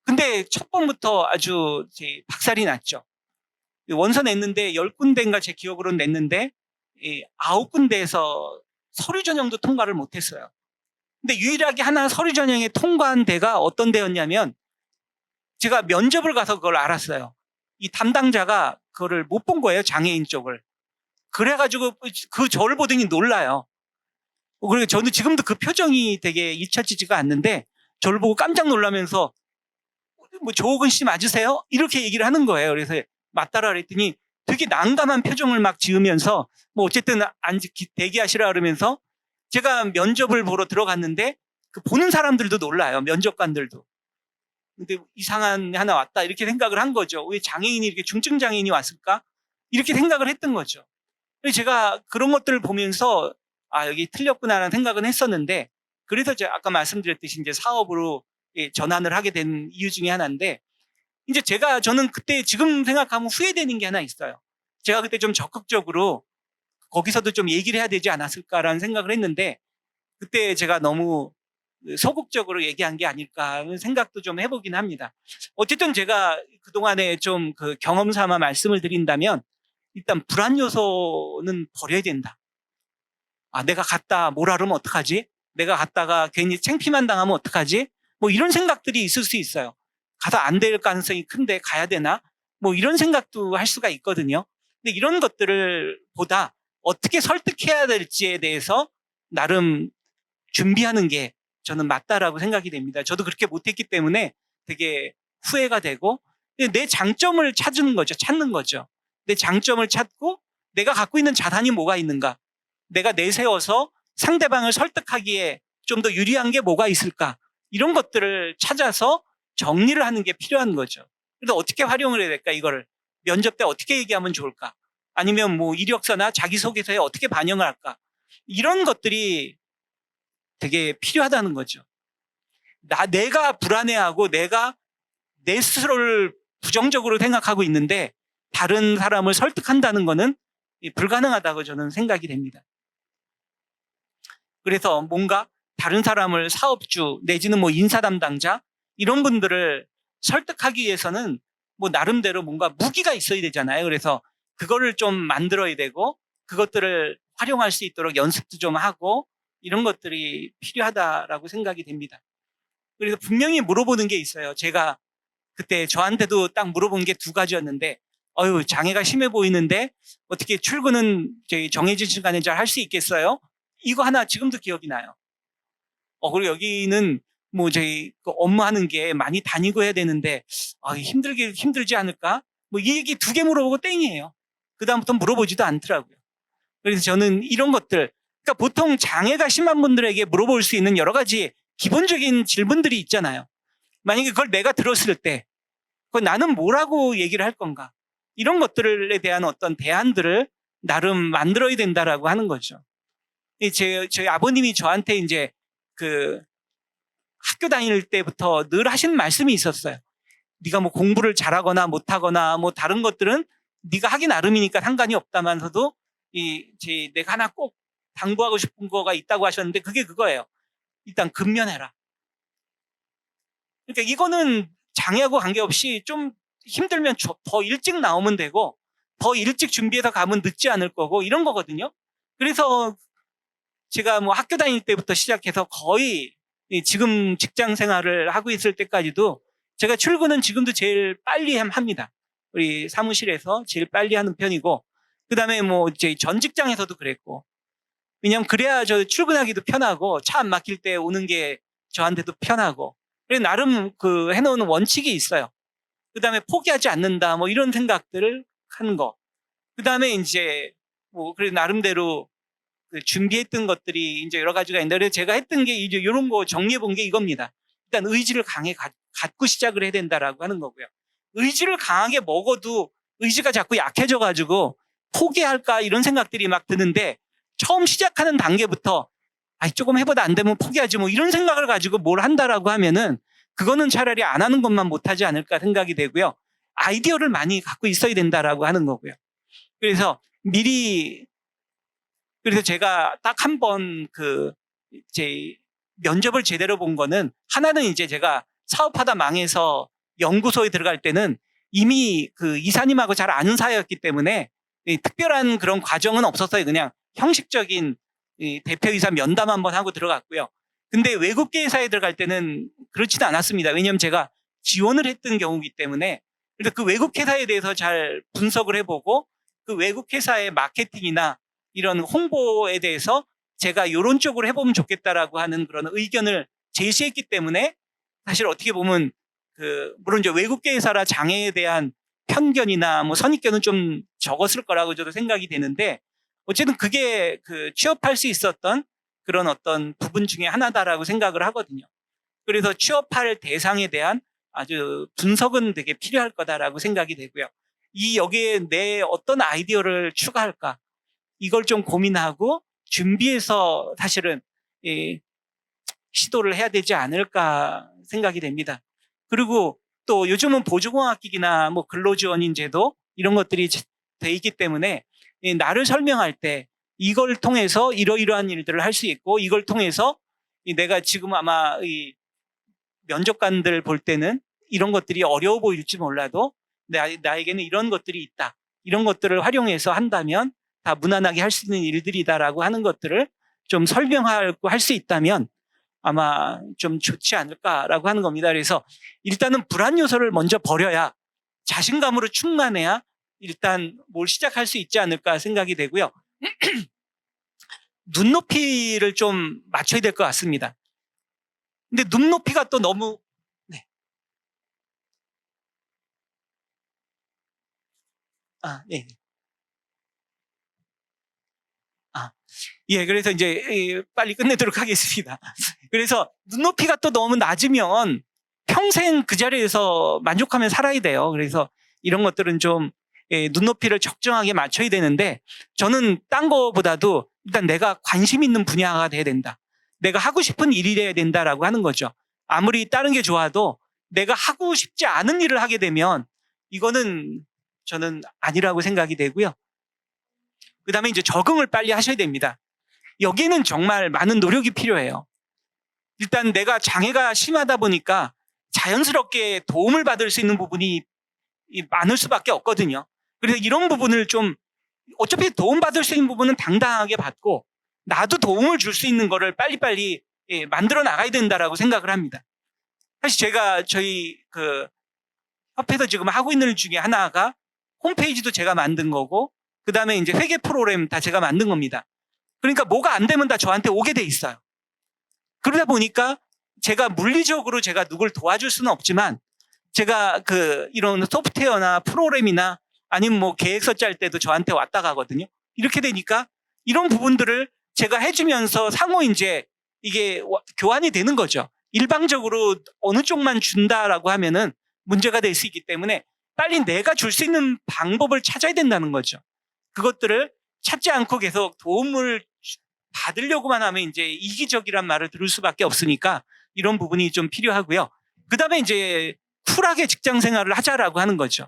근데 첫 번부터 아주 박살이 났죠. 원서 냈는데 10군데인가 제 기억으로는 냈는데 9군데에서 서류 전형도 통과를 못했어요. 근데 유일하게 하나 서류 전형에 통과한 데가 어떤 데였냐면, 제가 면접을 가서 그걸 알았어요. 이 담당자가 그거를 못 본 거예요, 장애인 쪽을. 그래가지고 저를 보더니 놀라요. 그리고 저는 지금도 그 표정이 되게 잊혀지지가 않는데, 저를 보고 깜짝 놀라면서 뭐 조옥은 씨 맞으세요? 이렇게 얘기를 하는 거예요. 그래서 맞다라 그랬더니 되게 난감한 표정을 막 지으면서 뭐 어쨌든 대기하시라 그러면서 제가 면접을 보러 들어갔는데 보는 사람들도 놀라요. 면접관들도. 근데 이상한 하나 왔다 이렇게 생각을 한 거죠. 왜 장애인이 이렇게 중증 장애인이 왔을까? 이렇게 생각을 했던 거죠. 그래서 제가 그런 것들을 보면서 여기 틀렸구나라는 생각은 했었는데, 그래서 제가 아까 말씀드렸듯이 이제 사업으로 전환을 하게 된 이유 중에 하나인데, 이제 저는 그때 지금 생각하면 후회되는 게 하나 있어요. 제가 그때 좀 적극적으로 거기서도 좀 얘기를 해야 되지 않았을까라는 생각을 했는데, 그때 제가 너무 소극적으로 얘기한 게 아닐까 하는 생각도 좀 해보긴 합니다. 어쨌든 제가 그동안에 좀 경험 삼아 말씀을 드린다면, 일단 불안 요소는 버려야 된다. 내가 갔다 뭐라 그러면 어떡하지? 내가 갔다가 괜히 창피만 당하면 어떡하지? 뭐 이런 생각들이 있을 수 있어요. 가서 안 될 가능성이 큰데 가야 되나? 뭐 이런 생각도 할 수가 있거든요. 근데 이런 것들을 보다 어떻게 설득해야 될지에 대해서 나름 준비하는 게 저는 맞다라고 생각이 됩니다. 저도 그렇게 못했기 때문에 되게 후회가 되고, 내 장점을 찾는 거죠. 내 장점을 찾고 내가 갖고 있는 자산이 뭐가 있는가? 내가 내세워서 상대방을 설득하기에 좀 더 유리한 게 뭐가 있을까? 이런 것들을 찾아서 정리를 하는 게 필요한 거죠. 그래서 어떻게 활용을 해야 될까? 이거를 면접 때 어떻게 얘기하면 좋을까? 아니면 뭐 이력서나 자기소개서에 어떻게 반영을 할까? 이런 것들이 되게 필요하다는 거죠. 내가 불안해하고 내가 내 스스로를 부정적으로 생각하고 있는데 다른 사람을 설득한다는 거는 불가능하다고 저는 생각이 됩니다. 그래서 뭔가 다른 사람을 사업주 내지는 뭐 인사 담당자 이런 분들을 설득하기 위해서는 뭐 나름대로 뭔가 무기가 있어야 되잖아요. 그래서 그거를 좀 만들어야 되고 그것들을 활용할 수 있도록 연습도 좀 하고 이런 것들이 필요하다라고 생각이 됩니다. 그래서 분명히 물어보는 게 있어요. 제가 그때 저한테도 딱 물어본 게 두 가지였는데, 장애가 심해 보이는데 어떻게 출근은 정해진 시간에 잘 할 수 있겠어요? 이거 하나 지금도 기억이 나요. 그리고 여기는 뭐 저희 업무하는 게 많이 다니고 해야 되는데 힘들지 않을까? 뭐 이 얘기 2개 물어보고 땡이에요. 그다음부터 물어보지도 않더라고요. 그래서 저는 이런 것들, 그러니까 보통 장애가 심한 분들에게 물어볼 수 있는 여러 가지 기본적인 질문들이 있잖아요. 만약에 그걸 내가 들었을 때, 그걸 나는 뭐라고 얘기를 할 건가? 이런 것들에 대한 어떤 대안들을 나름 만들어야 된다라고 하는 거죠. 저희 아버님이 저한테 이제 그 학교 다닐 때부터 늘 하신 말씀이 있었어요. 네가 뭐 공부를 잘하거나 못하거나 뭐 다른 것들은 네가 하기 나름이니까 상관이 없다면서도 내가 하나 꼭 당부하고 싶은 거가 있다고 하셨는데 그게 그거예요. 일단 근면해라. 그러니까 이거는 장애하고 관계없이 좀 힘들면 더 일찍 나오면 되고 더 일찍 준비해서 가면 늦지 않을 거고 이런 거거든요. 그래서 제가 뭐 학교 다닐 때부터 시작해서 거의 지금 직장 생활을 하고 있을 때까지도 제가 출근은 지금도 제일 빨리 합니다. 우리 사무실에서 제일 빨리 하는 편이고 그다음에 뭐 이제 전 직장에서도 그랬고 왜냐면 그래야 저 출근하기도 편하고 차 안 막힐 때 오는 게 저한테도 편하고 그래서 나름 그 해놓은 원칙이 있어요. 그다음에 포기하지 않는다 뭐 이런 생각들을 하는 거. 그다음에 이제 뭐 그래 나름대로 그 준비했던 것들이 이제 여러 가지가 있는데 그래서 제가 했던 게 이제 이런 거 정리해 본 게 이겁니다. 일단 의지를 강하게 갖고 시작을 해야 된다라고 하는 거고요. 의지를 강하게 먹어도 의지가 자꾸 약해져 가지고 포기할까 이런 생각들이 막 드는데 처음 시작하는 단계부터 조금 해보다 안 되면 포기하지 뭐 이런 생각을 가지고 뭘 한다라고 하면은 그거는 차라리 안 하는 것만 못하지 않을까 생각이 되고요. 아이디어를 많이 갖고 있어야 된다라고 하는 거고요. 그래서 그래서 제가 딱 한 번 제 면접을 제대로 본 거는 하나는 이제 제가 사업하다 망해서 연구소에 들어갈 때는 이미 그 이사님하고 잘 아는 사이였기 때문에 특별한 그런 과정은 없었어요. 그냥 형식적인 대표이사 면담 한번 하고 들어갔고요. 근데 외국계 회사에 들어갈 때는 그렇지는 않았습니다. 왜냐하면 제가 지원을 했던 경우이기 때문에 그래서 그 외국 회사에 대해서 잘 분석을 해보고 그 외국 회사의 마케팅이나 이런 홍보에 대해서 제가 이런 쪽으로 해보면 좋겠다라고 하는 그런 의견을 제시했기 때문에 사실 어떻게 보면 물론 이제 외국계 회사라 장애에 대한 편견이나 뭐 선입견은 좀 적었을 거라고 저도 생각이 되는데 어쨌든 그게 취업할 수 있었던 그런 어떤 부분 중에 하나다라고 생각을 하거든요. 그래서 취업할 대상에 대한 아주 분석은 되게 필요할 거다라고 생각이 되고요. 여기에 내 어떤 아이디어를 추가할까 이걸 좀 고민하고 준비해서 사실은 시도를 해야 되지 않을까 생각이 됩니다. 그리고 또 요즘은 보조공학기기나 뭐 근로지원인제도 이런 것들이 돼 있기 때문에 나를 설명할 때 이걸 통해서 이러이러한 일들을 할 수 있고 이걸 통해서 내가 지금 아마 면접관들 볼 때는 이런 것들이 어려워 보일지 몰라도 나에게는 이런 것들이 있다. 이런 것들을 활용해서 한다면 다 무난하게 할 수 있는 일들이다라고 하는 것들을 좀 설명하고 할 수 있다면 아마 좀 좋지 않을까라고 하는 겁니다. 그래서 일단은 불안 요소를 먼저 버려야 자신감으로 충만해야 일단 뭘 시작할 수 있지 않을까 생각이 되고요. 눈높이를 좀 맞춰야 될 것 같습니다. 근데 눈높이가 또 너무 네. 그래서 이제 빨리 끝내도록 하겠습니다. 그래서 눈높이가 또 너무 낮으면 평생 그 자리에서 만족하며 살아야 돼요. 그래서 이런 것들은 좀 눈높이를 적정하게 맞춰야 되는데 저는 딴 거보다도 일단 내가 관심 있는 분야가 돼야 된다. 내가 하고 싶은 일이 돼야 된다라고 하는 거죠. 아무리 다른 게 좋아도 내가 하고 싶지 않은 일을 하게 되면 이거는 저는 아니라고 생각이 되고요. 그 다음에 이제 적응을 빨리 하셔야 됩니다. 여기는 정말 많은 노력이 필요해요. 일단 내가 장애가 심하다 보니까 자연스럽게 도움을 받을 수 있는 부분이 많을 수밖에 없거든요. 그래서 이런 부분을 좀 어차피 도움받을 수 있는 부분은 당당하게 받고 나도 도움을 줄 수 있는 거를 빨리빨리 만들어 나가야 된다라고 생각을 합니다. 사실 제가 저희 협회에서 지금 하고 있는 일 중에 하나가 홈페이지도 제가 만든 거고 그 다음에 이제 회계 프로그램 다 제가 만든 겁니다. 그러니까 뭐가 안 되면 다 저한테 오게 돼 있어요. 그러다 보니까 제가 물리적으로 제가 누굴 도와줄 수는 없지만 제가 이런 소프트웨어나 프로그램이나 아니면 뭐 계획서 짤 때도 저한테 왔다 가거든요. 이렇게 되니까 이런 부분들을 제가 해주면서 상호 이제 이게 교환이 되는 거죠. 일방적으로 어느 쪽만 준다라고 하면은 문제가 될 수 있기 때문에 빨리 내가 줄 수 있는 방법을 찾아야 된다는 거죠. 그것들을 찾지 않고 계속 도움을 받으려고만 하면 이제 이기적이란 말을 들을 수밖에 없으니까 이런 부분이 좀 필요하고요. 그 다음에 이제 쿨하게 직장 생활을 하자라고 하는 거죠.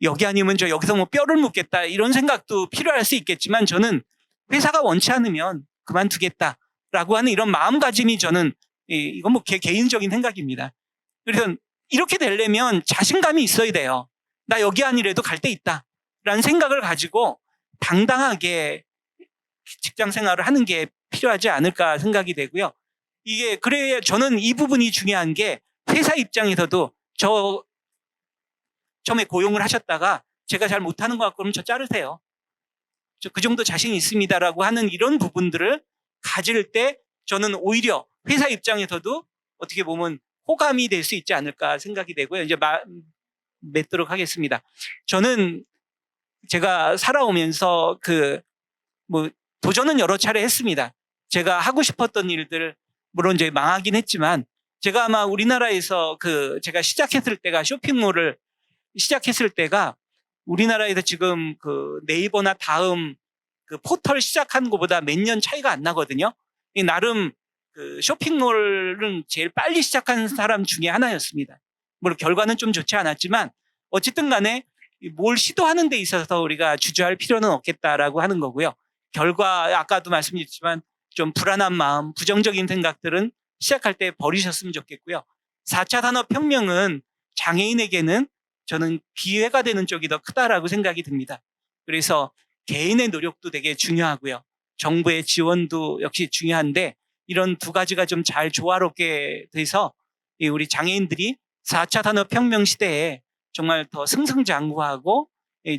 여기 아니면 저 여기서 뭐 뼈를 묻겠다 이런 생각도 필요할 수 있겠지만 저는 회사가 원치 않으면 그만두겠다라고 하는 이런 마음가짐이 저는 이건 뭐 개인적인 생각입니다. 그래서 이렇게 되려면 자신감이 있어야 돼요. 나 여기 아니래도 갈 데 있다라는 생각을 가지고 당당하게 직장 생활을 하는 게 필요하지 않을까 생각이 되고요. 이게 그래야 저는 이 부분이 중요한 게 회사 입장에서도 저 처음에 고용을 하셨다가 제가 잘 못하는 것 같고 그러면 저 자르세요. 저 그 정도 자신 있습니다라고 하는 이런 부분들을 가질 때 저는 오히려 회사 입장에서도 어떻게 보면 호감이 될 수 있지 않을까 생각이 되고요. 이제 맺도록 하겠습니다. 저는 제가 살아오면서 도전은 여러 차례 했습니다. 제가 하고 싶었던 일들 물론 이제 망하긴 했지만 제가 아마 우리나라에서 제가 시작했을 때가 쇼핑몰을 시작했을 때가 우리나라에서 지금 네이버나 다음 포털 시작한 것보다 몇 년 차이가 안 나거든요. 나름 쇼핑몰은 제일 빨리 시작한 사람 중에 하나였습니다. 물론 결과는 좀 좋지 않았지만 어쨌든 간에 뭘 시도하는 데 있어서 우리가 주저할 필요는 없겠다라고 하는 거고요. 결과 아까도 말씀드렸지만 좀 불안한 마음, 부정적인 생각들은 시작할 때 버리셨으면 좋겠고요. 4차 산업혁명은 장애인에게는 저는 기회가 되는 쪽이 더 크다라고 생각이 듭니다. 그래서 개인의 노력도 되게 중요하고요. 정부의 지원도 역시 중요한데 이런 두 가지가 좀 잘 조화롭게 돼서 우리 장애인들이 4차 산업혁명 시대에 정말 더 승승장구하고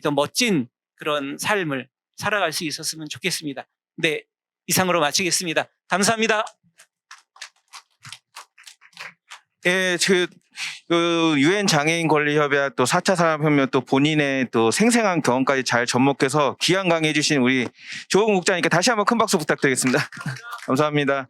더 멋진 그런 삶을 살아갈 수 있었으면 좋겠습니다. 네, 이상으로 마치겠습니다. 감사합니다. 예, 유엔 장애인 권리협약 또 4차 산업혁명 또 본인의 또 생생한 경험까지 잘 접목해서 귀한 강의해 주신 우리 조홍 국장님께 다시 한번 큰 박수 부탁드리겠습니다. 감사합니다.